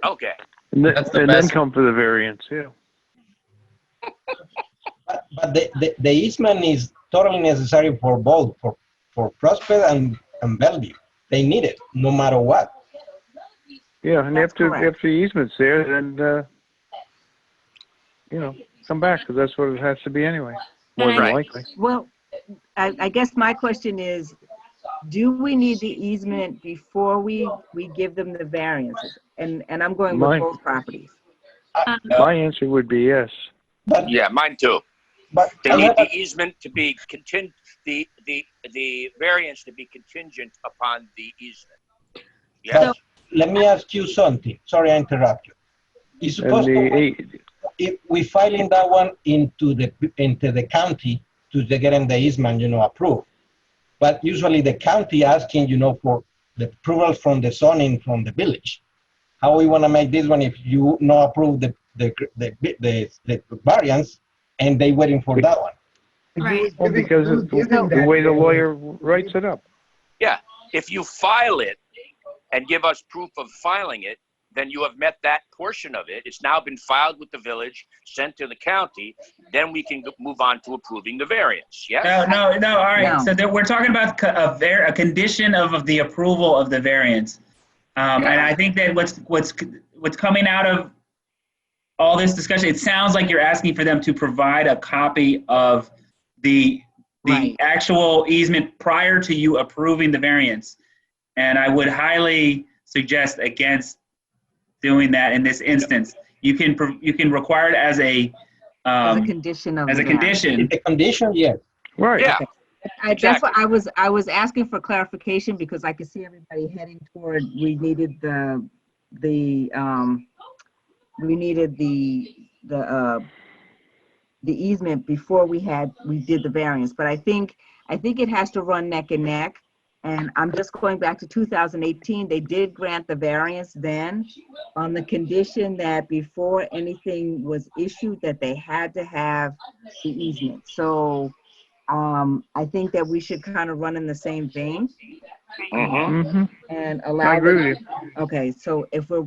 Okay. And then come for the variance, yeah. But the easement is totally necessary for both, for Prospect and Bellevue. They need it, no matter what. Yeah, and if the easement's there, then, you know, come back, because that's what it has to be anyway, more than likely. Well, I guess my question is, do we need the easement before we give them the variances? And I'm going with both properties. My answer would be yes. Yeah, mine too. But they need the easement to be contingent, the variance to be contingent upon the easement. Yes. But let me ask you something. Sorry, I interrupt you. It's supposed if we filing that one into the county to get the easement, approved. But usually the county asking, for the approval from the zoning from the village. How we want to make this one if you not approve the variance and they waiting for that one? Right. Well, because it's the way the lawyer writes it up. Yeah, if you file it and give us proof of filing it, then you have met that portion of it. It's now been filed with the village, sent to the county. Then we can move on to approving the variance. Yes? No. All right. No. So we're talking about a condition of the approval of the variance. And I think that what's coming out of all this discussion, it sounds like you're asking for them to provide a copy of the actual easement prior to you approving the variance. And I would highly suggest against doing that in this instance. You can require it as a condition of as a the condition. The condition, yes. Right. Yeah. Okay. That's what I was asking for clarification because I could see everybody heading toward we needed the easement before we did the variance. But I think it has to run neck and neck. And I'm just going back to 2018. They did grant the variance then on the condition that before anything was issued that they had to have the easement. So I think that we should kind of run in the same vein and allow. I agree with you. Okay, so if we're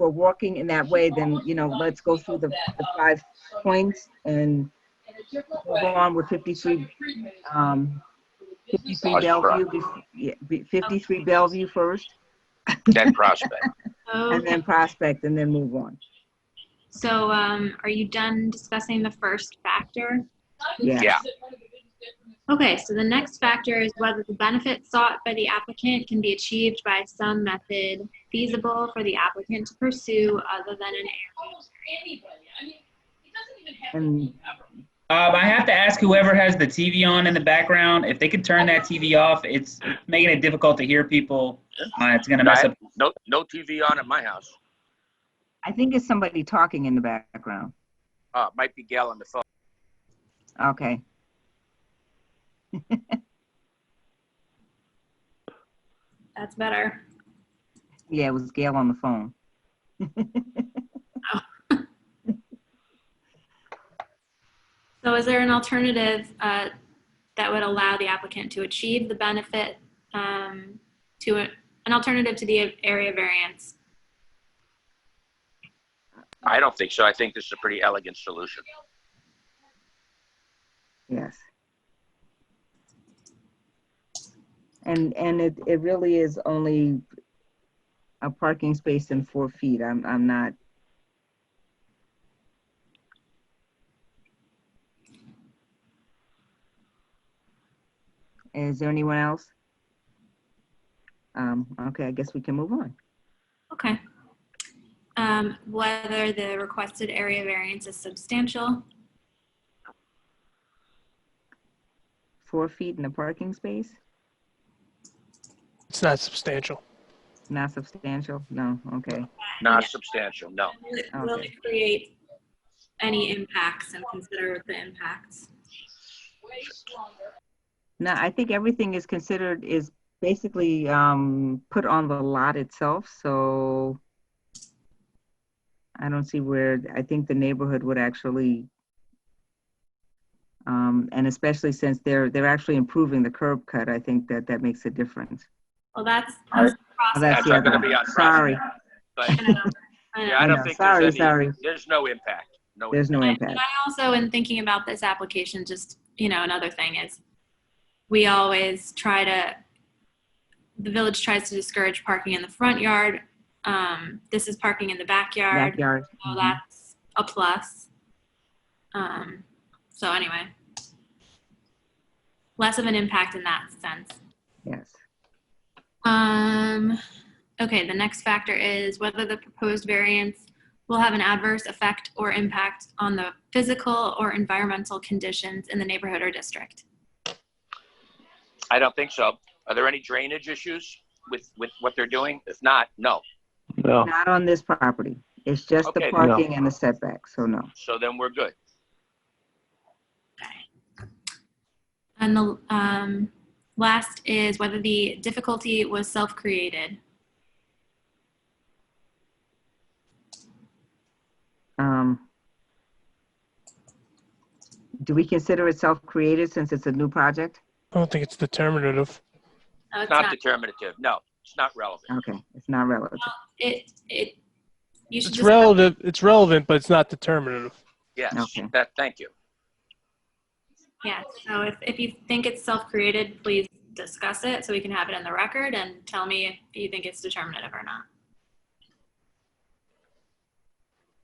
working in that way, then let's go through the 5 points and move on with 53 Bellevue. 53 Bellevue first. Then Prospect. And then Prospect, and then move on. So are you done discussing the first factor? Yeah. Okay, so the next factor is whether the benefit sought by the applicant can be achieved by some method feasible for the applicant to pursue other than an And I have to ask whoever has the TV on in the background, if they could turn that TV off. It's making it difficult to hear people. It's going to mess up. No TV on at my house. I think it's somebody talking in the background. Might be Gail on the phone. Okay. That's better. Yeah, it was Gail on the phone. So is there an alternative that would allow the applicant to achieve the benefit an alternative to the area variance? I don't think so. I think this is a pretty elegant solution. Yes. And it really is only a parking space in 4 feet. I'm not. Is there anyone else? Okay, I guess we can move on. Okay. Whether the requested area variance is substantial. 4 feet in a parking space? It's not substantial. Not substantial? No, okay. Not substantial, no. Will it create any impacts and consider the impacts? No, I think everything is considered, is basically put on the lot itself, so I don't see where, I think the neighborhood would actually, and especially since they're actually improving the curb cut, I think that makes a difference. Well, that's the That's other going to be one. on Sorry. But, yeah, I don't think Sorry. there's no impact. There's no impact. And I also, in thinking about this application, just, another thing is we always the village tries to discourage parking in the front yard. This is parking in the backyard. So that's a plus. So anyway, less of an impact in that sense. Yes. Okay, the next factor is whether the proposed variance will have an adverse effect or impact on the physical or environmental conditions in the neighborhood or district. I don't think so. Are there any drainage issues with what they're doing? If not, no. No. Not on this property. It's just Okay. the parking and the setback, so no. So then we're good. And the last is whether the difficulty was self-created. Do we consider it self-created since it's a new project? I don't think it's determinative. No, It's not determinative. No, it's not relevant. Okay, it's not relevant. You should It's just relative. It's relevant, but it's not determinative. Yes. Okay. Thank you. Yeah, so if you think it's self-created, please discuss it so we can have it in the record and tell me if you think it's determinative or not.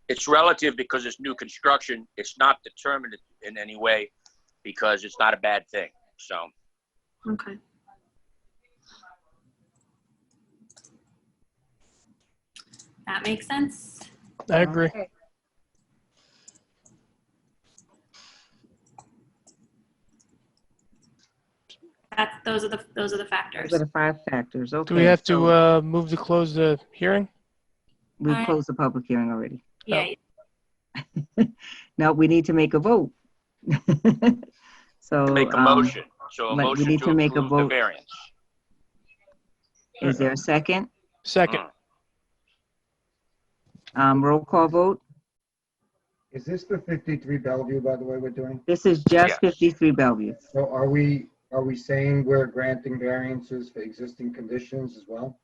It's relative because it's new construction. It's not determinative in any way because it's not a bad thing. So. Okay. That makes sense. I agree. Okay. Those are the factors. Those are the 5 factors. Okay. Do we have so to move to close the hearing? we closed the public hearing already. Yeah. Now we need to make a vote. So Make a motion. So a we motion need to to make a approve the vote. variance. Is there a second? Second. Roll call vote. Is this the 53 Bellevue, by the way, we're doing? This is just Yes. 53 Bellevue. So are we saying we're granting variances for existing conditions as well?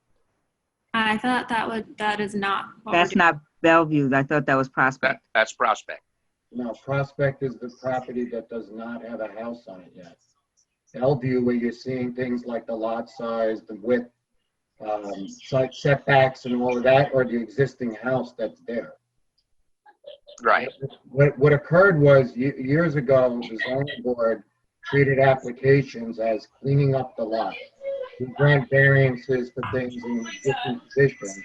I thought that is not what we're That's doing. not Bellevue. I thought that was Prospect. That's Prospect. No, Prospect is the property that does not have a house on it yet. Bellevue, where you're seeing things like the lot size, the width, site setbacks and all of that, or the existing house that's there. Right. What occurred was years ago, the zoning board treated applications as cleaning up the lot. We grant variances for things in different conditions.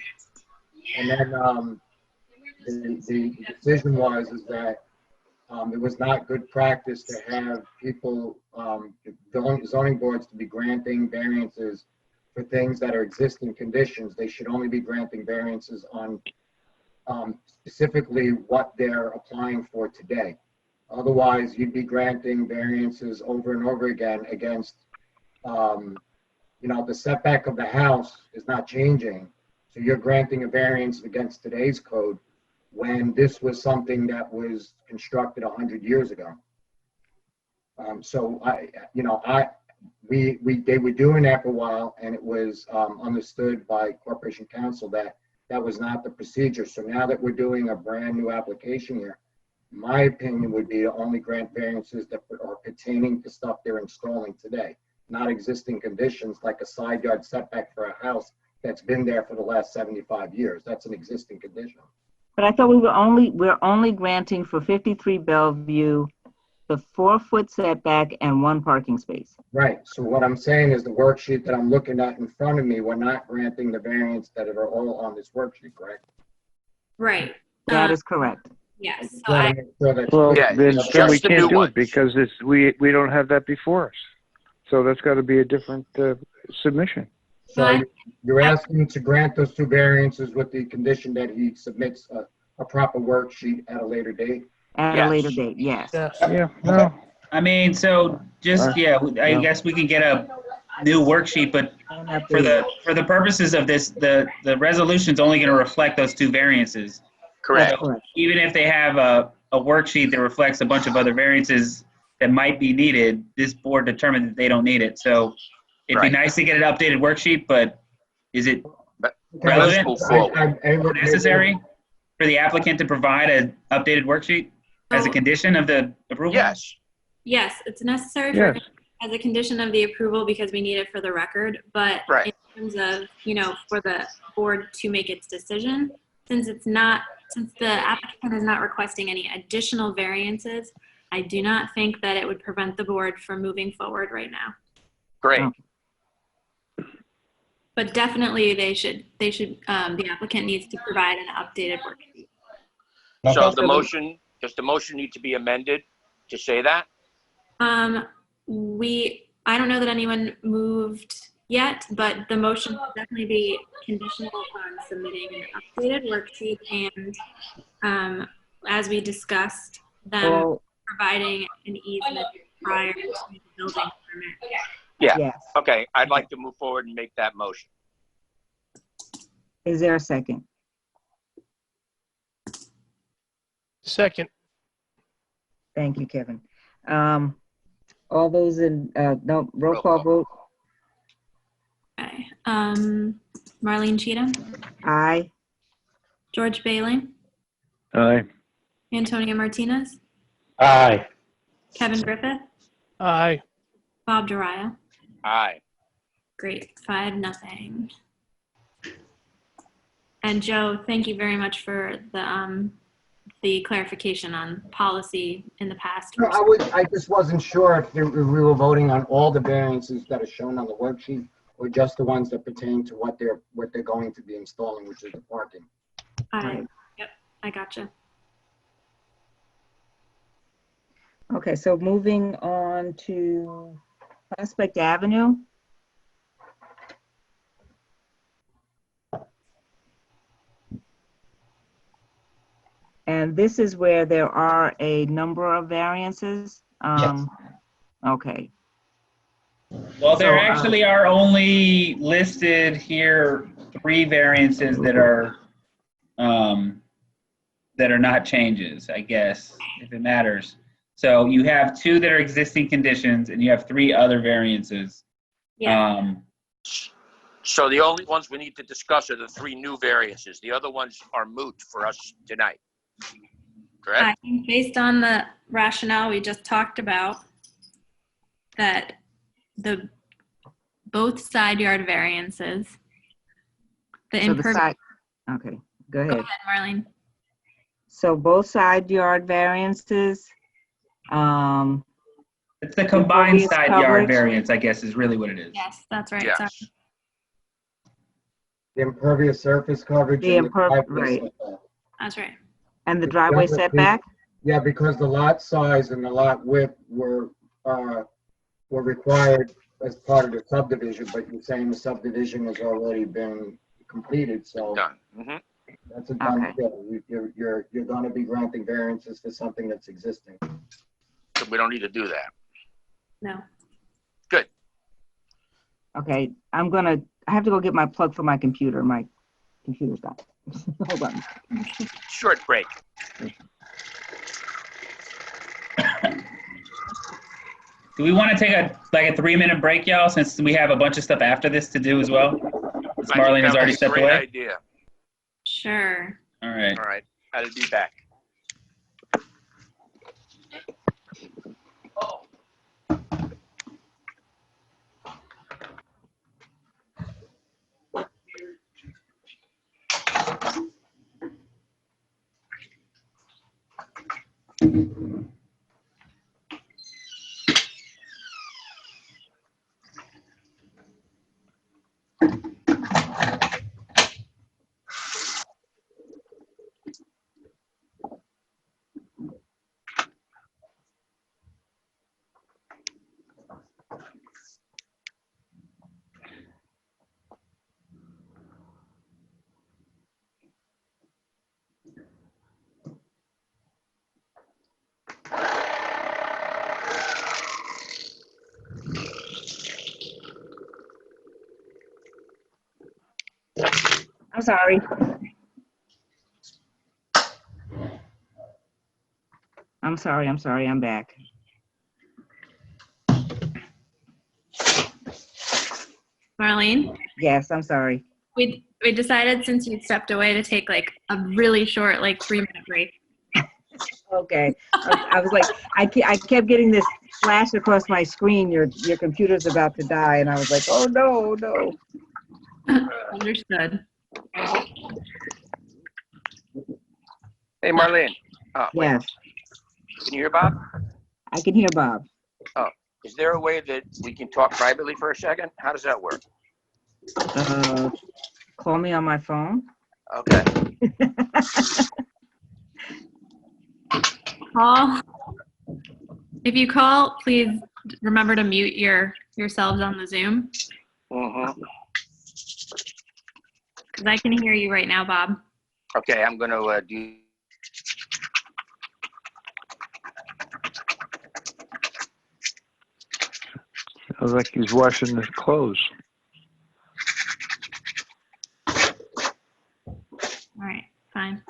And then the decision was that it was not good practice to have people, zoning boards to be granting variances for things that are existing conditions. They should only be granting variances on specifically what they're applying for today. Otherwise, you'd be granting variances over and over again against, the setback of the house is not changing. So you're granting a variance against today's code when this was something that was constructed 100 years ago. So they were doing that for a while, and it was understood by Corporation Counsel that that was not the procedure. So now that we're doing a brand new application here, my opinion would be to only grant variances that are pertaining to stuff they're installing today, not existing conditions like a side yard setback for a house that's been there for the last 75 years. That's an existing condition. But I thought we're only granting for 53 Bellevue the 4-foot setback and 1 parking space. Right. So what I'm saying is the worksheet that I'm looking at in front of me, we're not granting the variance that are all on this worksheet, correct? Right. That is correct. Yes. So Gotta I, make sure that- Well, Yeah, then it's we just the new can't do ones. it because we don't have that before us. So that's got to be a different submission. So you're asking to grant those 2 variances with the condition that he submits a proper worksheet at a later date? At Yes. a later date, yes. Yeah. No. I mean, so just, I guess we can get a new worksheet, but for the purposes of this, the resolution's only going to reflect those 2 variances. Correct. So even if they have a worksheet that reflects a bunch of other variances that might be needed, this board determined that they don't need it. So it'd be nice to get an updated worksheet, but is it relevant or necessary for the applicant to provide an updated worksheet as a condition of the approval? yes, it's necessary as a condition of the approval because we need it for the record. But in terms of, for the board to make its decision, since the applicant is not requesting any additional variances, I do not think that it would prevent the board from moving forward right now. Great. But definitely the applicant needs to provide an updated worksheet. So does the motion need to be amended to say that? I don't know that anyone moved yet, but the motion will definitely be conditional upon submitting an updated worksheet and, as we discussed, them providing an easement prior to the building permit. Yeah. Yes. Okay. I'd like to move forward and make that motion. Is there a second? Second. Thank you, Kevin. All those in, no, roll call vote? Okay. Marlene Cheatham, Aye. George Bailey, Aye. Antonia Martinez, Aye. Kevin Griffith, Aye. Bob Daria. Aye. Great, 5-0. And Joe, thank you very much for the clarification on policy in the past. No, I just wasn't sure if we were voting on all the variances that are shown on the worksheet or just the ones that pertain to what they're going to be installing, which is the parking. Yep, I gotcha. Okay, so moving on to Prospect Avenue. And this is where there are a number of variances. Yes. Okay. Well, there actually are only listed here 3 variances that are not changes, I guess, if it matters. So you have 2 that are existing conditions, and you have 3 other variances. Yeah. So the only ones we need to discuss are the 3 new variances. The other ones are moot for us tonight. Correct? I think based on the rationale we just talked about, that both side yard variances, the impervious. Okay, go ahead. Go ahead, Marlene. So both side yard variances. It's the combined side yard variance, I guess, is really what it is. Yes, that's right. Yes. Sorry. The impervious surface coverage. Right. That's right. And the driveway setback? Yeah, because the lot size and the lot width were required as part of the subdivision, but you're saying the subdivision has already been completed, so. Done. Mm-hmm. That's a done deal. You're going to be granting variances for something that's existing. So we don't need to do that. No. Good. Okay, I have to go get my plug for my computer. My computer's not. Hold on. Short break. Do we want to take a 3-minute break, y'all, since we have a bunch of stuff after this to do as well? Since Marlene has already stepped away. Great idea. Sure. All right. All right. I'll be back. I'm sorry. I'm back. Marlene? Yes, I'm sorry. We decided, since you stepped away, to take like a really short 3-minute break. Okay. I was like, I kept getting this flash across my screen. Your computer's about to die, and I was like, oh no. Understood. Hey, Marlene. Yes. Can you hear Bob? I can hear Bob. Oh, is there a way that we can talk privately for a second? How does that work? Call me on my phone. Okay. Call. If you call, please remember to mute yourselves on the Zoom. Mm-hmm. Because I can hear you right now, Bob. Okay, I'm going to do. Sounds like he's washing his clothes. All right, fine.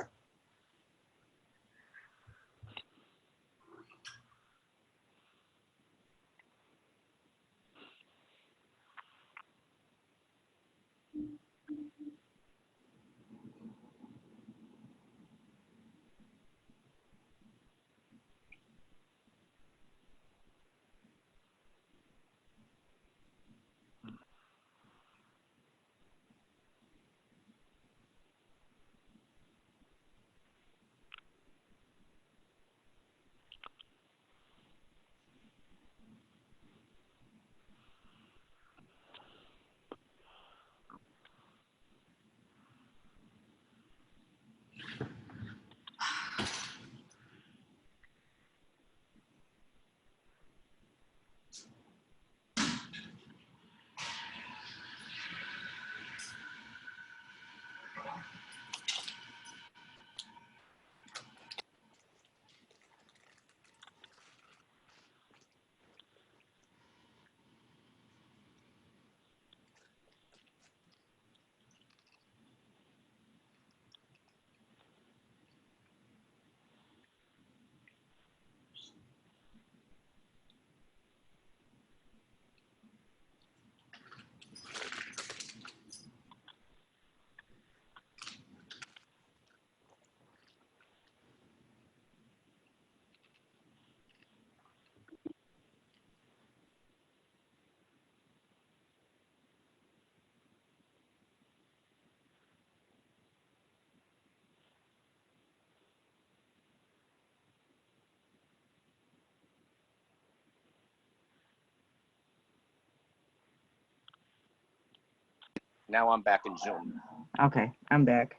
Now I'm back in Zoom. Okay, I'm back.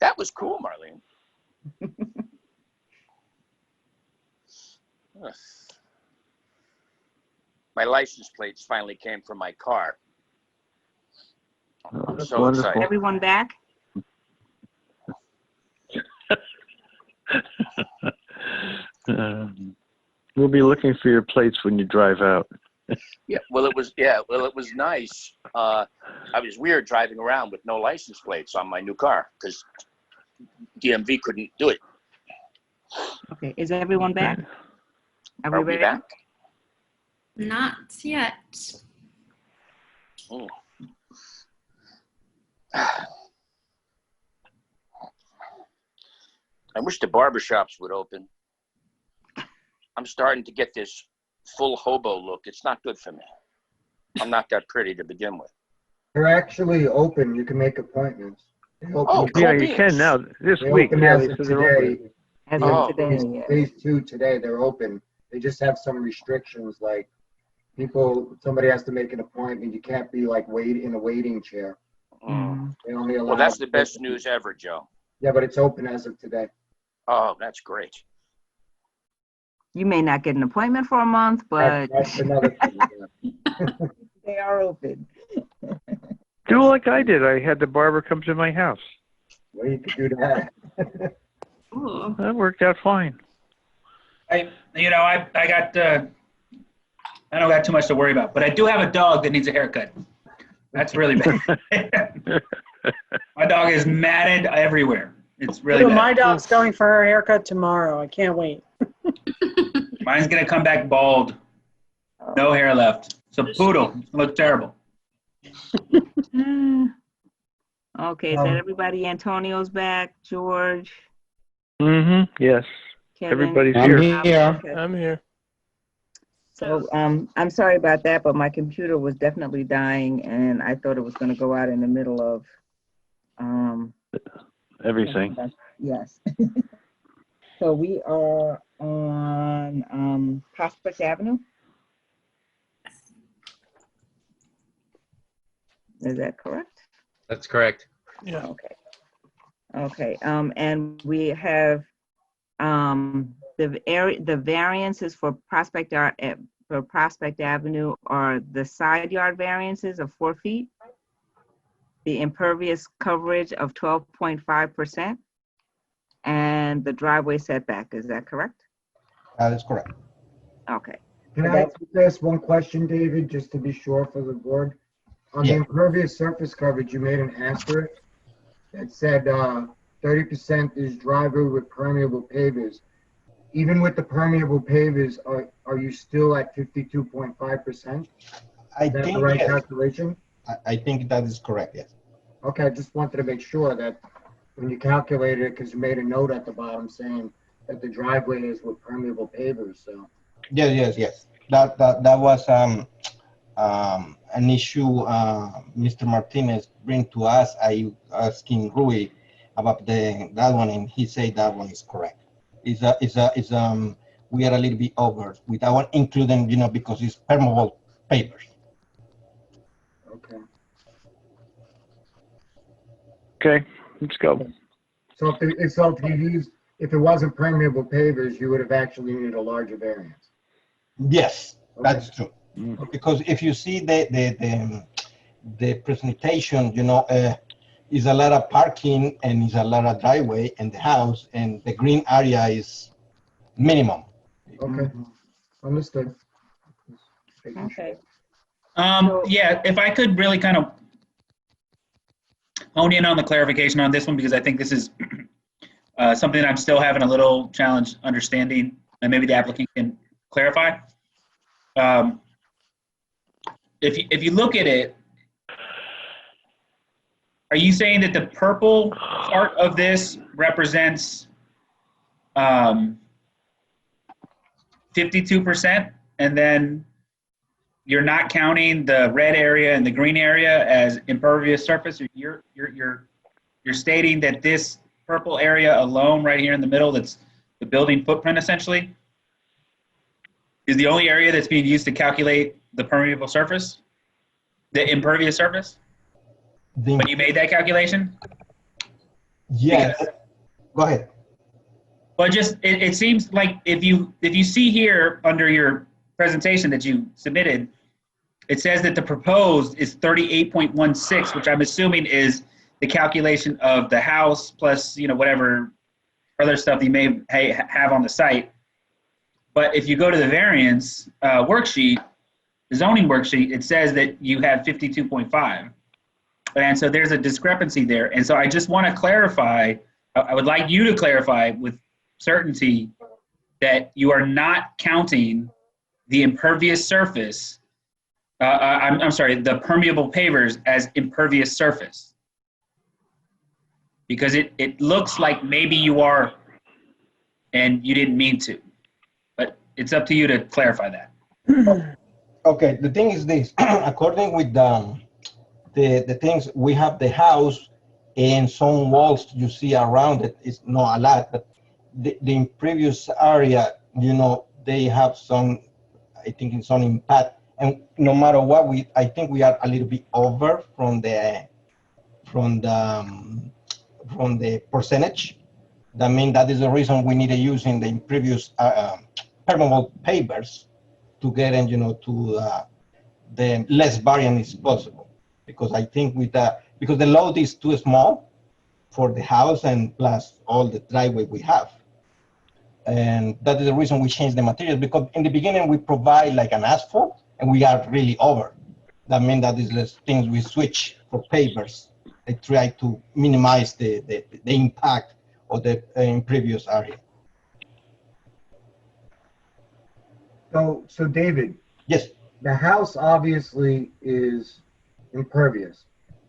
That was cool, Marlene. Ugh. My license plates finally came from my car. I'm That's so wonderful. excited. Everyone back? We'll be looking for your plates when you drive out. It was nice. I was weird driving around with no license plates on my new car because DMV couldn't do it. Okay, is everyone back? Are we back? Not yet. Oh. I wish the barbershops would open. I'm starting to get this full hobo look. It's not good for me. I'm not that pretty to begin with. They're actually open. You can make appointments. Oh, cool Yeah, you beans. can now. This They week. open Yeah, as they of said they're today. open. As Oh. of today, yeah. Phase 2 today, they're open. They just have some restrictions, like somebody has to make an appointment. You can't be like in a waiting chair. They only allow. Well, that's the best news ever, Joe. Yeah, but it's open as of today. Oh, that's great. You may not get an appointment for a month, but That's another thing. they are open. Do like I did. I had the barber come to my house. Well, you could do that. Ooh. That worked out fine. I don't got too much to worry about, but I do have a dog that needs a haircut. That's really bad. My dog is matted everywhere. It's really bad. My dog's going for her haircut tomorrow. I can't wait. Mine's gonna come back bald, no hair left. It's a poodle. It looks terrible. Okay, is that everybody? Antonio's back. George, Yes. Kevin. Everybody's I'm here. here. Okay. I'm here. So I'm sorry about that, but my computer was definitely dying, and I thought it was going to go out in the middle of Everything. Yes. So we are on Prospect Avenue. Is that correct? That's correct. Yeah. Okay. Okay. And we have the variances for Prospect Avenue are the side yard variances of 4 feet. the impervious coverage of 12.5%, and the driveway setback. Is that correct? That is correct. Okay. Can I ask one question, David, just to be sure for the board? On the Yeah. impervious surface coverage, you made an asterisk that said 30% is driveway with permeable pavers. Even with the permeable pavers, are you still at 52.5%? I Is that think the right yes. calculation? I think that is correct, yes. Okay, I just wanted to make sure that when you calculated it, because you made a note at the bottom saying that the driveway is with permeable pavers, so. Yes. That was an issue Mr. Martinez bring to us. I asking Rui about that one, and he said that one is correct. We are a little bit over with that one, including, because it's permeable pavers. Okay. Okay, let's go. So if it wasn't permeable pavers, you would have actually needed a larger variance. Yes, Okay. that's true. Because if you see the presentation, is a lot of parking and is a lot of driveway in the house, and the green area is minimum. Okay, understood. Okay. Yeah, if I could really kind of hone in on the clarification on this one, because I think this is something I'm still having a little challenge understanding, and maybe the applicant can clarify. If you look at it, are you saying that the purple part of this represents 52%, and then you're not counting the red area and the green area as impervious surface? You're stating that this purple area alone right here in the middle, that's the building footprint essentially, is the only area that's being used to calculate the permeable surface, the impervious surface? When you made that calculation? Yeah. Go ahead. But just it seems like if you see here under your presentation that you submitted, it says that the proposed is 38.16, which I'm assuming is the calculation of the house plus whatever other stuff you may have on the site. But if you go to the variance worksheet, the zoning worksheet, it says that you have 52.5. And so there's a discrepancy there. And so I just want to clarify, I would like you to clarify with certainty that you are not counting the impervious surface, I'm sorry, the permeable pavers as impervious surface. Because it looks like maybe you are and you didn't mean to. But it's up to you to clarify that. Okay, the thing is this, according with the things, we have the house and some walls you see around it. It's not a lot, but the previous area, they have some, I think, in some impact. And no matter what, I think we are a little bit over from the percentage. That means that is the reason we need to use in the previous permeable pavers to get in, to the less variance possible. Because I think because the load is too small for the house and plus all the driveway we have. And that is the reason we changed the materials, because in the beginning we provide like an asphalt and we are really over. That means that is the things we switch for pavers. I try to minimize the impact of the impervious area. So David. Yes. The house obviously is impervious.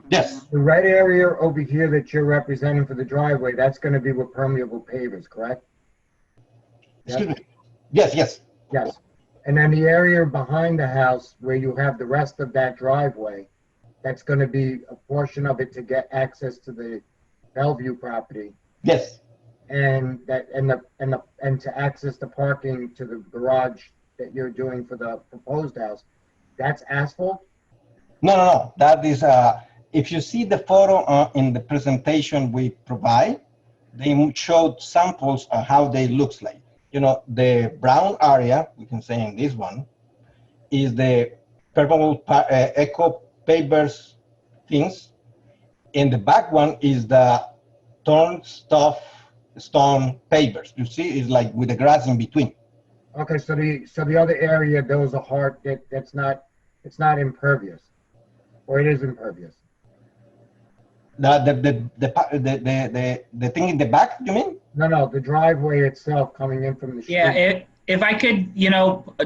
Yes. The red area over here that you're representing for the driveway, that's going to be with permeable pavers, correct? Excuse me. Yes. Yes. And then the area behind the house where you have the rest of that driveway, that's going to be a portion of it to get access to the Bellevue property. Yes. And to access the parking to the garage that you're doing for the proposed house, that's asphalt? No. That is, if you see the photo in the presentation we provide, they showed samples of how they looks like. The brown area, we can say in this one, is the permeable eco pavers things, and the back one is the torn stone pavers. You see, it's like with the grass in between. Okay, so the other area, those are hard, it's not impervious, or it is impervious. The thing in the back, you mean? No, the driveway itself coming in from the street. Yeah, if I could,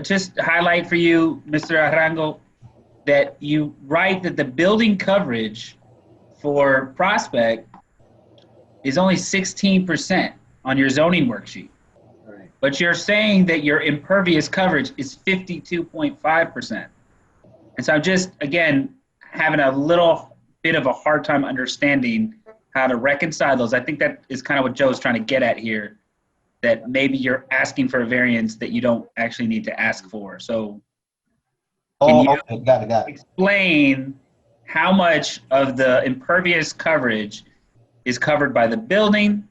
just highlight for you, Mr. Arango, that you write that the building coverage for Prospect is only 16% on your zoning worksheet. Right. But you're saying that your impervious coverage is 52.5%. And so I'm just, again, having a little bit of a hard time understanding how to reconcile those. I think that is kind of what Joe's trying to get at here, that maybe you're asking for a variance that you don't actually need to ask for. So can you got it. explain how much of the impervious coverage is covered by the building,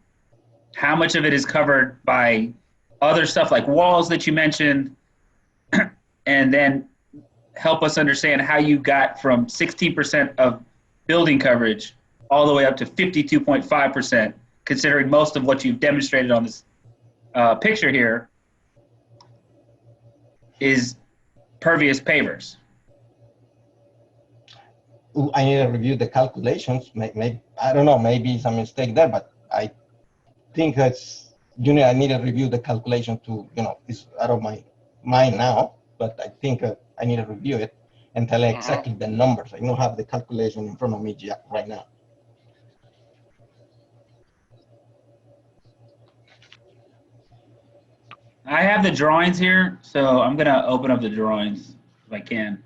how much of it is covered by other stuff like walls that you mentioned, and then help us understand how you got from 16% of building coverage all the way up to 52.5%, considering most of what you've demonstrated on this picture here is pervious pavers. I need to review the calculations. Maybe, I don't know, maybe it's a mistake there, but I think that's, I need to review the calculation to, it's out of my mind now, but I think I need to review it and tell exactly the numbers. I don't have the calculation in front of me right now. I have the drawings here, so I'm going to open up the drawings if I can.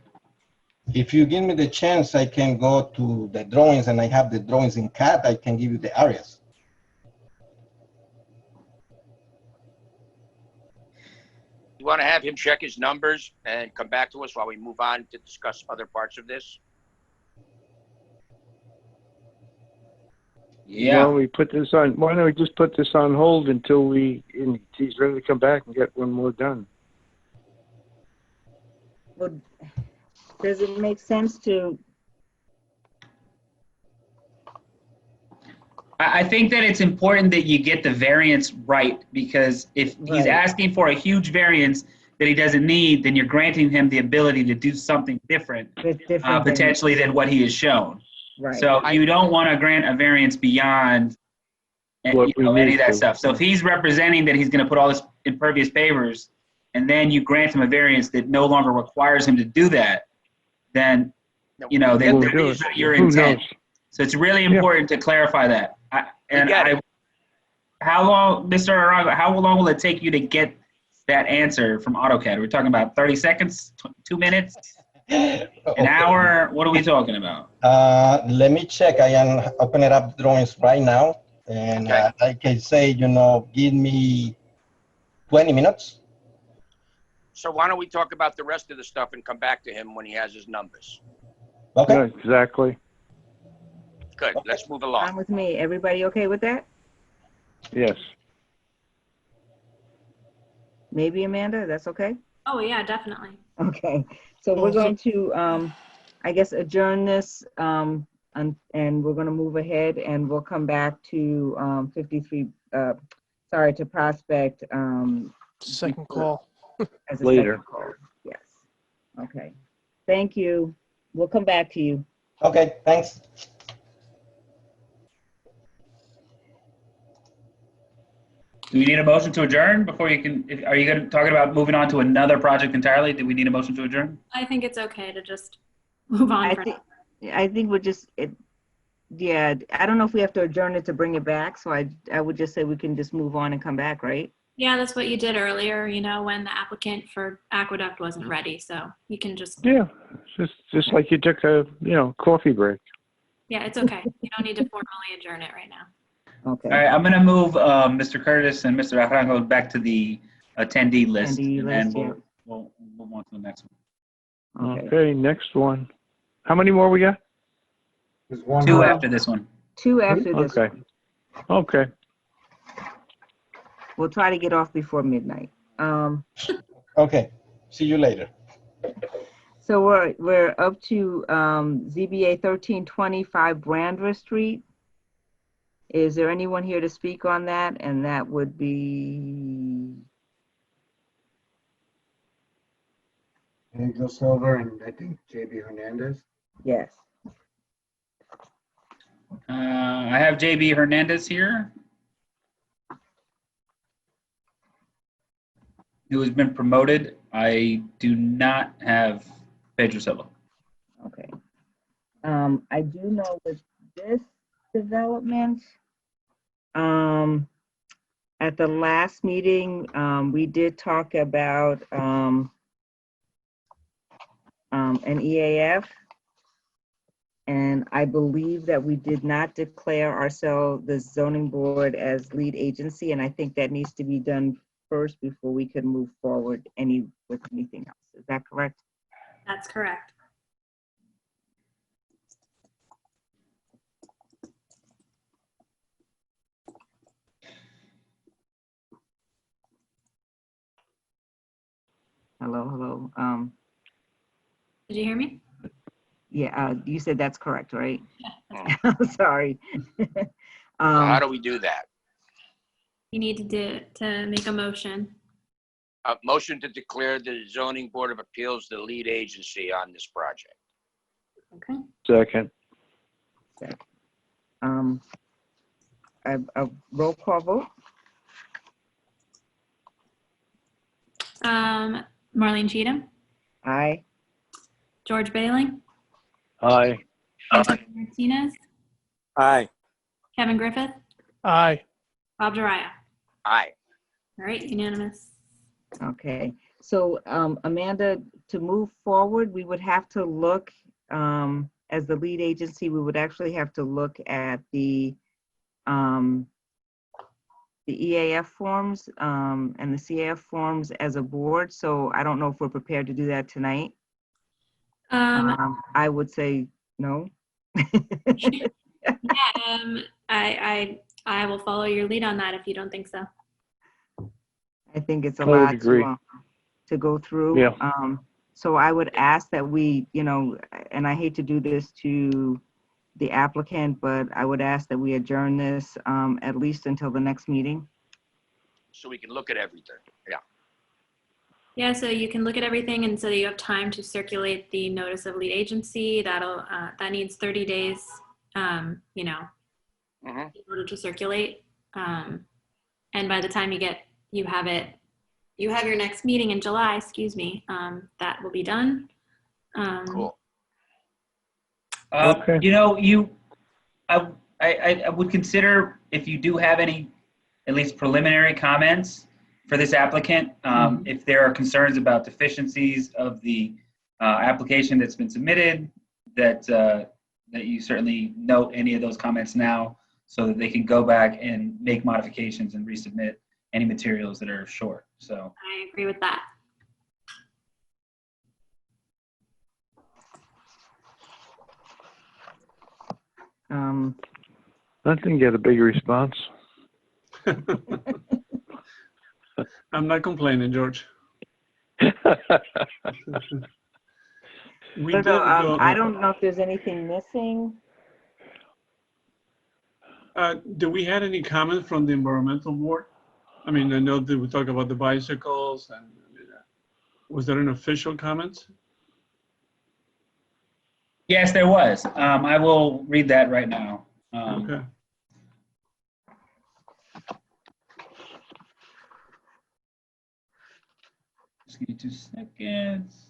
If you give me the chance, I can go to the drawings, and I have the drawings in CAD. I can give you the areas. You want to have him check his numbers and come back to us while we move on to discuss other parts of this? Yeah. Why don't we just put this on hold until he's ready to come back and get one more done? Well, does it make sense to? I think that it's important that you get the variance right, because if he's asking for a huge variance that he doesn't need, then you're granting him the ability to do something different, potentially than what he has shown. Right. So you don't want to grant a variance beyond any of that stuff. So if he's representing that he's going to put all this impervious pavers, and then you grant him a variance that no longer requires him to do that, then then your intent. So it's really important to clarify that. How long, Mr. Arago, how long will it take you to get that answer from AutoCAD? We're talking about 30 seconds, 2 minutes, an hour? What are we talking about? Let me check. I am opening up drawings right now, and I can say, give me 20 minutes. So why don't we talk about the rest of the stuff and come back to him when he has his numbers? Okay. Yeah, exactly. Good. Let's move along. Fine with me. Everybody okay with that? Yes. Maybe Amanda, that's okay? Oh yeah, definitely. Okay. So we're going to, I guess, adjourn this, and we're going to move ahead, and we'll come back to to Prospect. Second call. As a Later. second call. Yes. Okay. Thank you. We'll come back to you. Okay, thanks. Do we need a motion to adjourn before you can? Are you going to talking about moving on to another project entirely? Do we need a motion to adjourn? I think it's okay to just move on. I think we're just, yeah, I don't know if we have to adjourn it to bring it back. So I would just say we can just move on and come back, right? Yeah, that's what you did earlier, when the applicant for Aqueduct wasn't ready. So you can just. Yeah, just like you took a, coffee break. Yeah, it's okay. You don't need to formally adjourn it right now. Okay. All right, I'm going to move Mr. Curtis and Mr. Arango back to the attendee list, and we'll move on to the next one. Okay, next one. How many more we got? There's one Two more. after this one. Two after this one. Okay. We'll try to get off before midnight. Okay. See you later. So we're up to ZBA 1325 Brandra Street. Is there anyone here to speak on that? And that would be Angel Silver and I think JB Hernandez. yes. I have JB Hernandez here, who has been promoted. I do not have Pedro Silva. Okay. I do know with this development, at the last meeting, we did talk about an EAF. And I believe that we did not declare ourselves, the zoning board, as lead agency. And I think that needs to be done first before we can move forward with anything else. Is that correct? That's correct. Hello. Did you hear me? Yeah, you said that's correct, right? Sorry. So how do we do that? You need to make a motion. A motion to declare the zoning board of appeals the lead agency on this project. Okay. Second. A roll call vote. Marlene Cheatham, Aye. George Bailing, Aye. Antonio Martinez, Aye. Kevin Griffith, Aye. Bob Jariah. Aye. All right, unanimous. Okay, so Amanda, to move forward, we would have to look, as the lead agency, we would actually have to look at the EAF forms and the CAF forms as a board. So I don't know if we're prepared to do that tonight. I would say no. I will follow your lead on that if you don't think so. I think it's a I would lot agree. to go through. Yeah. So I would ask that we, and I hate to do this to the applicant, but I would ask that we adjourn this at least until the next meeting. So we can look at everything. Yeah. Yeah, so you can look at everything, and so you have time to circulate the notice of lead agency. That needs 30 days, in order to circulate. And by the time you have your next meeting in July, excuse me, that will be done. Cool. Okay. I would consider, if you do have any, at least preliminary comments for this applicant, if there are concerns about deficiencies of the application that's been submitted, that you certainly note any of those comments now, so that they can go back and make modifications and resubmit any materials that are short. So I agree with that. I didn't get a big response. I'm not complaining, George. I don't know if there's anything missing. Do we had any comment from the environmental board? I mean, I know that we talk about the bicycles, and was there an official comment? yes, there was. I will read that right now. Okay. Just give me 2 seconds.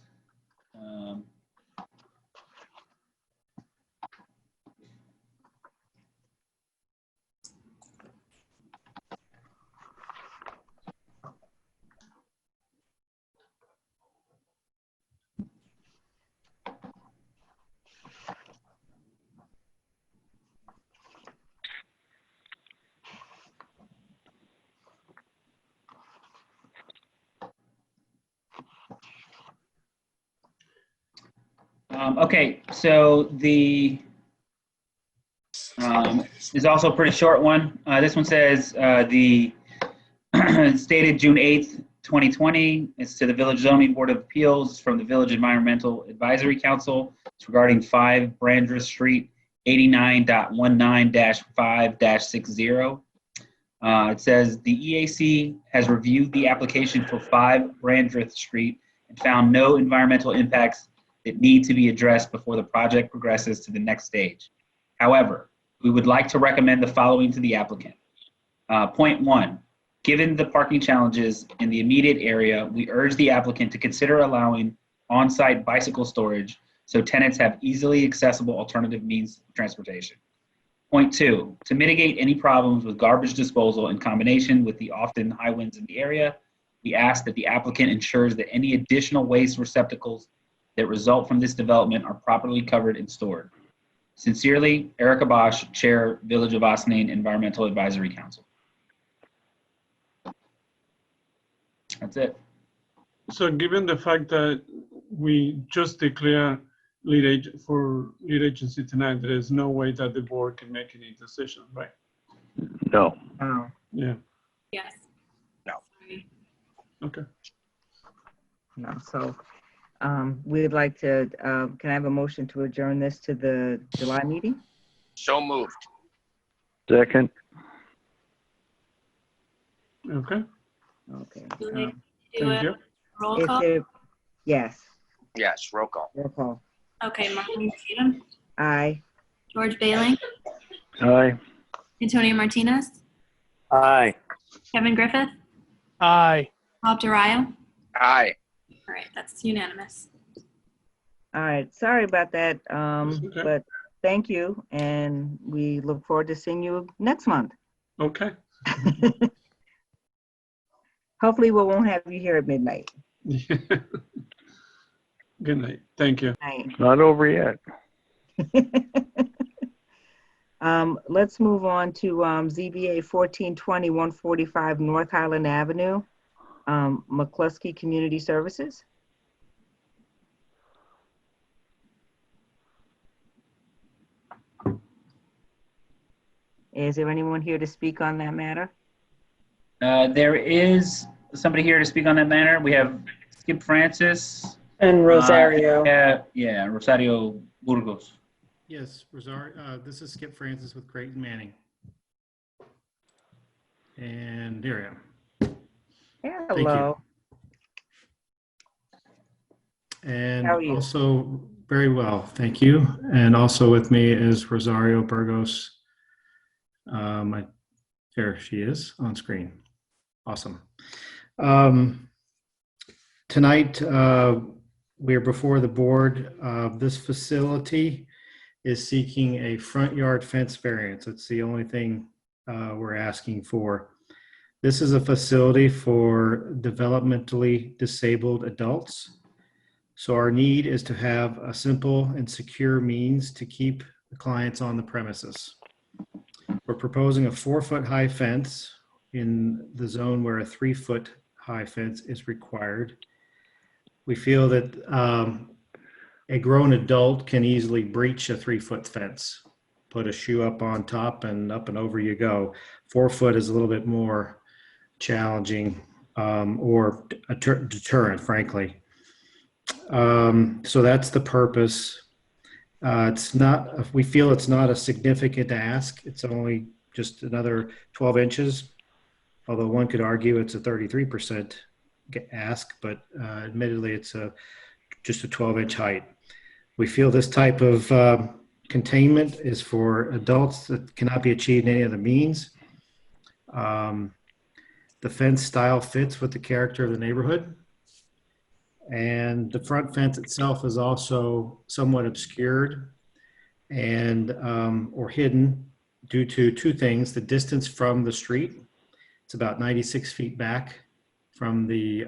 Okay, so the is also a pretty short one. This one says the stated June 8th 2020. It's to the Village Zoning Board of Appeals. It's from the Village Environmental Advisory Council. It's regarding 5 Brandreth Street, 89.19-5-60. It says the EAC has reviewed the application for 5 Brandreth Street and found no environmental impacts that need to be addressed before the project progresses to the next stage. However, we would like to recommend the following to the applicant. Point 1, given the parking challenges in the immediate area, we urge the applicant to consider allowing on-site bicycle storage so tenants have easily accessible alternative means of transportation. Point 2, to mitigate any problems with garbage disposal in combination with the often high winds in the area, we ask that the applicant ensures that any additional waste receptacles that result from this development are properly covered and stored. Sincerely, Erica Bosch, Chair, Village of Ossining Environmental Advisory Council. That's it. So given the fact that we just declare lead agency tonight, there is no way that the board can make any decision, right? No. Yeah. Yes. No. Okay. No, so we'd like to, can I have a motion to adjourn this to the July meeting? So moved. Second. Okay. Do Thank you. roll Is call? there, yes, Yes, roll call. roll call. Okay, Marlene Tatum, Aye. George Bailing, Aye. Antonio Martinez, Aye. Kevin Griffith, Aye. Bob DeRio. Aye. All right, that's unanimous. All right, sorry about that, okay. but thank you, and we look forward to seeing you next month. Okay. Hopefully we won't have you here at midnight. Good night. Thank you. Night. Not over yet. Let's move on to ZBA 1420 145 North Highland Avenue, McCluskey Community Services. Is there anyone here to speak on that matter? There is somebody here to speak on that matter. We have Skip Francis. And Rosario. Yeah, Rosario Burgos. Yes, Rosario. This is Skip Francis with Creighton Manning. And here I am. Hello. And How are you? also very well, thank you. And also with me is Rosario Burgos. There she is on screen. Awesome. Tonight, we're before the board. This facility is seeking a front yard fence variance. It's the only thing we're asking for. This is a facility for developmentally disabled adults. So our need is to have a simple and secure means to keep the clients on the premises. We're proposing a 4-foot high fence in the zone where a 3-foot high fence is required. We feel that a grown adult can easily breach a 3-foot fence, put a shoe up on top and up and over you go. 4-foot is a little bit more challenging or a deterrent, frankly. So that's the purpose. It's not, we feel it's not a significant ask. It's only just another 12 inches, although one could argue it's a 33% ask, but admittedly it's just a 12-inch height. We feel this type of containment is for adults that cannot be achieved in any other means. The fence style fits with the character of the neighborhood. And the front fence itself is also somewhat obscured and or hidden due to 2 things: the distance from the street. It's about 96 feet back from the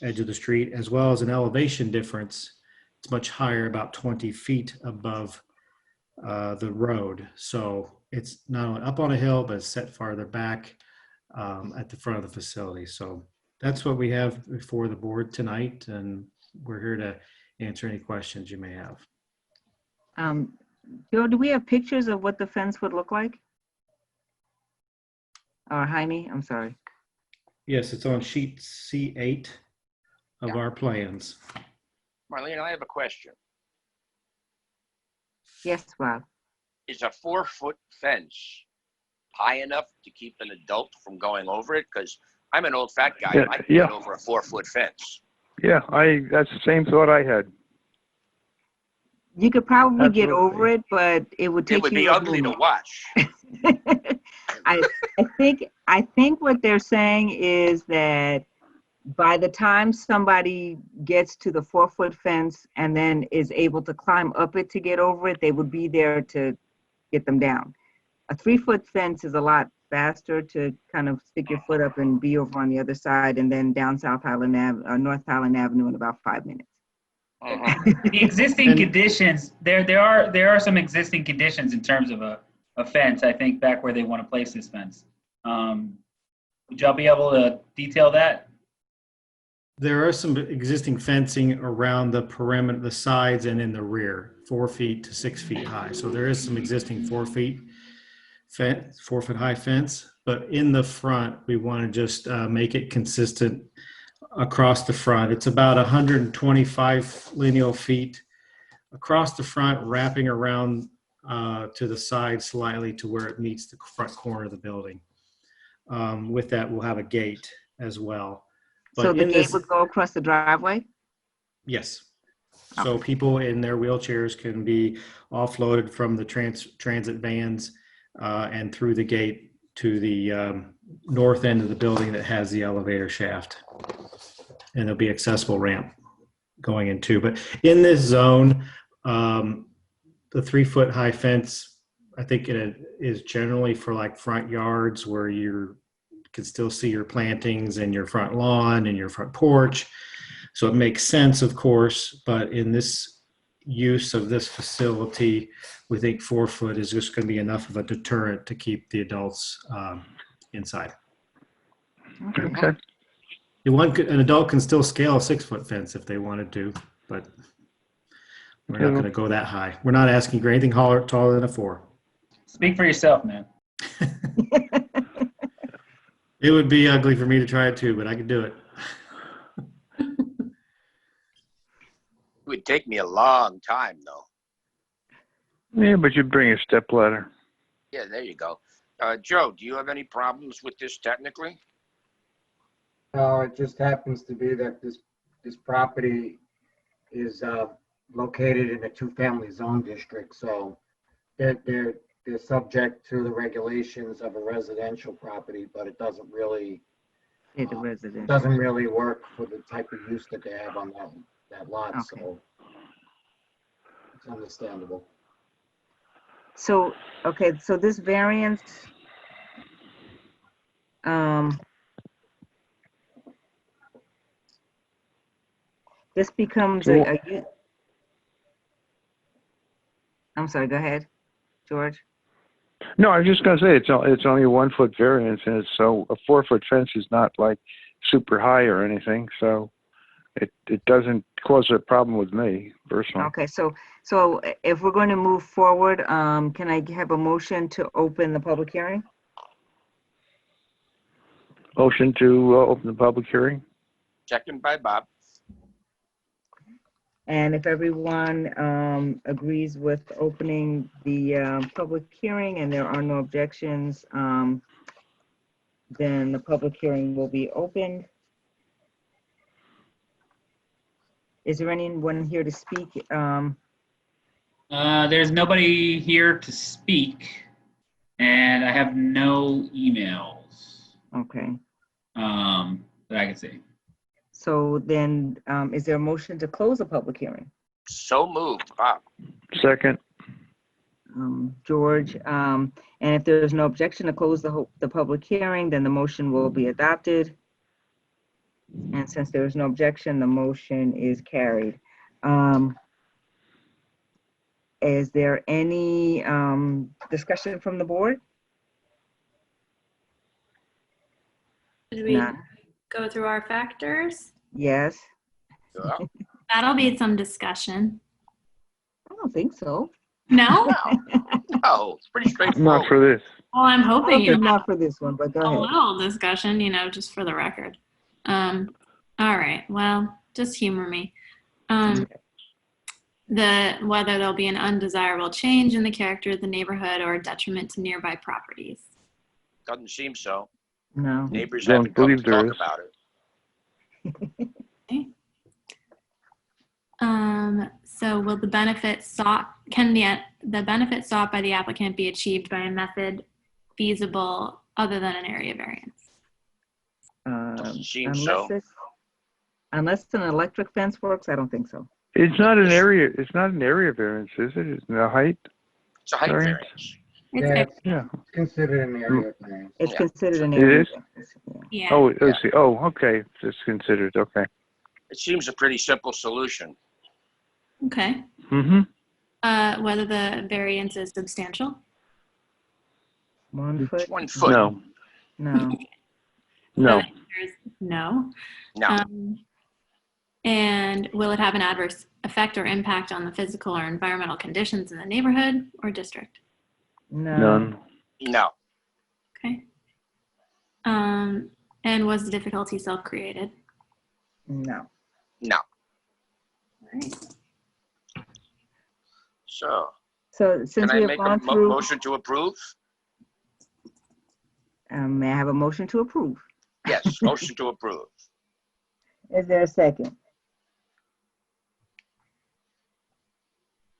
edge of the street, as well as an elevation difference. It's much higher, about 20 feet above the road. So it's not only up on a hill, but it's set farther back at the front of the facility. So that's what we have before the board tonight, and we're here to answer any questions you may have. Joe, do we have pictures of what the fence would look like? Or Jaime, I'm sorry. Yes, it's on sheet C8 of our plans. Marlene, I have a question. Yes, Bob. Is a 4-foot fence high enough to keep an adult from going over it? Because I'm an old fat guy. Yeah, I can get over a 4-foot fence. Yeah, that's the same thought I had. You could probably get Absolutely. over it, but it would take It would you be a ugly to little- watch. I think what they're saying is that by the time somebody gets to the 4-foot fence and then is able to climb up it to get over it, they would be there to get them down. A 3-foot fence is a lot faster to kind of stick your foot up and be over on the other side, and then down North Highland Avenue in about 5 minutes. The existing conditions, there are some existing conditions in terms of a fence, I think, back where they want to place this fence. Would y'all be able to detail that? There are some existing fencing around the perimeter, the sides and in the rear, 4 feet to 6 feet high. So there is some existing 4 foot high fence, but in the front, we want to just make it consistent across the front. It's about 125 lineal feet across the front, wrapping around to the side slightly to where it meets the front corner of the building. With that, we'll have a gate as well. But So the gate would go across the driveway? Yes. So people in their wheelchairs can be offloaded from the transit vans and through the gate to the north end of the building that has the elevator shaft. And there'll be accessible ramp going in too. But in this zone, the 3-foot high fence, I think it is generally for like front yards where you can still see your plantings and your front lawn and your front porch. So it makes sense, of course, but in this use of this facility, we think 4 foot is just going to be enough of a deterrent to keep the adults inside. Okay. An adult can still scale a 6-foot fence if they wanted to, but we're not going to go that high. We're not asking for anything taller than a 4. Speak for yourself, man. It would be ugly for me to try it too, but I could do it. It would take me a long time, though. Yeah, but you bring a step ladder. Yeah, there you go. Joe, do you have any problems with this technically? No, it just happens to be that this property is located in a 2-family zone district, so they're subject to the regulations of a residential property, but it doesn't really work for the type of use that they have on that lot. Okay. So it's understandable. So, okay, so this variance, this becomes I'm sorry, go ahead, George. No, I was just gonna say it's only a 1-foot variance, and so a 4-foot fence is not like super high or anything, so it doesn't cause a problem with me personally. Okay, so if we're going to move forward, can I have a motion to open the public hearing? Motion to open the public hearing. Second by Bob. And if everyone agrees with opening the public hearing and there are no objections, then the public hearing will be opened. Is there anyone here to speak? There's nobody here to speak, and I have no emails. Okay. That I can see. So then, is there a motion to close the public hearing? So moved, Bob. Second. George, and if there's no objection to close the public hearing, then the motion will be adopted. And since there is no objection, the motion is carried. Is there any discussion from the board? Should we None. go through our factors? Yes. That'll be some discussion. I don't think so. No? No, it's pretty straightforward. Not for this. Well, I'm hoping you're not for this one, but go a ahead. little discussion, you know, just for the record. All right, well, just humor me. Whether there'll be an undesirable change in the character of the neighborhood or a detriment to nearby properties. Doesn't seem so. No. Neighbors Don't haven't come believe to there talk is. about it. So will the benefit sought, can the benefit sought by the applicant be achieved by a method feasible other than an area variance? Doesn't seem so. Unless an electric fence works, I don't think so. It's not an area. It's not an area variance, is it? It's a height. It's a height variance. variance. Yeah. It's considered an area variance. It's Yeah. considered an It area is? variance. Yeah. Oh, let's see. Oh, okay. It's considered. Okay. It seems a pretty simple solution. Okay. Mm-hmm. Whether the variance is substantial? 1 foot? 1 foot. No. No. No. So the answer is no. No. And will it have an adverse effect or impact on the physical or environmental conditions in the neighborhood or district? No. None. No. Okay. And was the difficulty self-created? No. No. All right. So So since can I we have make a gone through, motion to approve? may I have a motion to approve? Yes, motion to approve. Is there a second?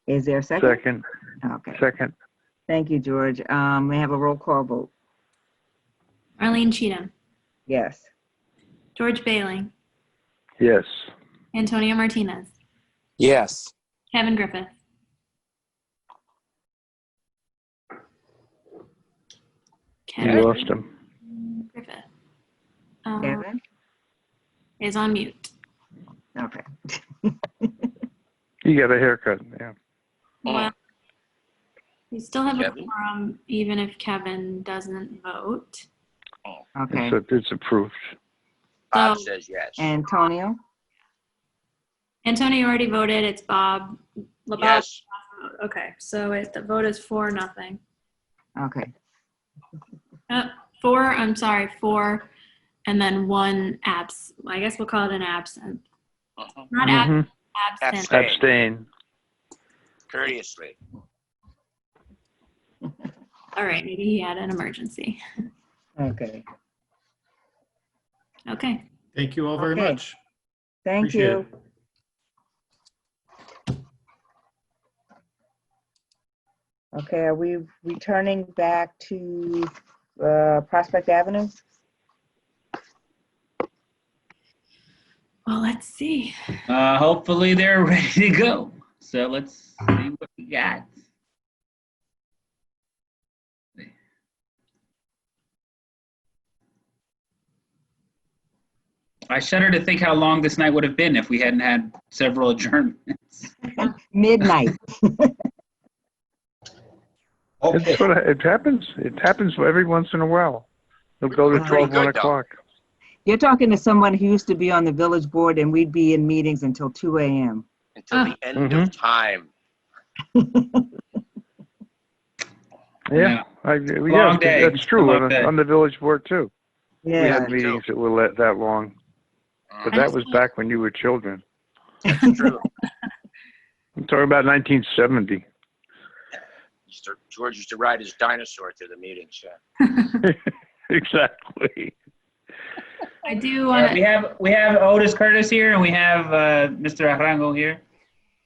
Is there a second? Second. Okay. Second. Thank you, George. May I have a roll call vote? Arlene Cheatham, Yes. George Bailing, Yes. Antonio Martinez, Yes. Kevin Griffith. You lost him. Griffith Kevin? is on mute. Okay. You got a haircut. Yeah. Well, we still have a Kevin? quorum even if Kevin doesn't vote. Okay. It's approved. Bob So- says yes. Antonio? Antonio already voted. It's Bob. Bob Yes. Okay, so the vote is 4-0. Okay. 4, and then 1 abs. I guess we'll call it an absent. Not Mhm. absent. Abstain. Courteously. All right, maybe he had an emergency. Okay. Okay. Thank you all very Okay. much. Thank Appreciate you. it. Okay, are we returning back to Prospect Avenue? Well, let's see. Hopefully they're ready to go. So let's see what we got. I shudder to think how long this night would have been if we hadn't had several adjournments. Midnight. It's sort of, it happens. It happens every once in a while. They'll go to 12, 1 o'clock. You're talking to someone who used to be on the village board and we'd be in meetings until 2 a.m. Until the end of time. Yeah, Long day. that's true. Long day. On the village board too. We Yeah. had meetings that were that long, but that was back when you were children. True. I'm talking about 1970. George used to ride his dinosaur to the meetings. Yeah. Exactly. I do want to. We have Otis Curtis here, and we have Mr. Arango here.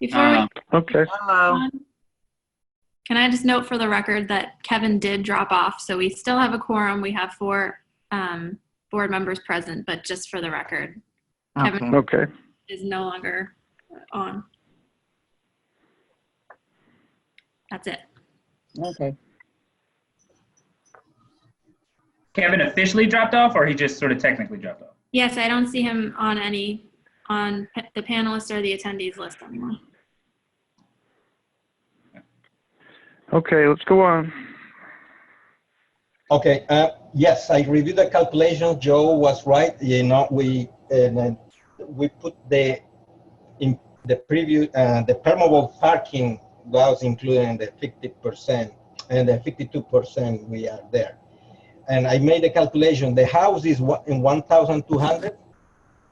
Before Okay. Hello. Can I just note for the record that Kevin did drop off, so we still have a quorum. We have 4 board members present, but just for the record, Kevin Okay. is no longer on. That's it. Okay. Kevin officially dropped off, or he just sort of technically dropped off? Yes, I don't see him on the panelists or the attendees list anymore. Okay, let's go on. Okay, yes, I reviewed the calculation. Joe was right. You know, we put in the preview, the permeable parking was included in the 50%. and the 52% we are there. And I made a calculation. The house is in 1,200.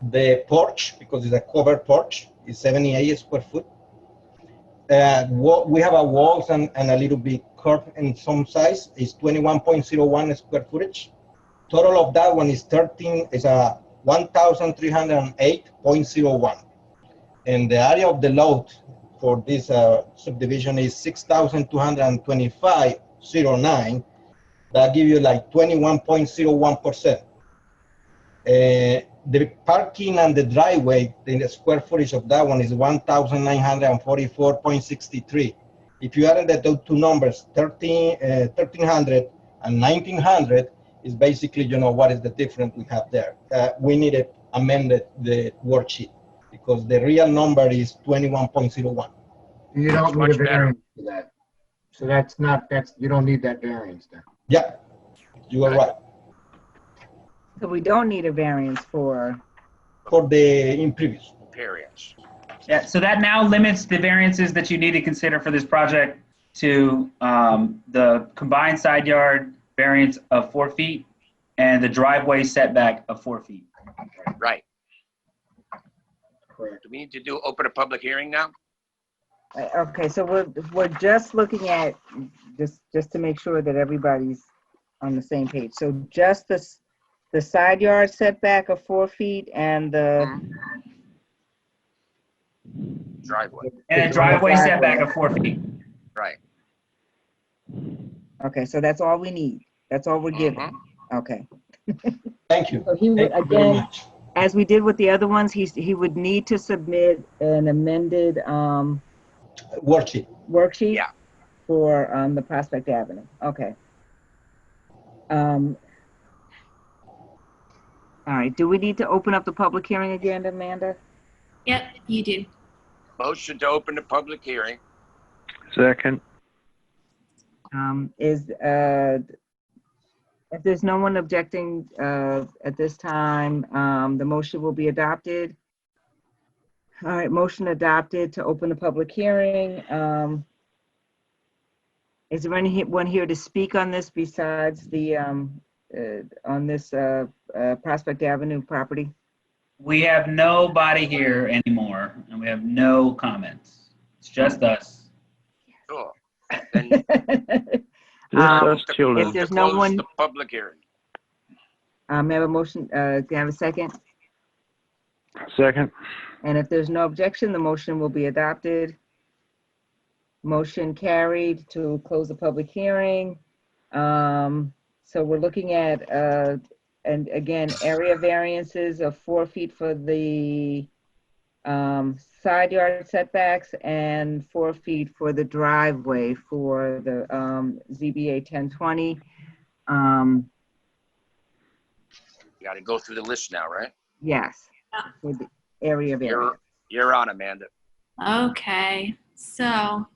The porch, because it's a covered porch, is 78 square foot. We have a walls and a little bit curve in some size, is 21.01 square footage. Total of that one is 1,308.01. And the area of the lot for this subdivision is 6,225.09. That give you like 21.01%. The parking and the driveway, the square footage of that one is 1,944.63. If you add the two numbers, 1,300 and 1,900, is basically, what is the difference we have there. We needed amended the worksheet because the real number is 21.01. You don't need a variance for that. So you don't need that variance then. Yeah, you are right. So we don't need a variance for the impervious. Variance. Yeah, so that now limits the variances that you need to consider for this project to the combined side yard variance of 4 feet and the driveway setback of 4 feet. Right. Correct. Do we need to open a public hearing now? Okay, so we're just looking at, just to make sure that everybody's on the same page. So just the side yard setback of 4 feet and the driveway. And a driveway setback of 4 feet. Right. Okay, so that's all we need. That's all we're giving. Okay. Thank you. So he would, Thank you very again, much. as we did with the other ones, he would need to submit an amended worksheet. Yeah. For the Prospect Avenue. Okay. All right. Do we need to open up the public hearing again, Amanda? Yep, you do. Motion to open the public hearing. Second. If there's no one objecting at this time, the motion will be adopted. All right, motion adopted to open the public hearing. Is there anyone here to speak on this besides the on this Prospect Avenue property? We have nobody here anymore, and we have no comments. It's just us. Sure. If there's no one, the public hearing. may I have a motion? Can I have a second? Second. And if there's no objection, the motion will be adopted. Motion carried to close the public hearing. So we're looking at, and again, area variances of 4 feet for the side yard setbacks and 4 feet for the driveway for the ZBA 1020. You got to go through the list now, right? Yes, for the area variance. You're on, Amanda. Okay, so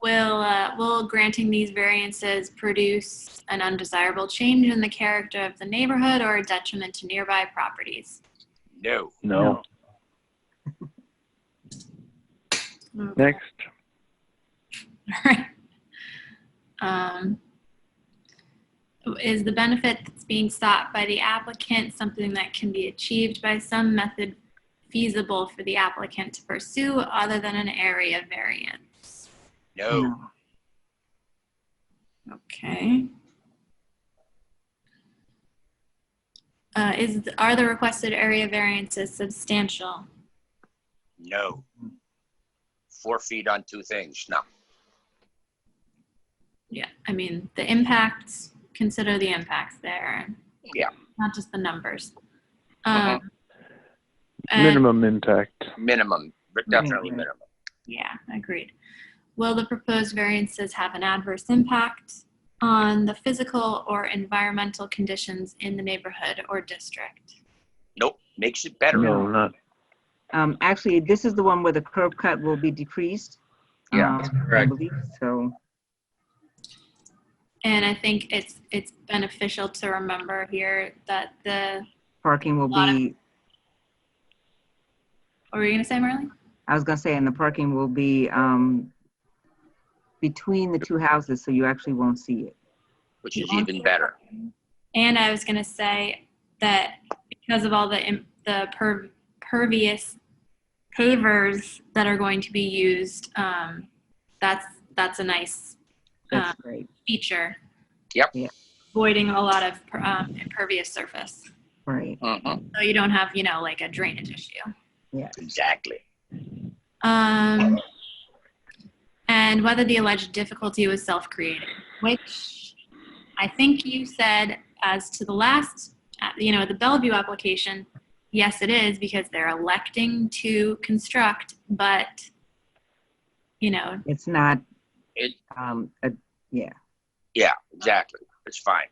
will granting these variances produce an undesirable change in the character of the neighborhood or a detriment to nearby properties? No. No. Okay. Next. All right. Is the benefit that's being sought by the applicant something that can be achieved by some method feasible for the applicant to pursue other than an area variance? No. Okay. Are the requested area variances substantial? No. 4 feet on two things. No. Yeah, I mean, the impacts, consider the impacts there. Yeah. Not just the numbers. Uh-huh. Minimum impact. Minimum, definitely minimum. Yeah, agreed. Will the proposed variances have an adverse impact on the physical or environmental conditions in the neighborhood or district? Nope, makes it better. No, not. Actually, this is the one where the curb cut will be decreased. Yeah, I correct. believe so. And I think it's beneficial to remember here that the Parking will be, what were you gonna say, Marlene? I was gonna say, and the parking will be between the two houses, so you actually won't see it. which is even better. And I was going to say that because of all the pervious pavers that are going to be used, that's a nice great feature. Yep. Yeah. Avoiding a lot of impervious surface. Right. So you don't have, like a drainage issue. Yeah. Exactly. And whether the alleged difficulty was self-created, which I think you said as to the last, the Bellevue application, yes, it is because they're electing to construct, but, it's not, Yeah, exactly. It's fine.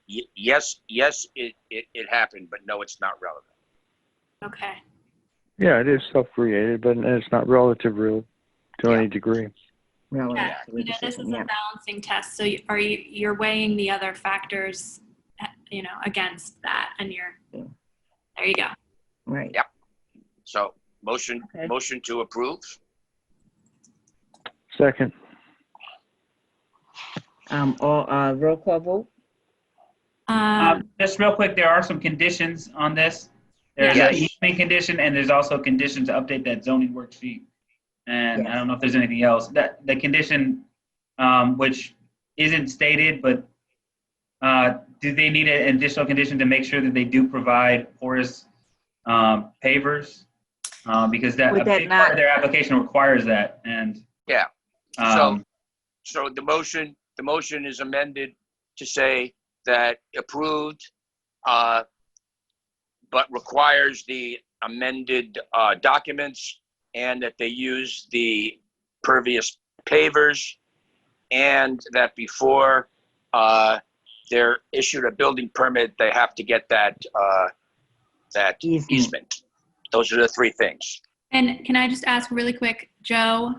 Yes, it happened, but no, it's not relevant. Okay. Yeah, it is self-created, but it's not relative really to any degree. Yeah, this is a balancing test. So you're weighing the other factors, against that, and there you go. Right. Yep. So motion to approve. Second. Roll call vote. Just real quick, there are some conditions on this. There's an easement condition, and there's also a condition to update that zoning worksheet. And I don't know if there's anything else. That the condition, which isn't stated, but do they need an additional condition to make sure that they do provide porous pavers? Because that a big part of their application requires that. And yeah. So the motion is amended to say that approved, but requires the amended documents, and that they use the pervious pavers, and that before they're issued a building permit, they have to get that easement. Those are the three things. And can I just ask really quick, Joe,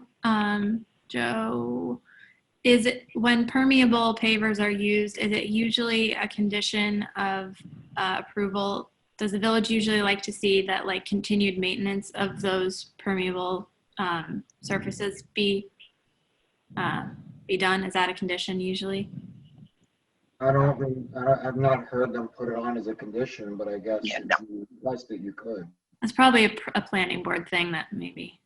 is it when permeable pavers are used, is it usually a condition of approval? Does the village usually like to see that continued maintenance of those permeable surfaces be done? Is that a condition usually? I've not heard them put it on as a condition, but I guess if you request it, you could. It's probably a planning board thing that maybe.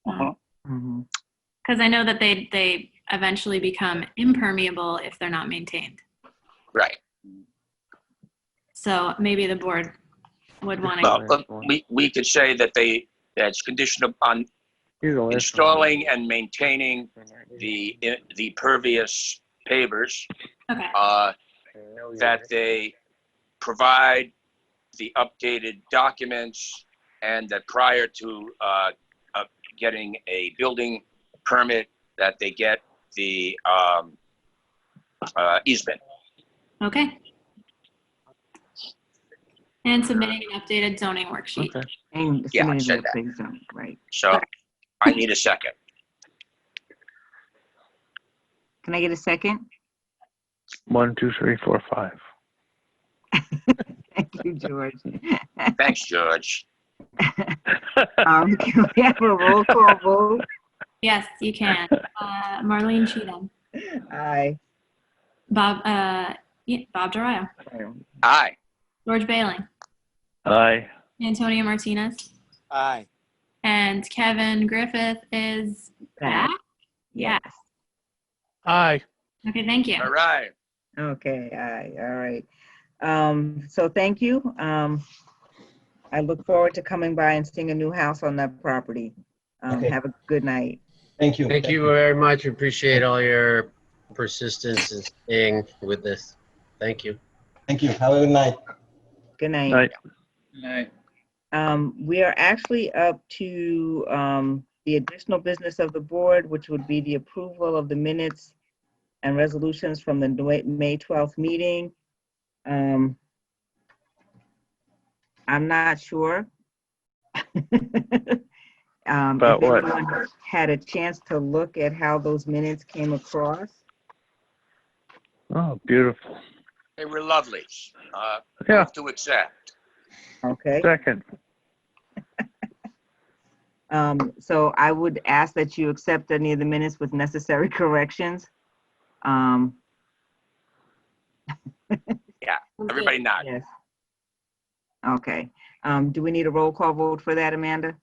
Because I know that they eventually become impermeable if they're not maintained. Right. So maybe the board would want to. Well, we could say that that's conditioned upon installing and maintaining the pervious pavers. Okay. That they provide the updated documents, and that prior to getting a building permit, that they get the easement. Okay. And submitting an updated zoning worksheet. Okay. And Yeah, I said that. Zone, right. So I need a second. Can I get a second? 1, 2, 3, 4, 5. Thank you, George. Thanks, George. Can we have a roll call vote? Yes, you can. Marlene Cheatham. Aye. Bob Durayo. Aye. George Bailing. Aye. Antonio Martinez. Aye. And Kevin Griffith is back? Yes. Aye. Okay, thank you. All right. Okay, aye, all right. So thank you. I look forward to coming by and seeing a new house on that property. Okay. Have a good night. Thank you. Thank you very much. Appreciate all your persistence in staying with this. Thank you. Thank you. Have a good night. Good night. Night. We are actually up to the additional business of the board, which would be the approval of the minutes and resolutions from the May 12th meeting. I'm not sure. About if what? anyone had a chance to look at how those minutes came across. Oh, beautiful. They were lovely. Yeah. Move to accept. Okay. Second. So I would ask that you accept any of the minutes with necessary corrections. Yeah, everybody nod. Yes. Okay. Do we need a roll call vote for that, Amanda?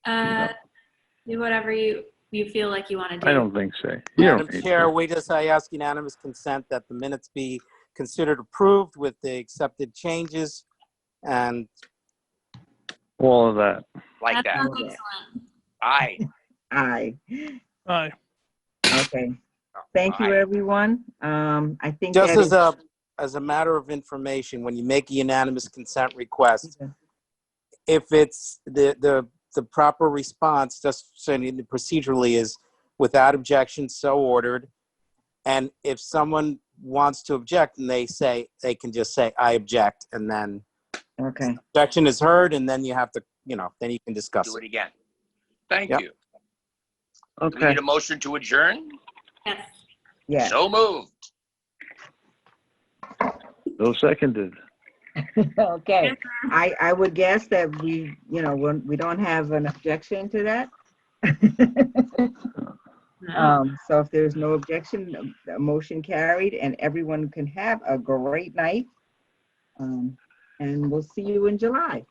Do whatever you feel like you want to do. I don't think so. Madam Chair, I ask unanimous consent that the minutes be considered approved with the accepted changes and all of that. Like that. Excellent. Aye. Aye. Aye. Okay. Thank you, everyone. I think just that as a matter of information, when you make a unanimous consent request, if it's the proper response, just saying procedurally, is without objection, so ordered. And if someone wants to object, and they can just say, I object, and then okay, objection is heard, and then you have to, then you can discuss Do it again. Thank you. Okay. Do we need a motion to adjourn? Yes. Yeah. So moved. No seconded. Okay. I would guess that we don't have an objection to that. So if there's no objection, the motion carried, and everyone can have a great night. And we'll see you in July.